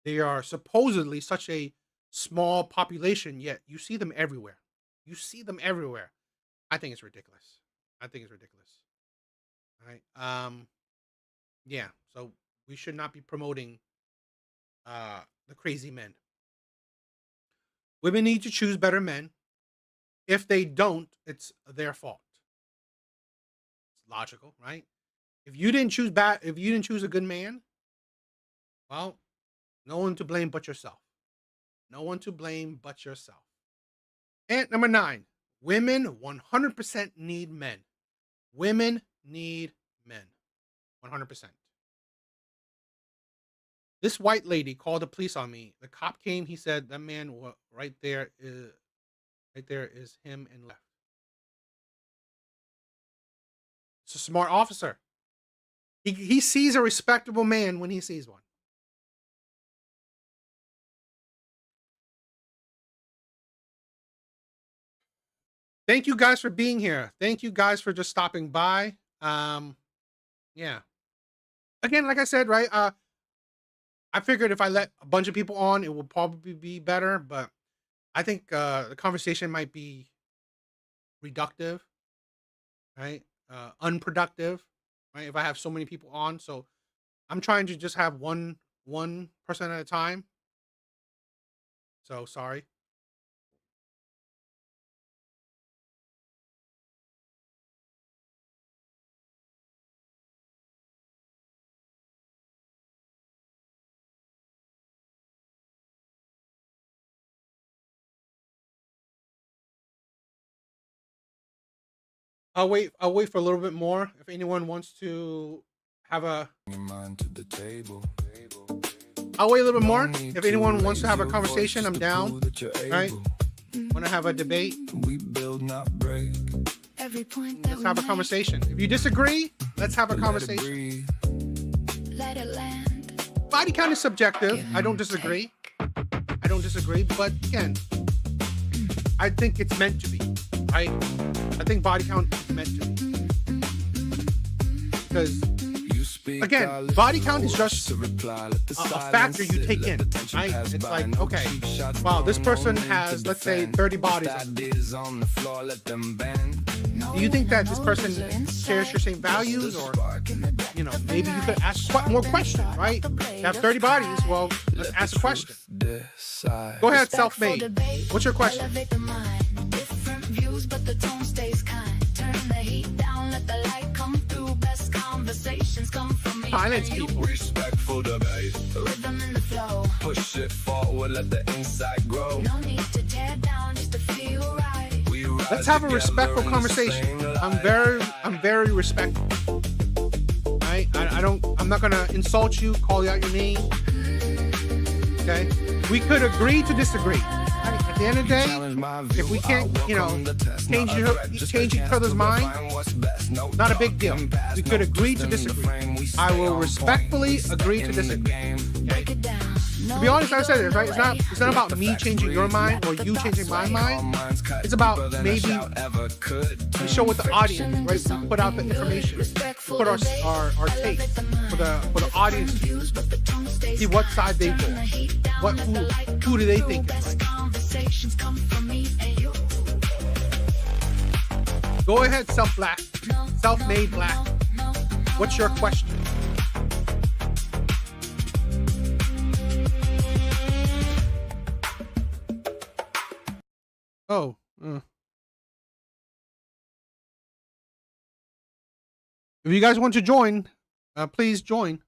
Speaker 3: They are supposedly such a small population, yet you see them everywhere. You see them everywhere. I think it's ridiculous. I think it's ridiculous. All right. Yeah. So we should not be promoting the crazy men. Women need to choose better men. If they don't, it's their fault. It's logical, right? If you didn't choose a good man, well, no one to blame but yourself. No one to blame but yourself. And number 9, women 100% need men. Women need men. 100%. This white lady called the police on me. The cop came. He said that man right there is him and left. It's a smart officer. He sees a respectable man when he sees one. Thank you guys for being here. Thank you guys for just stopping by. Yeah. Again, like I said, right? I figured if I let a bunch of people on, it will probably be better, but I think the conversation might be reductive, right? Unproductive, right? If I have so many people on, so I'm trying to just have one person at a time. So sorry. I'll wait for a little bit more. If anyone wants to have a I'll wait a little bit more. If anyone wants to have a conversation, I'm down. Right? Want to have a debate? Let's have a conversation. If you disagree, let's have a conversation. Body count is subjective. I don't disagree. But again, I think it's meant to be. Right? I think body count is meant to be. Because, again, body count is just a factor you take in, right? It's like, okay, wow, this person has, let's say, 30 bodies. Do you think that this person shares your same values? Or, maybe you could ask more questions, right? You have 30 bodies, well, let's ask a question. Go ahead, self-made. What's your question?
Speaker 2: But the tone stays kind. Turn the heat down, let the light come through. Best conversations come from me.
Speaker 3: Silence people.
Speaker 1: Respectful debate.
Speaker 2: Rhythm in the flow.
Speaker 1: Push it forward, let the inside grow.
Speaker 2: No need to tear down just to feel right.
Speaker 3: Let's have a respectful conversation. I'm very respectful. Right? I'm not gonna insult you, call you out your name. Okay? We could agree to disagree. At the end of the day, if we can't, change each other's mind, not a big deal. We could agree to disagree. I will respectfully agree to disagree. Okay? To be honest, I said this, right? It's not about me changing your mind or you changing my mind. It's about maybe we show with the audience, right? We put out the information, we put our take for the audience to see what side they go. Who do they think is right? Go ahead, self-made black. What's your question? Oh. If you guys want to join, please join.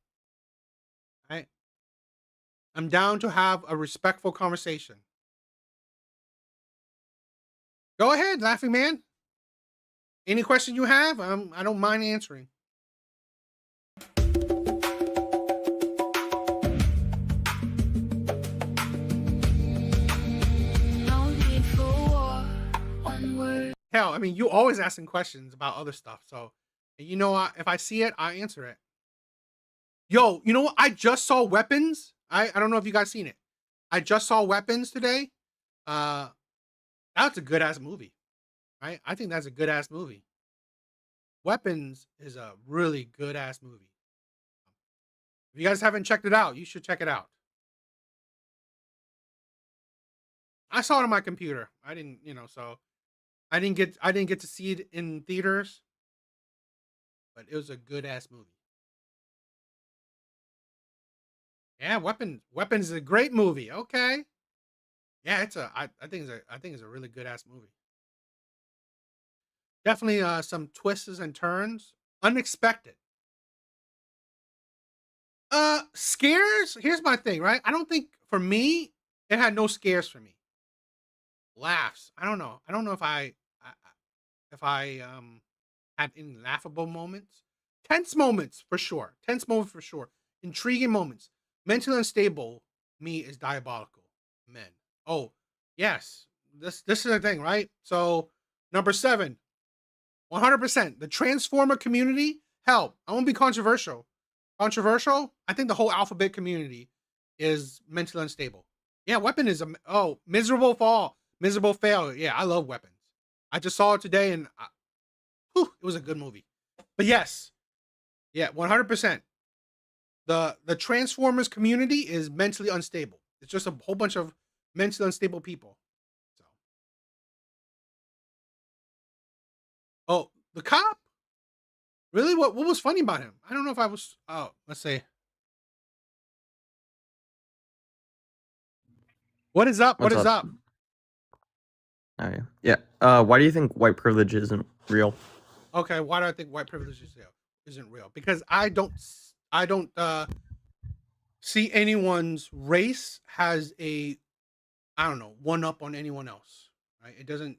Speaker 3: I'm down to have a respectful conversation. Go ahead, laughing man. Any question you have, I don't mind answering.
Speaker 2: No need for war. One word.
Speaker 3: Hell, I mean, you always asking questions about other stuff. So, you know, if I see it, I answer it. Yo, you know what? I just saw Weapons. I don't know if you guys seen it. I just saw Weapons today. That's a good ass movie, right? I think that's a good ass movie. Weapons is a really good ass movie. If you guys haven't checked it out, you should check it out. I saw it on my computer. I didn't, so I didn't get to see it in theaters, but it was a good ass movie. Yeah, Weapons is a great movie. Okay. Yeah, I think it's a really good ass movie. Definitely some twists and turns. Unexpected. Scares? Here's my thing, right? I don't think for me, it had no scares for me. Laughs. I don't know. I don't know if I had any laughable moments. Tense moments for sure. Intriguing moments. Mentally unstable me is diabolical. Men. Oh, yes. This is the thing, right? So, number 7, 100%. The Transformer community. Hell, I won't be controversial. I think the whole alphabet community is mentally unstable. Yeah, Weapon is miserable fall, miserable fail. Yeah, I love Weapons. I just saw it today, and it was a good movie. But yes, yeah, 100%. The Transformers community is mentally unstable. It's just a whole bunch of mentally unstable people. So, oh, the cop. Really? What was funny about him? I don't know if I was. Oh, let's see. What is up? What
Speaker 6: What's
Speaker 3: is up?
Speaker 6: Oh yeah. Yeah. Why do you think white privilege isn't real?
Speaker 3: Okay, why do I think white privilege isn't real? Because I don't see anyone's race has a, I don't know, one up on anyone else. Right? It doesn't.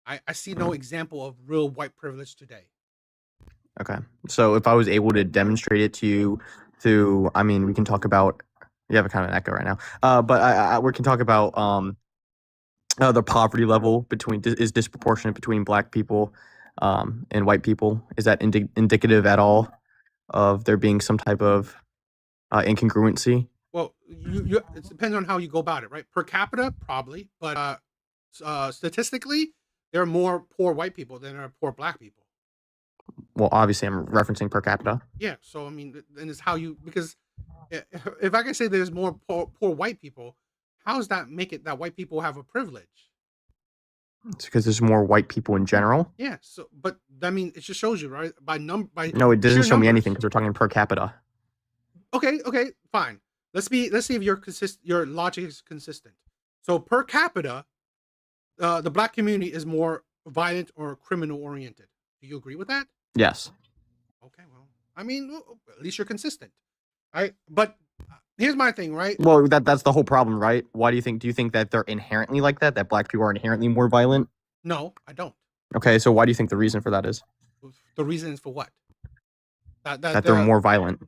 Speaker 3: I see no example of real white privilege today.
Speaker 6: Okay. So if I was able to demonstrate it to you through, I mean, we can talk about. You have a kind of an echo right now. But we can talk about the poverty level is disproportionate between Black people and white people. Is that indicative at all of there being some type of incongruency?
Speaker 3: Well, it depends on how you go about it, right? Per capita, probably, but statistically, there are more poor white people than there are poor Black people.
Speaker 6: Well, obviously, I'm referencing per capita.
Speaker 3: Yeah, so I mean, and it's how you, because if I can say there's more poor white people, how does that make it that white people have a privilege?
Speaker 6: It's because there's more white people in general.
Speaker 3: Yeah, so but I mean, it just shows you, right? By
Speaker 6: No, it doesn't show me anything because we're talking per capita.
Speaker 3: Okay, fine. Let's see if your logic is consistent. So per capita, the Black community is more violent or criminal oriented. Do you agree with that?
Speaker 6: Yes.
Speaker 3: Okay, well, I mean, at least you're consistent, right? But here's my thing, right?
Speaker 6: Well, that's the whole problem, right? Why do you think that they're inherently like that? That Black people are inherently more violent?
Speaker 3: No, I don't.
Speaker 6: Okay, so why do you think the reason for that is?
Speaker 3: The reason is for what?
Speaker 6: That they're more violent.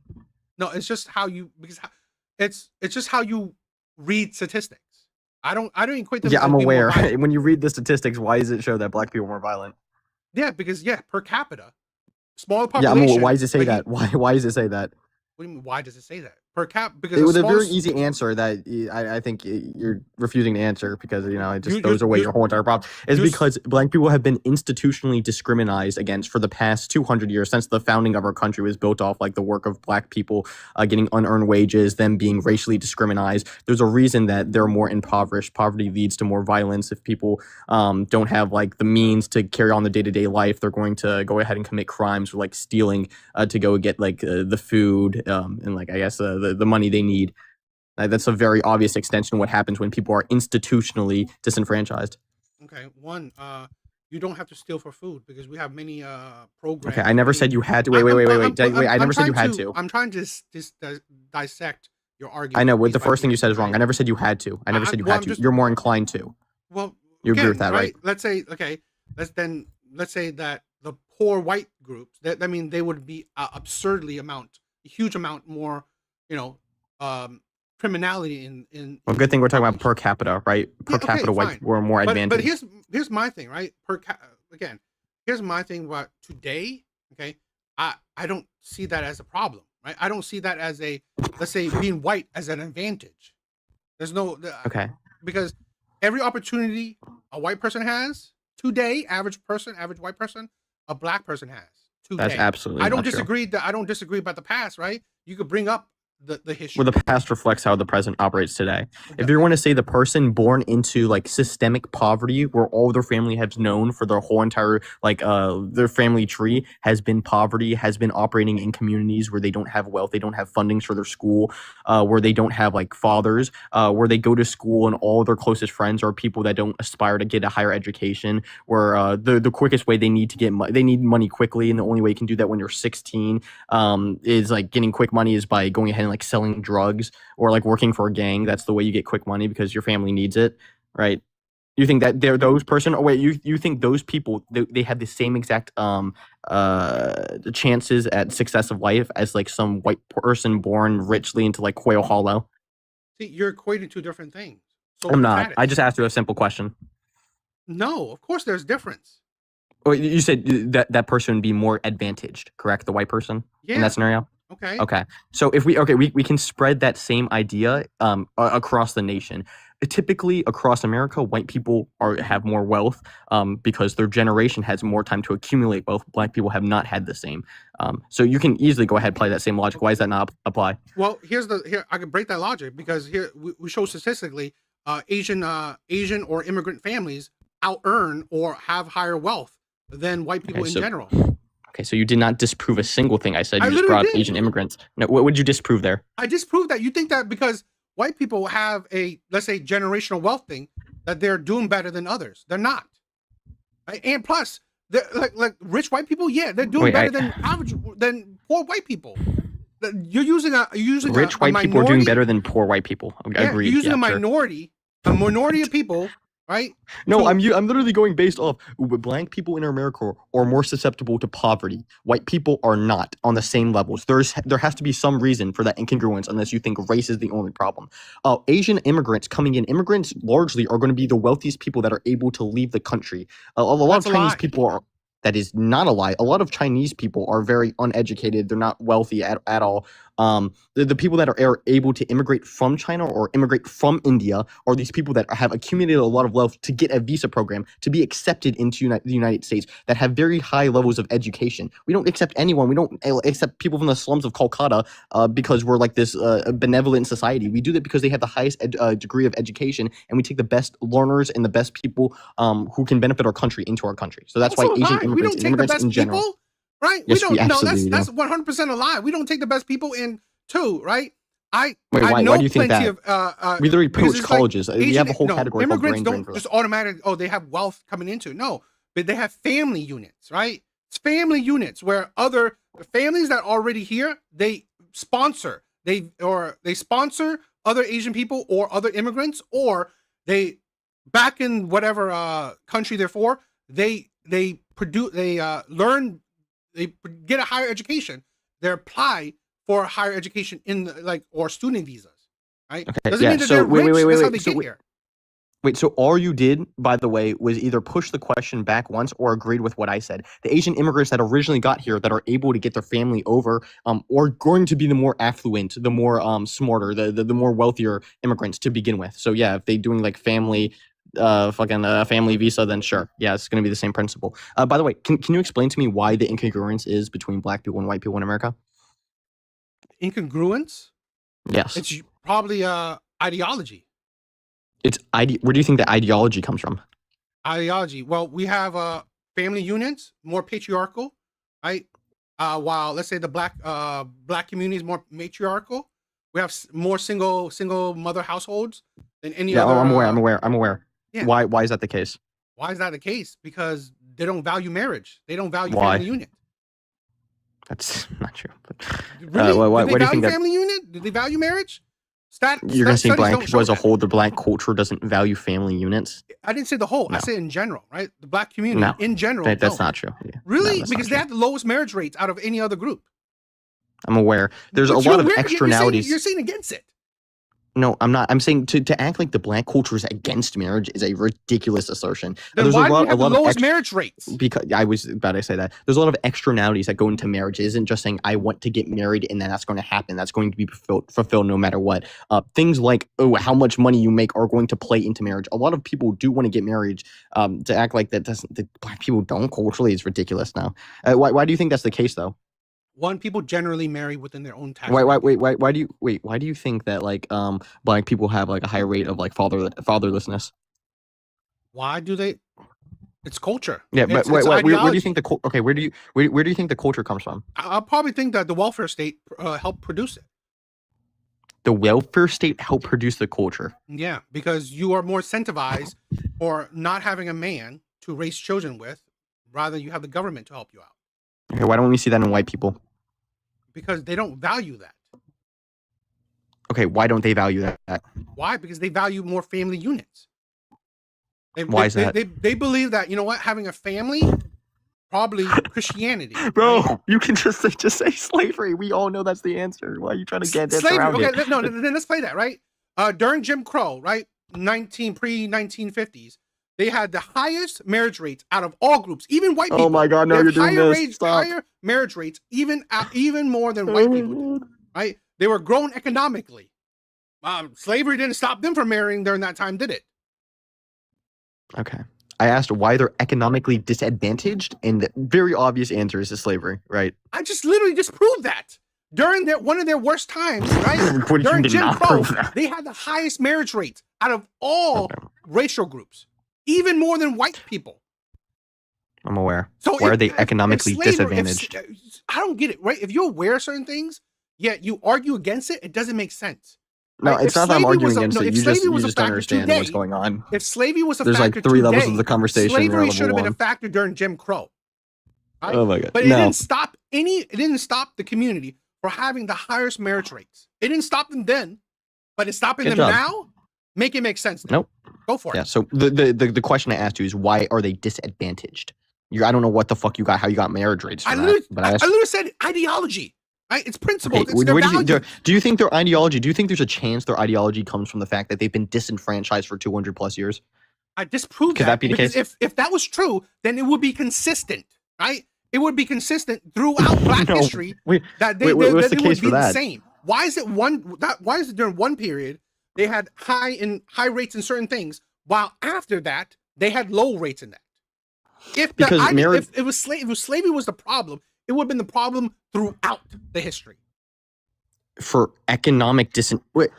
Speaker 3: No, it's just how you, because it's just how you read statistics. I don't equate them.
Speaker 6: Yeah, I'm aware. When you read the statistics, why does it show that Black people are more violent?
Speaker 3: Yeah, because per capita, smaller population.
Speaker 6: Yeah, why does it say that? Why does it say that?
Speaker 3: What do you mean? Why does it say that? Per cap? Because
Speaker 6: it was a very easy answer that I think you're refusing to answer because it just throws away your whole entire problem. Is because Black people have been institutionally discriminated against for the past 200 years since the founding of our country was built off like the work of Black people getting unearned wages, them being racially discriminated. There's a reason that they're more impoverished. Poverty leads to more violence. If people don't have like the means to carry on the day-to-day life, they're going to go ahead and commit crimes or like stealing to go get like the food and like I guess the money they need. That's a very obvious extension of what happens when people are institutionally disenfranchised.
Speaker 3: Okay, one, you don't have to steal for food because we have many programs.
Speaker 6: Okay, I never said you had to. Wait. I never said you had to.
Speaker 3: I'm trying to dissect your
Speaker 6: I
Speaker 3: argument.
Speaker 6: know. What
Speaker 3: piece
Speaker 6: the
Speaker 3: by
Speaker 6: first thing you
Speaker 3: piece,
Speaker 6: said is wrong.
Speaker 3: right?
Speaker 6: I never said you had to. I never said you
Speaker 3: well,
Speaker 6: had to. You're more inclined to.
Speaker 3: Well,
Speaker 6: You agree
Speaker 3: again,
Speaker 6: with that, right?
Speaker 3: Let's say, okay, let's say that the poor white groups, I mean, they would be a huge amount more, you know, criminality in
Speaker 6: Well, good thing we're talking about
Speaker 3: population.
Speaker 6: per capita, right? Per
Speaker 3: Yeah, okay,
Speaker 6: capita, white
Speaker 3: fine.
Speaker 6: people are more
Speaker 3: But
Speaker 6: advantaged.
Speaker 3: here's my thing, right? Again, here's my thing about today. Okay, I don't see that as a problem, right? I don't see that as a, let's say, being white as an advantage. There's no
Speaker 6: Okay.
Speaker 3: because every opportunity a white person has today, average white person, a black person has
Speaker 6: That's
Speaker 3: today.
Speaker 6: absolutely
Speaker 3: I don't
Speaker 6: not true.
Speaker 3: disagree that I don't disagree about the past, right? You could bring up the history.
Speaker 6: Well, the past reflects how the present operates today. If
Speaker 3: The-
Speaker 6: you want to say the person born into like systemic poverty, where all their family has known for their whole entire their family tree has been poverty, has been operating in communities where they don't have wealth, they don't have fundings for their school, where they don't have like fathers, where they go to school and all their closest friends are people that don't aspire to get a higher education, where the quickest way they need to get they need money quickly, and the only way you can do that when you're 16 is like getting quick money is by going ahead and like selling drugs or like working for a gang. That's the way you get quick money because your family needs it, right? You think that they're those person? Oh wait, you think those people they have the same exact chances at success of life as like some white person born richly into like Quail Hollow?
Speaker 3: See, you're equating two different things. So
Speaker 6: I'm not.
Speaker 3: status.
Speaker 6: I just asked you a simple question.
Speaker 3: No, of course there's difference.
Speaker 6: Oh, you said that person would be more advantaged, correct? The white person in
Speaker 3: Yeah.
Speaker 6: that scenario.
Speaker 3: Okay.
Speaker 6: Okay. So if we can spread that same idea across the nation. Typically across America, white people have more wealth because their generation has more time to accumulate wealth. Black people have not had the same. So you can easily go ahead and apply that same logic. Why does that not apply?
Speaker 3: Well, here I can break that logic because here we show statistically Asian or immigrant families out earn or have higher wealth than white people
Speaker 6: Okay,
Speaker 3: in
Speaker 6: so-
Speaker 3: general.
Speaker 6: Okay, so you did not disprove a single thing I said.
Speaker 3: I
Speaker 6: You just
Speaker 3: literally
Speaker 6: brought up
Speaker 3: did.
Speaker 6: Asian immigrants. No, what would you disprove there?
Speaker 3: I disproved that. You think that because white people have a, let's say, generational wealth thing, that they're doing better than others. They're not. Right? And plus, they're like rich white people, yeah, they're doing better than poor white people. You're using
Speaker 6: Rich white people are doing better than poor white people.
Speaker 3: Yeah,
Speaker 6: Agreed.
Speaker 3: you're using
Speaker 6: Yeah,
Speaker 3: a
Speaker 6: sure.
Speaker 3: minority of people, right?
Speaker 6: No,
Speaker 3: to-
Speaker 6: I'm literally going based off blank people in America are more susceptible to poverty. White people are not on the same levels. There has to be some reason for that incongruence unless you think race is the only problem. Asian immigrants coming in, immigrants largely are going to be the wealthiest people that are able to leave the country. A lot
Speaker 3: That's
Speaker 6: of
Speaker 3: a
Speaker 6: Chinese
Speaker 3: lie.
Speaker 6: people are. That is not a lie. A lot of Chinese people are very uneducated. They're not wealthy at all. The people that are able to immigrate from China or immigrate from India are these people that have accumulated a lot of wealth to get a visa program to be accepted into the United States that have very high levels of education. We don't accept anyone. We don't accept people from the slums of Kolkata because we're like this benevolent society. We do that because they have the highest degree of education, and we take the best learners and the best people who can benefit our country into our country. So that's why
Speaker 3: Also a
Speaker 6: Asian
Speaker 3: lie. We
Speaker 6: immigrants
Speaker 3: don't
Speaker 6: and
Speaker 3: take the
Speaker 6: immigrants
Speaker 3: best
Speaker 6: in general.
Speaker 3: people, right?
Speaker 6: Yes, we
Speaker 3: no,
Speaker 6: absolutely
Speaker 3: that's
Speaker 6: do.
Speaker 3: 100% a lie. We don't take the best people in too, right?
Speaker 6: Wait,
Speaker 3: I
Speaker 6: why
Speaker 3: know
Speaker 6: do you think
Speaker 3: plenty
Speaker 6: that?
Speaker 3: of
Speaker 6: We literally
Speaker 3: because
Speaker 6: poach
Speaker 3: it's like
Speaker 6: colleges. We have a whole
Speaker 3: no,
Speaker 6: category called
Speaker 3: immigrants
Speaker 6: brain drain
Speaker 3: don't
Speaker 6: for
Speaker 3: just
Speaker 6: that.
Speaker 3: automatically, oh, they have wealth coming into. No, but they have family units, right? It's family units where other families that are already here, they sponsor sponsor other Asian people or other immigrants, or they back in whatever country they're for, they learn, they get a higher education, they apply for higher education in or student visas, right?
Speaker 6: Okay,
Speaker 3: Doesn't
Speaker 6: yeah,
Speaker 3: mean that
Speaker 6: so
Speaker 3: they're
Speaker 6: wait,
Speaker 3: rich.
Speaker 6: wait, wait,
Speaker 3: That's how
Speaker 6: wait,
Speaker 3: they
Speaker 6: so
Speaker 3: get
Speaker 6: wait-
Speaker 3: here.
Speaker 6: Wait, so all you did, by the way, was either push the question back once or agreed with what I said. The Asian immigrants that originally got here that are able to get their family over, are going to be the more affluent, the more smarter, the more wealthier immigrants to begin with. So yeah, if they doing like family family visa, then sure. Yeah, it's gonna be the same principle. By the way, can you explain to me why the incongruence is between black people and white people in America?
Speaker 3: Incongruence.
Speaker 6: Yes.
Speaker 3: It's probably ideology.
Speaker 6: Where do you think the ideology comes from?
Speaker 3: Ideology. Well, we have family units, more patriarchal, right? While let's say the black community is more matriarchal. We have more single mother households than any
Speaker 6: Yeah,
Speaker 3: other.
Speaker 6: I'm aware.
Speaker 3: Yeah.
Speaker 6: Why is that the case?
Speaker 3: Why is that the case? Because they don't value marriage. They don't value
Speaker 6: Why?
Speaker 3: family unit.
Speaker 6: That's not true. But,
Speaker 3: Really?
Speaker 6: why
Speaker 3: Do
Speaker 6: do
Speaker 3: they
Speaker 6: you think
Speaker 3: value
Speaker 6: that
Speaker 3: family unit? Do they value marriage?
Speaker 6: you're gonna say
Speaker 3: Studies
Speaker 6: black
Speaker 3: don't
Speaker 6: people
Speaker 3: show
Speaker 6: as a
Speaker 3: that.
Speaker 6: whole, the black culture doesn't value family units?
Speaker 3: I didn't say the whole. I
Speaker 6: No.
Speaker 3: said in general, right? The black community
Speaker 6: No,
Speaker 3: in general.
Speaker 6: that's
Speaker 3: no.
Speaker 6: not true. Yeah. No,
Speaker 3: Really?
Speaker 6: that's
Speaker 3: Because
Speaker 6: not
Speaker 3: they
Speaker 6: true.
Speaker 3: have the lowest marriage rates out of any other group.
Speaker 6: I'm aware. There's a
Speaker 3: But
Speaker 6: lot of
Speaker 3: you're
Speaker 6: externalities.
Speaker 3: You're saying against it.
Speaker 6: No, I'm not. I'm saying to act like the black culture is against marriage is a ridiculous assertion.
Speaker 3: Then
Speaker 6: There's
Speaker 3: why do
Speaker 6: a
Speaker 3: we have the
Speaker 6: lot
Speaker 3: lowest
Speaker 6: of
Speaker 3: marriage rates?
Speaker 6: because I was about to say that there's a lot of externalities that go into marriage. It isn't just saying I want to get married and then that's going to happen. That's going to be fulfilled no matter what. Things like how much money you make are going to play into marriage. A lot of people do want to get married. To act like that black people don't culturally is ridiculous now. Why do you think that's the case though?
Speaker 3: One, people generally marry within their own tax.
Speaker 6: Why do you think that like black people have like a high rate of like fatherlessness?
Speaker 3: Why do they? It's culture.
Speaker 6: Yeah, but
Speaker 3: It's
Speaker 6: where do
Speaker 3: ideology.
Speaker 6: you think where do you think the culture comes from?
Speaker 3: I'll probably think that the welfare state helped produce it.
Speaker 6: The welfare state helped produce the culture.
Speaker 3: Yeah, because you are more incentivized for not having a man to raise children with, rather you have the government to help you out.
Speaker 6: Okay, why don't we see that in white people?
Speaker 3: Because they don't value that.
Speaker 6: Okay, why don't they value that?
Speaker 3: Why? Because they value more family units.
Speaker 6: Why is that?
Speaker 3: They believe that, you know what, having a family, probably Christianity.
Speaker 6: Bro,
Speaker 3: right?
Speaker 6: you can just say slavery. We all know that's the answer. Why are you trying to get
Speaker 3: Slavery.
Speaker 6: around
Speaker 3: Okay,
Speaker 6: it?
Speaker 3: no, then let's play that, right? During Jim Crow, right? Pre-1950s, they had the highest marriage rates out of all groups, even white people.
Speaker 6: Oh my God, no,
Speaker 3: They
Speaker 6: you're
Speaker 3: have
Speaker 6: doing this. Stop.
Speaker 3: higher marriage rates, even more than white people did, right? They were grown economically. Slavery didn't stop them from marrying during that time, did it?
Speaker 6: Okay. I asked why they're economically disadvantaged, and the very obvious answer is slavery, right?
Speaker 3: I just literally just proved that. During one of their worst times, right?
Speaker 6: What do you
Speaker 3: During
Speaker 6: did
Speaker 3: Jim
Speaker 6: not
Speaker 3: Crow,
Speaker 6: prove that?
Speaker 3: they had the highest marriage rates out of all
Speaker 6: Okay.
Speaker 3: racial groups, even more than white people.
Speaker 6: I'm aware.
Speaker 3: So
Speaker 6: Why are they economically disadvantaged?
Speaker 3: I don't get it, right? If you're aware of certain things, yet you argue against it, it doesn't make sense.
Speaker 6: No,
Speaker 3: Right?
Speaker 6: it's
Speaker 3: If
Speaker 6: not that I'm
Speaker 3: slavery was
Speaker 6: arguing
Speaker 3: a-
Speaker 6: against
Speaker 3: no,
Speaker 6: it.
Speaker 3: if
Speaker 6: You
Speaker 3: slavery
Speaker 6: just
Speaker 3: was a
Speaker 6: don't
Speaker 3: factor
Speaker 6: understand
Speaker 3: today-
Speaker 6: what's going on.
Speaker 3: If slavery was a
Speaker 6: There's
Speaker 3: factor
Speaker 6: like three levels
Speaker 3: today,
Speaker 6: of the conversation.
Speaker 3: slavery
Speaker 6: level
Speaker 3: should have been a
Speaker 6: one.
Speaker 3: factor during Jim Crow. Right?
Speaker 6: Oh my God.
Speaker 3: But
Speaker 6: No.
Speaker 3: it didn't stop the community for having the highest marriage rates. It didn't stop them then, but it's stopping
Speaker 6: Good
Speaker 3: them
Speaker 6: job.
Speaker 3: now. Make it make sense. Then.
Speaker 6: Nope.
Speaker 3: Go for
Speaker 6: Yeah.
Speaker 3: it.
Speaker 6: So the question I asked you is why are they disadvantaged? I don't know what the fuck how you got marriage rates
Speaker 3: I
Speaker 6: from
Speaker 3: literally,
Speaker 6: that. But
Speaker 3: I
Speaker 6: I asked,
Speaker 3: literally said ideology. Right? It's principles.
Speaker 6: okay,
Speaker 3: It's their values.
Speaker 6: do you think their ideology? Do you think there's a chance their ideology comes from the fact that they've been disenfranchised for 200 plus years?
Speaker 3: I disproved
Speaker 6: Could that be the
Speaker 3: because
Speaker 6: case?
Speaker 3: if that was true, then it would be consistent, right? It would be consistent throughout Black
Speaker 6: No,
Speaker 3: history
Speaker 6: wait,
Speaker 3: that
Speaker 6: what's
Speaker 3: that
Speaker 6: the
Speaker 3: it would
Speaker 6: case
Speaker 3: be
Speaker 6: for
Speaker 3: the
Speaker 6: that?
Speaker 3: same. Why is it during one period they had high rates in certain things, while after that they had low rates in that? If slavery was the problem, it would have been the problem throughout the history.
Speaker 6: For economic wait,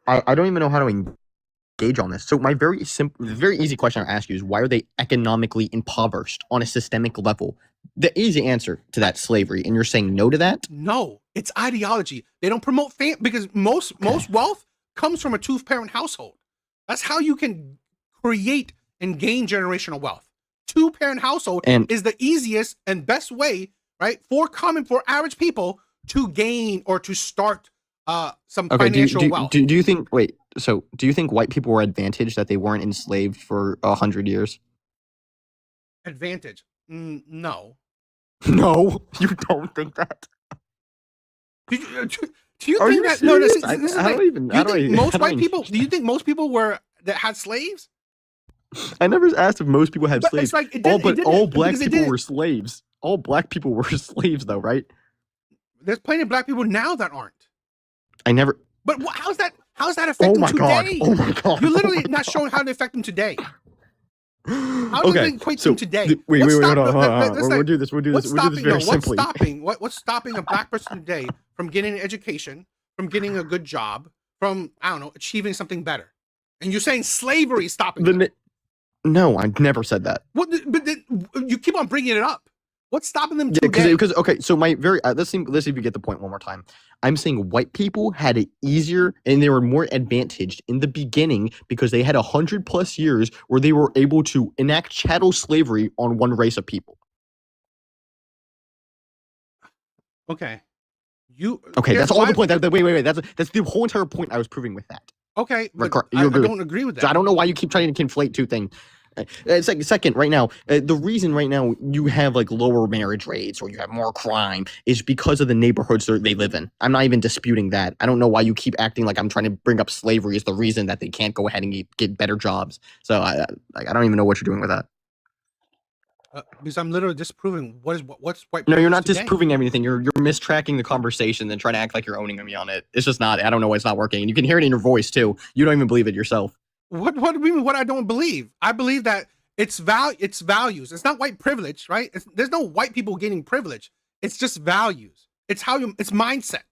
Speaker 6: I don't even know how to engage on this. So my very easy question I ask you is why are they economically impoverished on a systemic level? The easy answer to that slavery, and you're saying no to that?
Speaker 3: No, it's ideology. They don't promote because most wealth comes from a two-parent household. That's how you can create and gain generational wealth. Two-parent household is the easiest and best way, right, for average people to gain or to start some financial wealth.
Speaker 6: Do you think do you think white people were advantaged that they weren't enslaved for 100 years?
Speaker 3: Advantage? No.
Speaker 6: No, you don't think that.
Speaker 3: Do you
Speaker 6: Are
Speaker 3: think
Speaker 6: you
Speaker 3: that?
Speaker 6: serious?
Speaker 3: No, this is
Speaker 6: I
Speaker 3: like,
Speaker 6: don't even.
Speaker 3: do you think most
Speaker 6: how do I
Speaker 3: white people?
Speaker 6: engage
Speaker 3: Do you think most people that had slaves?
Speaker 6: I never asked if most people had
Speaker 3: But
Speaker 6: slaves.
Speaker 3: it's like
Speaker 6: All black people were slaves. All black people were slaves, though, right?
Speaker 3: There's plenty of black people now that aren't.
Speaker 6: I never.
Speaker 3: But how's that affect them today?
Speaker 6: Oh my God!
Speaker 3: You're literally not showing how they affect them today. How do they equate them today?
Speaker 6: Wait, hold on.
Speaker 3: Let's
Speaker 6: We'll do this. We'll do this very simply.
Speaker 3: What's stopping a black person today from getting an education, from getting a good job, from achieving something better? And you're saying slavery is stopping them.
Speaker 6: No, I never said that.
Speaker 3: But you keep on bringing it up. What's stopping them
Speaker 6: Yeah,
Speaker 3: today?
Speaker 6: because okay, so my very let's see if you get the point one more time. I'm saying white people had it easier and they were more advantaged in the beginning because they had 100+ years where they were able to enact chattel slavery on one race of people.
Speaker 3: Okay.
Speaker 6: Okay,
Speaker 3: here's
Speaker 6: that's all
Speaker 3: why-
Speaker 6: the point. Wait. That's the whole entire point I was proving with that.
Speaker 3: Okay, but
Speaker 6: You
Speaker 3: I
Speaker 6: agree with-
Speaker 3: don't agree with that.
Speaker 6: So I don't know why you keep trying to conflate two things. Second, right now, the reason right now you have like lower marriage rates or you have more crime is because of the neighborhoods they live in. I'm not even disputing that. I don't know why you keep acting like I'm trying to bring up slavery as the reason that they can't go ahead and get better jobs. So I don't even know what you're doing with that.
Speaker 3: Because I'm literally disproving what's white.
Speaker 6: No, you're not
Speaker 3: today.
Speaker 6: disproving everything. You're mistracking the conversation and trying to act like you're owning me on it. It's just not. I don't know why it's not working. And you can hear it in your voice too. You don't even believe it yourself.
Speaker 3: What do you mean? What I don't believe? I believe that it's values. It's not white privilege, right? There's no white people getting privilege. It's just values. It's it's mindset.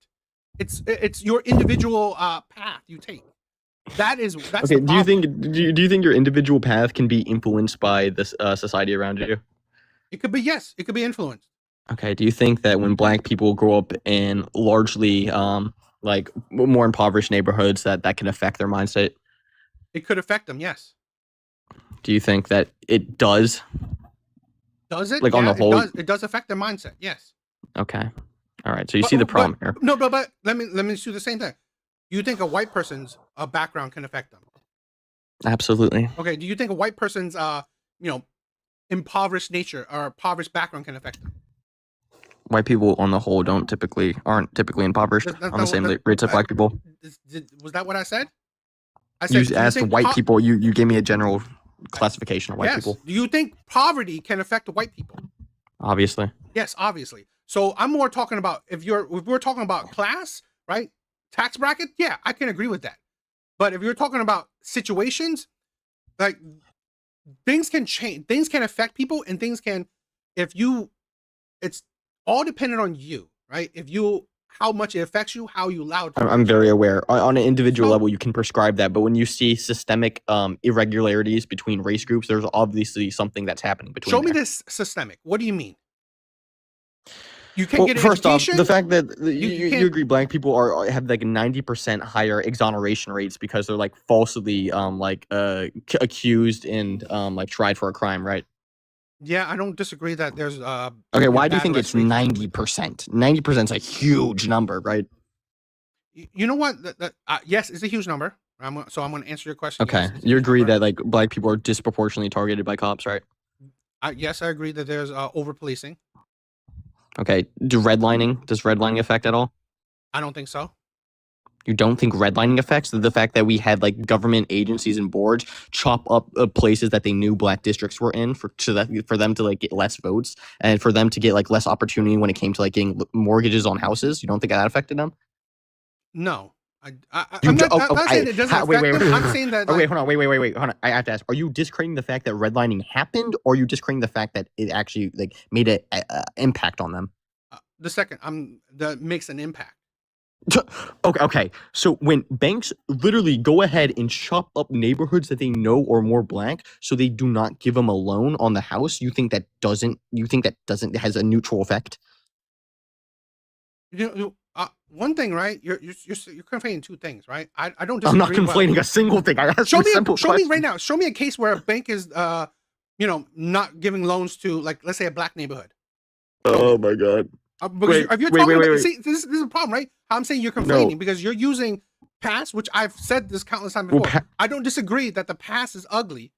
Speaker 3: It's your individual path you take. That's
Speaker 6: okay. Do you think your individual path can be influenced by this society around you?
Speaker 3: It could be, yes. It could be influenced.
Speaker 6: Okay. Do you think that when Black people grow up in largely like more impoverished neighborhoods that can affect their mindset?
Speaker 3: It could affect them, yes.
Speaker 6: Do you think that it does?
Speaker 3: Does it?
Speaker 6: Like on the whole,
Speaker 3: it does affect their mindset, yes.
Speaker 6: Okay. All right. So you see the problem here.
Speaker 3: No, but let me do the same thing. Do you think a white person's background can affect them?
Speaker 6: Absolutely.
Speaker 3: Okay. Do you think a white person's impoverished nature or impoverished background can affect them?
Speaker 6: White people on the whole aren't typically impoverished on the same rates of Black people.
Speaker 3: Was that what I said? I said
Speaker 6: You asked white people. You gave me a general classification of white people.
Speaker 3: Do you think poverty can affect white people?
Speaker 6: Obviously.
Speaker 3: Yes, obviously. So I'm more talking about if we're talking about class, right? Tax bracket, yeah, I can agree with that. But if you're talking about situations, like things can change, things can affect people, and things can, it's all dependent on you, right? How much it affects you, how you allow it.
Speaker 6: I'm very aware. On an individual level, you can prescribe that, but when you see systemic irregularities between race groups, there's obviously something that's happening between.
Speaker 3: Show me this systemic. What do you mean? You can't get an
Speaker 6: first
Speaker 3: education?
Speaker 6: off, the fact that you agree Black people have like 90% higher exoneration rates because they're like falsely accused and like tried for a crime, right?
Speaker 3: Yeah, I don't disagree that there's
Speaker 6: okay, why do you think it's 90%? 90% is a huge number, right?
Speaker 3: You know what? Yes, it's a huge number. So I'm going to answer your question.
Speaker 6: Okay,
Speaker 3: yes,
Speaker 6: you agree that like Black people are disproportionately targeted by cops, right?
Speaker 3: Yes, I agree that there's over policing.
Speaker 6: Okay, does redlining affect at all? I
Speaker 3: don't think so.
Speaker 6: You don't think redlining affects the fact that we had like government agencies and boards chop up places that they knew Black districts were in for them to like get less votes and for them to get like less opportunity when it came to like getting mortgages on houses? You don't think that affected them?
Speaker 3: No. I'm not saying it doesn't affect them. I'm saying that.
Speaker 6: Wait, hold on. I have to ask: are you discrediting the fact that redlining happened, or are you discrediting the fact that it actually like made an impact on them?
Speaker 3: The second, that makes an impact.
Speaker 6: Okay. So when banks literally go ahead and chop up neighborhoods that they know are more Black, so they do not give them a loan on the house, you think that doesn't has a neutral effect?
Speaker 3: One thing, right? You're conflating two things, right? I don't disagree.
Speaker 6: I'm not conflating a single thing. I asked you a simple question.
Speaker 3: Show me right now. Show me a case where a bank is, not giving loans to, like, let's say a Black neighborhood.
Speaker 6: Oh my God.
Speaker 3: Because if you're talking about, see, this is a problem, right? I'm saying you're conflating because you're using past, which I've said this countless times before. I don't disagree that the past is ugly.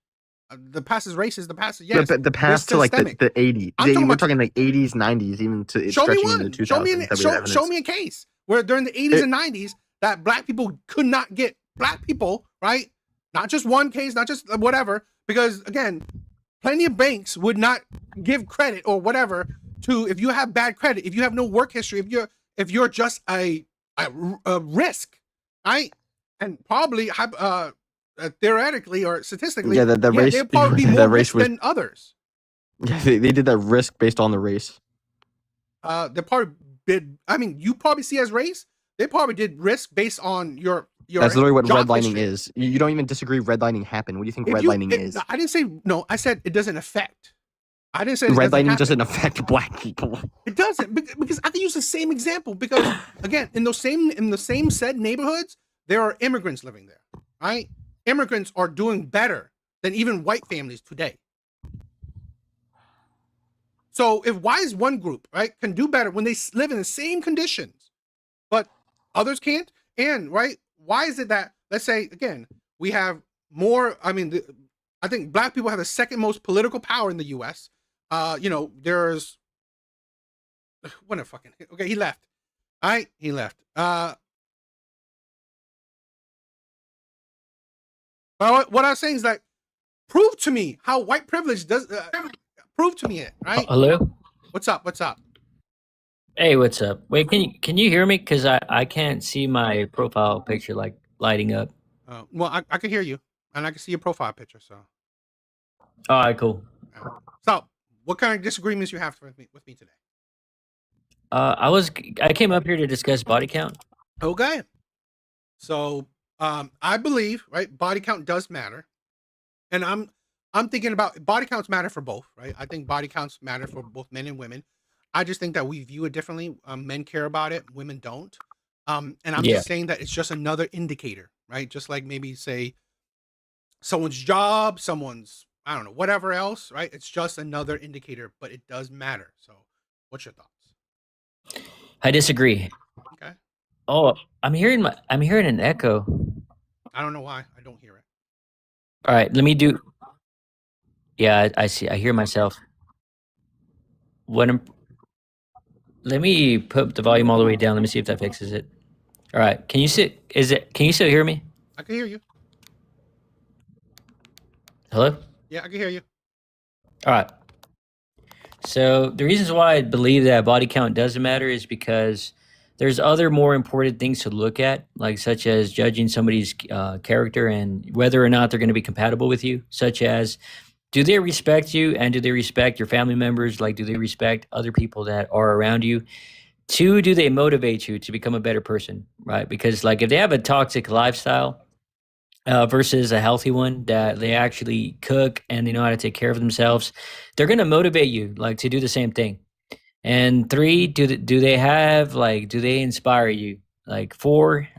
Speaker 3: The past is racist. The past is, yes.
Speaker 6: The past to like the 80s. We're talking like 80s, 90s, even to stretching into the 2000s.
Speaker 3: Show me a case where during the 80s and 90s that Black people could not get Black people, right? Not just one case, not just whatever, because again, plenty of banks would not give credit or whatever to, if you have bad credit, if you have no work history, if you're just a risk, right? And probably theoretically or statistically,
Speaker 6: the race,
Speaker 3: they'll probably be more risk than others.
Speaker 6: Yeah, they did that risk based on the race.
Speaker 3: They probably did. I mean, you probably see as race. They probably did risk based on your.
Speaker 6: That's literally what redlining
Speaker 3: history
Speaker 6: is. You don't even disagree redlining happened. What do you think redlining is?
Speaker 3: I didn't say no. I said it doesn't affect. I didn't say it doesn't
Speaker 6: Redlining
Speaker 3: happen.
Speaker 6: doesn't affect black people.
Speaker 3: It doesn't, because I can use the same example, because again, in the same said neighborhoods, there are immigrants living there, right? Immigrants are doing better than even white families today. So why is one group, right, can do better when they live in the same conditions, but others can't? And right, why is it that, let's say again, we have more? I mean, I think black people have the second most political power in the U.S. There's what a fucking okay. He left. All right, he left. But what I was saying is like, prove to me how white privilege does. Prove to me it, right?
Speaker 7: Hello?
Speaker 3: What's up? What's up?
Speaker 7: Hey, what's up? Wait, can you hear me? Because I can't see my profile picture like lighting up.
Speaker 3: Well, I can hear you, and I can see your profile picture. So,
Speaker 7: All right, cool.
Speaker 3: So, what kind of disagreements you have with me today?
Speaker 7: I came up here to discuss body count.
Speaker 3: Okay. So, I believe, right, body count does matter, and I'm thinking about body counts matter for both, right? I think body counts matter for both men and women. I just think that we view it differently. Men care about it, women don't. And I'm
Speaker 7: Yeah.
Speaker 3: just saying that it's just another indicator, right? Just like maybe say someone's job, someone's, I don't know, whatever else, right? It's just another indicator, but it does matter. So, what's your thoughts?
Speaker 7: I disagree.
Speaker 3: Okay.
Speaker 7: Oh, I'm hearing an echo.
Speaker 3: I don't know why I don't hear it.
Speaker 7: All right, let me do. Yeah, I see. I hear myself. Let me put the volume all the way down. Let me see if that fixes it. All right. Can you still hear me?
Speaker 3: I can hear you.
Speaker 7: Hello?
Speaker 3: Yeah, I can hear you.
Speaker 7: All right. So the reasons why I believe that body count doesn't matter is because there's other more important things to look at, like such as judging somebody's character and whether or not they're going to be compatible with you, such as do they respect you and do they respect your family members? Like, do they respect other people that are around you? Two, do they motivate you to become a better person, right? Because like if they have a toxic lifestyle versus a healthy one that they actually cook and they know how to take care of themselves, they're going to motivate you like to do the same thing. And three, do they inspire you? Like four,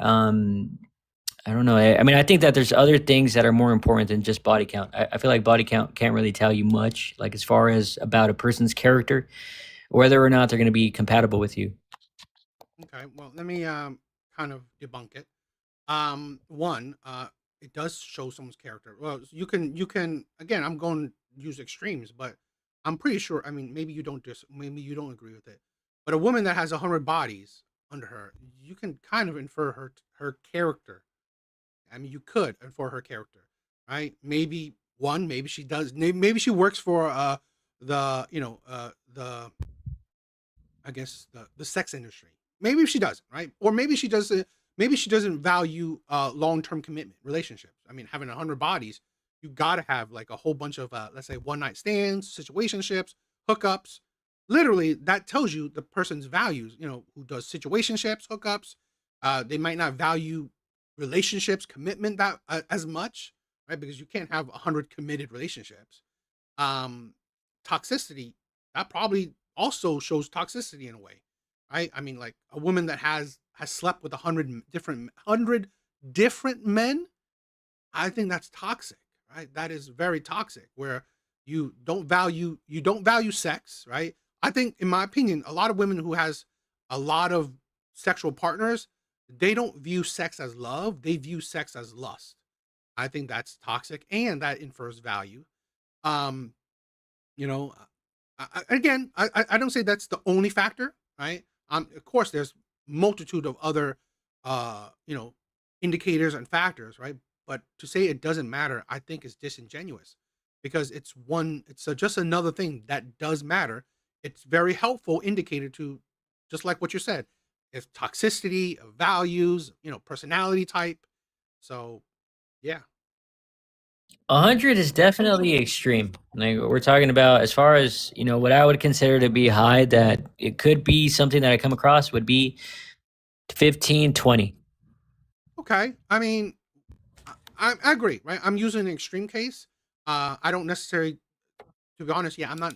Speaker 7: I don't know. I mean, I think that there's other things that are more important than just body count. I feel like body count can't really tell you much, like as far as about a person's character, whether or not they're going to be compatible with you.
Speaker 3: Okay. Well, let me kind of debunk it. One, it does show someone's character. Well, you can again. I'm going to use extremes, but I'm pretty sure. I mean, maybe you don't maybe you don't agree with it. But a woman that has 100 bodies under her, you can kind of infer her character. I mean, you could infer her character, right? Maybe maybe she does. Maybe she works for the I guess the sex industry. Maybe she doesn't, right? Or maybe she doesn't. Maybe she doesn't value long-term commitment relationships. I mean, having 100 bodies, you gotta have like a whole bunch of let's say one-night stands, situationships, hookups. Literally, that tells you the person's values. Who does situationships, hookups. They might not value relationships, commitment that as much, right? Because you can't have 100 committed relationships. Toxicity, that probably also shows toxicity in a way, right? I mean, like a woman that has slept with 100 different men, I think that's toxic, right? That is very toxic, where you don't value sex, right? I think, in my opinion, a lot of women who has a lot of sexual partners, they don't view sex as love, they view sex as lust. I think that's toxic, and that infers value. Um, you know, I don't say that's the only factor, right? Of course, there's multitude of other, indicators and factors, right? But to say it doesn't matter, I think is disingenuous, because just another thing that does matter. It's very helpful indicator to, just like what you said, if toxicity, of values, personality type. So, yeah.
Speaker 7: 100 is definitely extreme. Like we're talking about, as far as what I would consider to be high, that it could be something that I come across would be 15, 20.
Speaker 3: Okay. I mean, I agree, right? I'm using an extreme case. I don't necessarily To be honest, yeah, I'm not.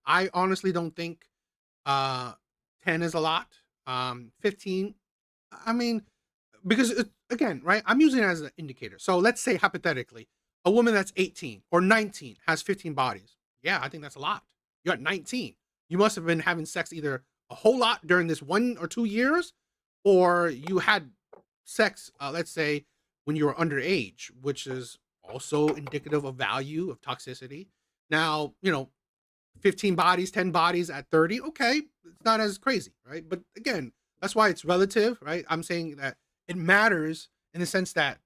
Speaker 3: I honestly don't think uh 10 is a lot. 15. I mean, because again, right? I'm using it as an indicator. So let's say hypothetically, a woman that's 18 or 19 has 15 bodies. Yeah, I think that's a lot. You're at 19. You must have been having sex either a whole lot during this 1 or 2 years, or you had sex, let's say, when you were underage, which is also indicative of value of toxicity. Now, 15 bodies, 10 bodies at 30, okay, it's not as crazy, right? But again, that's why it's relative, right? I'm saying that it matters in the sense that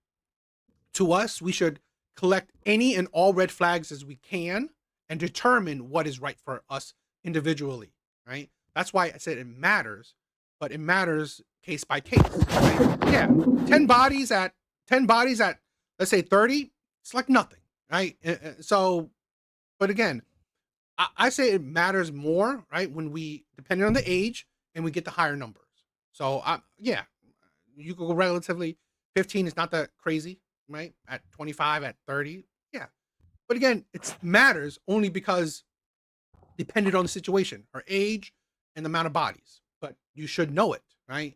Speaker 3: to us, we should collect any and all red flags as we can and determine what is right for us individually, right? That's why I said it matters, but it matters case by case, right? Yeah, 10 bodies at let's say 30, it's like nothing, right? So, but again, I say it matters more, right? When we, depending on the age, and we get the higher numbers. So, yeah, you could go relatively. 15 is not that crazy, right? At 25, at 30, yeah. But again, it matters only because depending on the situation, her age, and the amount of bodies. But you should know it, right?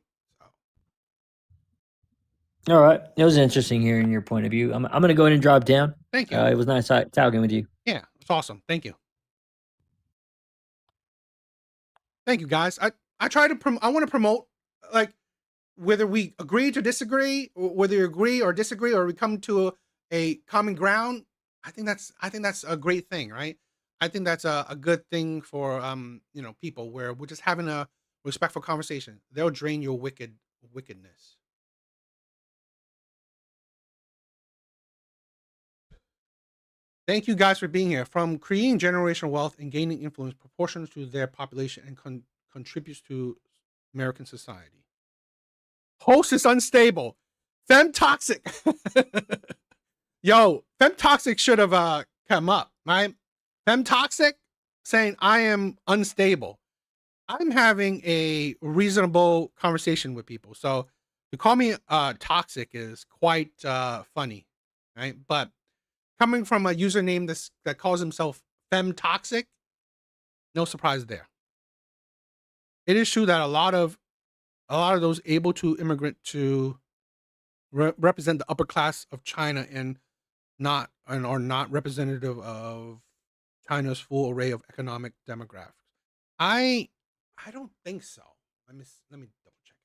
Speaker 3: So,
Speaker 7: All right. It was interesting hearing your point of view. I'm going to go ahead and drop down.
Speaker 3: thank you.
Speaker 7: It was nice talking with you.
Speaker 3: Yeah, it's awesome. Thank you. Thank you, guys. I try to I want to promote, like, whether we agree to disagree, whether you agree or disagree, or we come to a common ground. I think that's a great thing, right? I think that's a good thing for people, where we're just having a respectful conversation. They'll drain your wickedness. Thank you guys for being here. From creating generational wealth and gaining influence proportional to their population and contributes to American society. Host is unstable. Fem toxic. Yo, Fem toxic should have come up, right? Fem toxic saying I am unstable. I'm having a reasonable conversation with people. So to call me toxic is quite funny, right? But coming from a username that calls himself Fem toxic, no surprise there. It is true that a lot of those able to immigrant to represent the upper class of China and are not representative of China's full array of economic demographics. I I don't think so. Let me double check.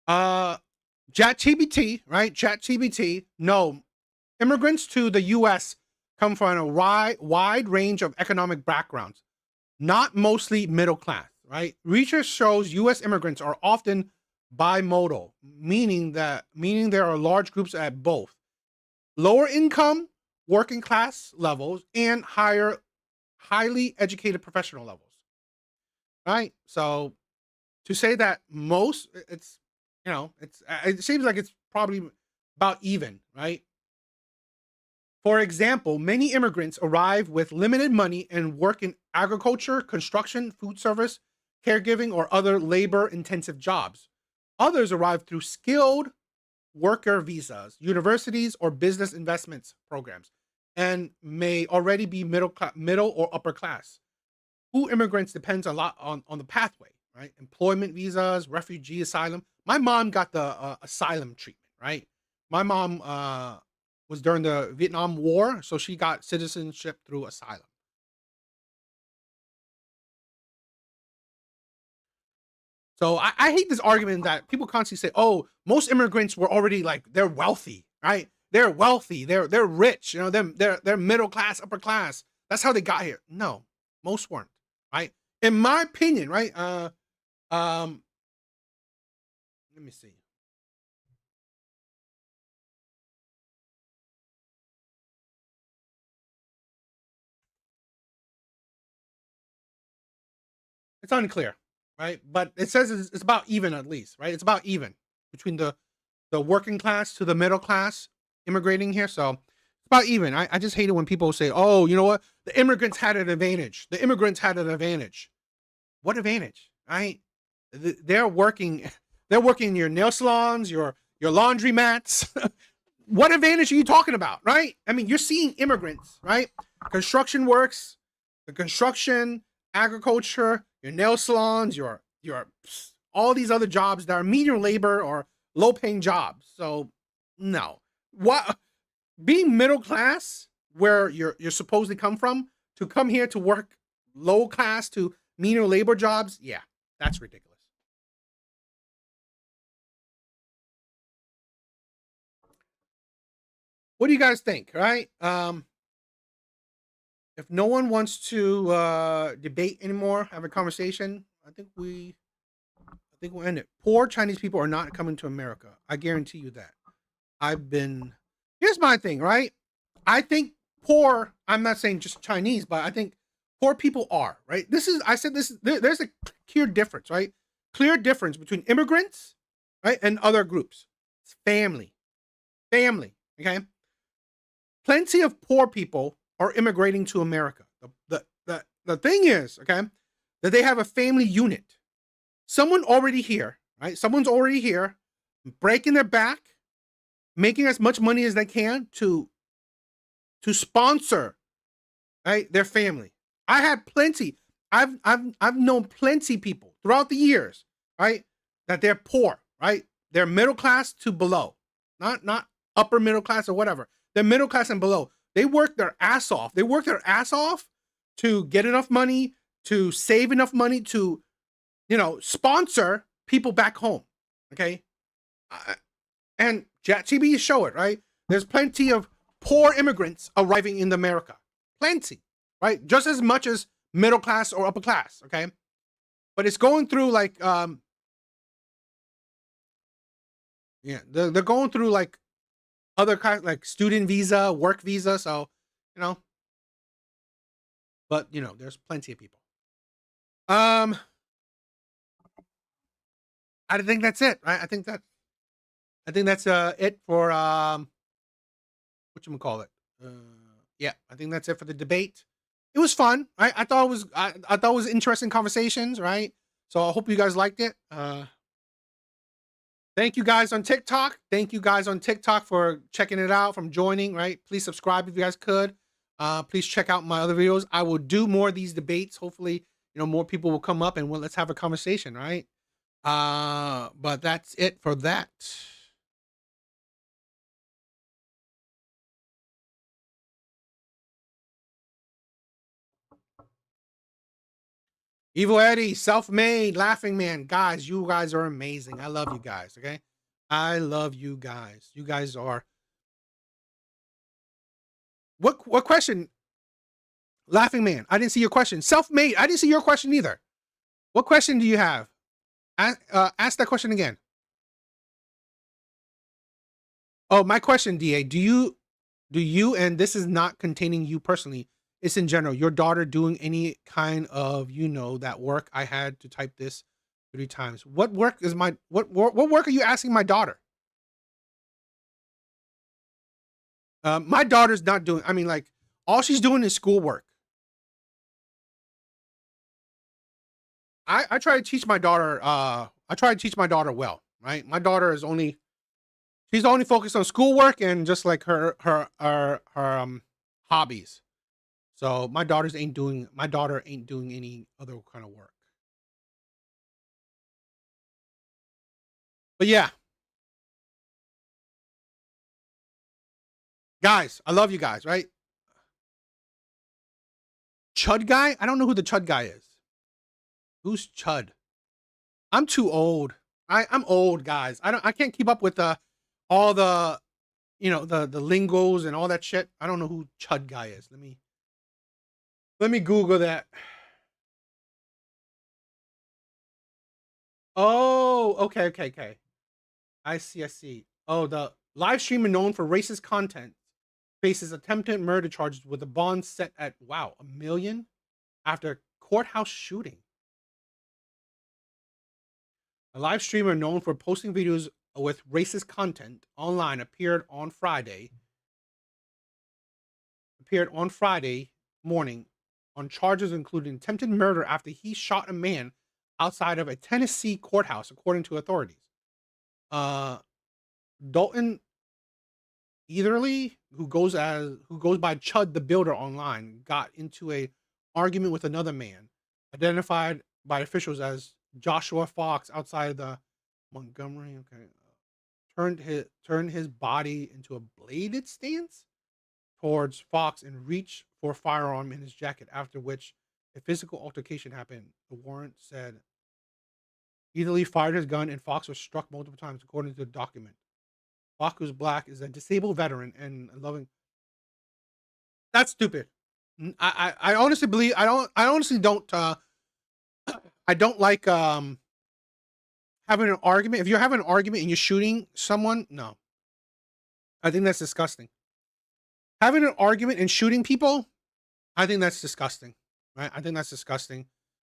Speaker 3: Uh ChatGPT, right? ChatGPT. No, immigrants to the U.S. come from a wide range of economic backgrounds, not mostly middle class, right? Research shows U.S. immigrants are often bimodal, meaning there are large groups at both lower income, working class levels, and highly educated professional levels, right? So to say that most, it seems like it's probably about even, right? For example, many immigrants arrive with limited money and work in agriculture, construction, food service, caregiving, or other labor intensive jobs. Others arrive through skilled worker visas, universities, or business investments programs, and may already be middle or upper class. Who immigrants depends a lot on the pathway, right? Employment visas, refugee asylum. My mom got the asylum treatment, right? My mom was during the Vietnam War, so she got citizenship through asylum. So I hate this argument that people constantly say, "Oh, most immigrants were already like they're wealthy, right? They're wealthy, they're rich, they're middle class, upper class. That's how they got here." No, most weren't, right? In my opinion, right? Um, let me see. It's unclear, right? But it says it's about even at least, right? It's about even between the working class to the middle class immigrating here. So it's about even. I just hate it when people say, oh, you know what? The immigrants had an advantage. The immigrants had an advantage. What advantage? Right? They're working in your nail salons, your laundry mats. What advantage are you talking about, right? I mean, you're seeing immigrants, right? Construction works, the construction, agriculture, your nail salons, your all these other jobs that are medium labor or low paying jobs. So no. What being middle class where you're supposed to come from to come here to work low class to medium labor jobs, yeah, that's ridiculous. What do you guys think, right? If no one wants to debate anymore, have a conversation, I think we'll end it. Poor Chinese people are not coming to America. I guarantee you that. Here's my thing, right? I think poor, I'm not saying just Chinese, but I think poor people are, right? There's a clear difference, right? Clear difference between immigrants, right, and other groups. It's family, okay? Plenty of poor people are immigrating to America. The thing is, okay, that they have a family unit. Someone's already here, breaking their back, making as much money as they can to sponsor, right, their family. I had plenty. I've known plenty people throughout the years, right, that they're poor, right? They're middle class to below, not upper middle class or whatever. They're middle class and below. They work their ass off. To get enough money, to save enough money to, sponsor people back home. Okay. And ChatGPT show it, right? There's plenty of poor immigrants arriving in America. Plenty, right? Just as much as middle class or upper class. Okay. But it's going through they're going through other kinds, like student visa, work visa. So, but there's plenty of people. I think that's it, right? I think that's it for whatchamacallit. Yeah, I think that's it for the debate. It was fun. I thought it was interesting conversations, right? So I hope you guys liked it. Thank you guys on TikTok. Thank you guys on TikTok for checking it out, from joining, right? Please subscribe if you guys could. Please check out my other videos. I will do more of these debates. Hopefully, more people will come up and let's have a conversation, right? But that's it for that. Evil Eddie, self-made, laughing man. Guys, you guys are amazing. I love you guys, okay? I love you guys. You guys are... What question? Laughing man, I didn't see your question. Self-made, I didn't see your question either. What question do you have? Ask that question again. Oh, my question, DA. Do you, and this is not containing you personally, it's in general, your daughter doing any kind of, that work? I had to type this 3 times. What work is what work are you asking my daughter? My daughter's not doing, all she's doing is schoolwork. I try to teach my daughter, well, right? My daughter is she's only focused on schoolwork and just like her hobbies. So my daughter ain't doing any other kind of work. But yeah. Guys, I love you guys, right? Chud guy? I don't know who the Chud guy is. Who's Chud? I'm too old. I'm old, guys. I can't keep up with all the the lingos and all that shit. I don't know who Chud guy is. Let me Google that. Oh, okay. I see. Oh, the live streamer known for racist content faces attempted murder charges with a bond set at $1 million after courthouse shooting. A live streamer known for posting videos with racist content online appeared on Friday morning on charges including attempted murder after he shot a man outside of a Tennessee courthouse, according to authorities. Dalton Etherly, who goes by Chud the Builder online, got into a argument with another man, identified by officials as Joshua Fox, outside the Montgomery. Okay, turned his body into a bladed stance towards Fox and reached for a firearm in his jacket. After which a physical altercation happened. The warrant said Etherly fired his gun and Fox was struck multiple times, according to the document. Fox, who's black, is a disabled veteran and loving. That's stupid. I honestly believe I honestly don't I don't like having an argument. If you're having an argument and you're shooting someone, no. I think that's disgusting. Having an argument and shooting people, I think that's disgusting. Right? I think that's disgusting.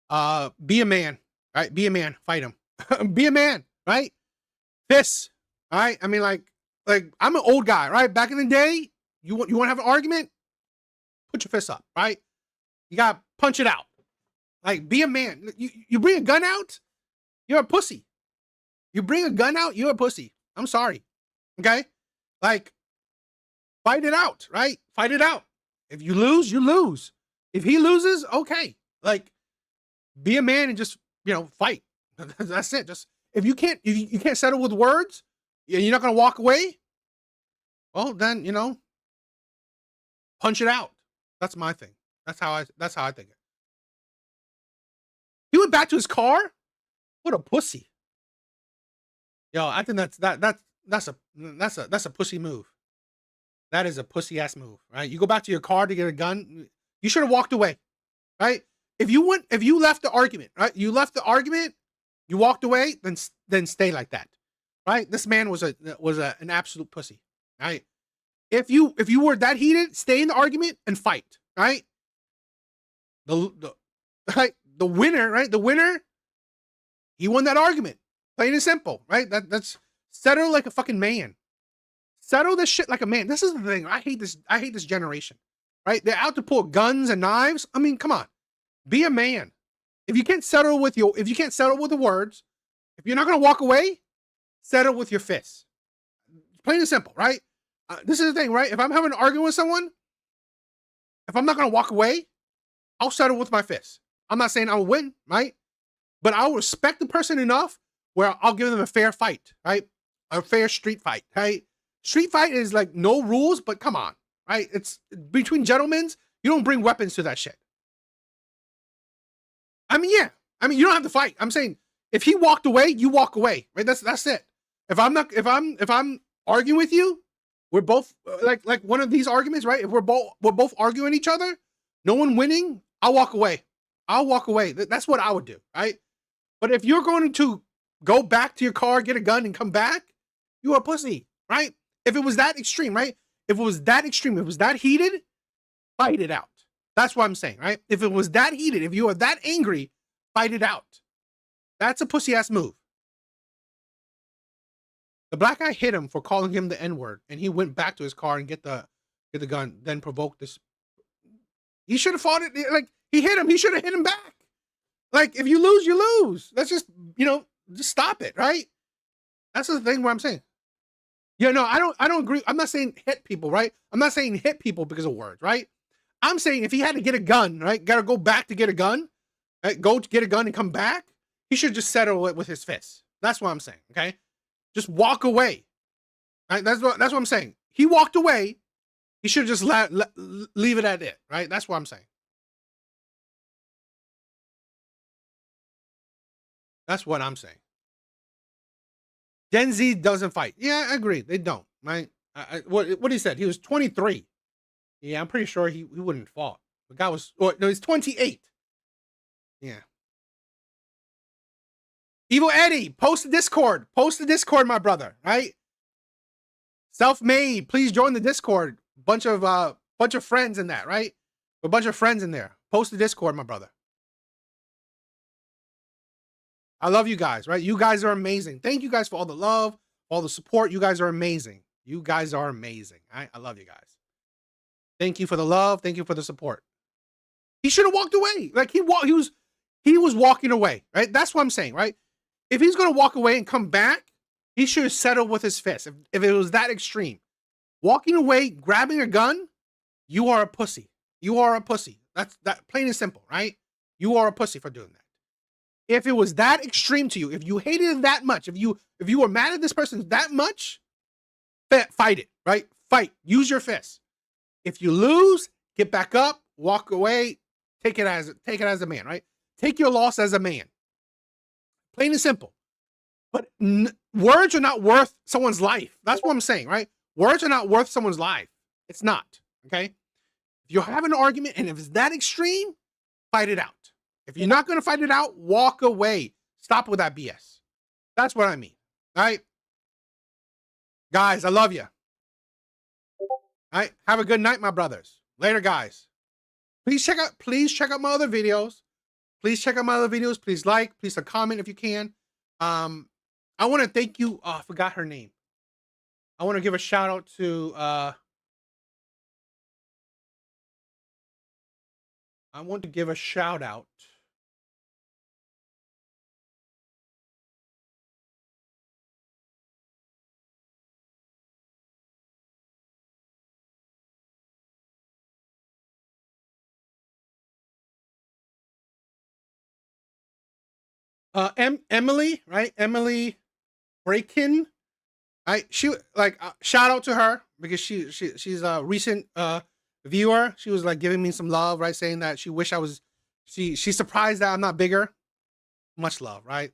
Speaker 3: Be a man, right? Be a man, fight him. Be a man, right? Fists. All right. I mean, like I'm an old guy, right? Back in the day, you want to have an argument? Put your fists up, right? You gotta punch it out. Like, be a man. You bring a gun out, you're a pussy. You bring a gun out, you're a pussy. I'm sorry. Okay? Like, fight it out, right? Fight it out. If you lose, you lose. If he loses, okay. Like, be a man and just, fight. That's it. Just if you can't settle with words, you're not gonna walk away. Well, then, punch it out. That's my thing. That's how I think it. He went back to his car? What a pussy. Yo, I think that's a pussy move. That is a pussy ass move, right? You go back to your car to get a gun. You should have walked away, right? If you left the argument, right? You left the argument, you walked away, then stay like that, right? This man was an absolute pussy, right? If you were that heated, stay in the argument and fight, right? The winner, right? The winner, he won that argument. Plain and simple, right? That's settle like a fucking man. Settle this shit like a man. This is the thing. I hate this generation, right? They're out to pull guns and knives. I mean, come on. Be a man. If you can't settle with the words, if you're not going to walk away, settle with your fists. Plain and simple, right? This is the thing, right? If I'm having an argument with someone, if I'm not going to walk away, I'll settle with my fists. I'm not saying I'll win, right? But I'll respect the person enough where I'll give them a fair fight, right? A fair street fight, right? Street fight is like no rules, but come on, right? It's between gentlemen. You don't bring weapons to that shit. I mean, yeah. I mean, you don't have to fight. I'm saying if he walked away, you walk away, right? That's it. If I'm arguing with you, we're both like one of these arguments, right? If we're both arguing each other, no one winning, I'll walk away. I'll walk away. That's what I would do, right? But if you're going to go back to your car, get a gun, and come back, you're a pussy, right? If it was that extreme, right? If it was that extreme, if it was that heated, fight it out. That's what I'm saying, right? If it was that heated, if you are that angry, fight it out. That's a pussy ass move. The black guy hit him for calling him the N-word, and he went back to his car and get the gun, then provoked this. He should have fought it. Like, he hit him. He should have hit him back. Like, if you lose, you lose. Let's just, just stop it, right? That's the thing where I'm saying. Yeah, no, I don't agree. I'm not saying hit people, right? I'm not saying hit people because of words, right? I'm saying if he had to get a gun, right? Got to go back to get a gun, right? Go to get a gun and come back. He should just settle it with his fists. That's what I'm saying, okay? Just walk away, right? That's what I'm saying. He walked away. He should just leave it at it, right? That's what I'm saying. That's what I'm saying. Gen Z doesn't fight. Yeah, I agree. They don't, right? What he said, he was 23. Yeah, I'm pretty sure he wouldn't have fought. The guy was, no, he's 28. Yeah. Evil Eddie, post the Discord. Post the Discord, my brother, right? Self-made, please join the Discord. Bunch of friends in that, right? A bunch of friends in there. Post the Discord, my brother. I love you guys, right? You guys are amazing. Thank you guys for all the love, all the support. You guys are amazing. You guys are amazing. I love you guys. Thank you for the love. Thank you for the support. He should have walked away. Like he was walking away, right? That's what I'm saying, right? If he's gonna walk away and come back, he should have settled with his fist. If it was that extreme, walking away, grabbing a gun, you are a pussy. You are a pussy. That's that plain and simple, right? You are a pussy for doing that. If it was that extreme to you, if you hated it that much, if you were mad at this person that much, fight it, right? Fight. Use your fists. If you lose, get back up, walk away, take it as a man, right? Take your loss as a man. Plain and simple. But words are not worth someone's life. That's what I'm saying, right? Words are not worth someone's life. It's not, okay? If you're having an argument and if it's that extreme, fight it out. If you're not going to fight it out, walk away. Stop with that BS. That's what I mean, all right? Guys, I love you. All right, have a good night, my brothers. Later, guys. Please check out my other videos. Please check out my other videos. Please like, please comment if you can. I want to thank you. Oh, I forgot her name. I want to give a shout out to Emily, right? Emily Breakin. Right? She like shout out to her because she's a recent viewer. She was like giving me some love, right? Saying that she wish I was she's surprised that I'm not bigger. Much love, right?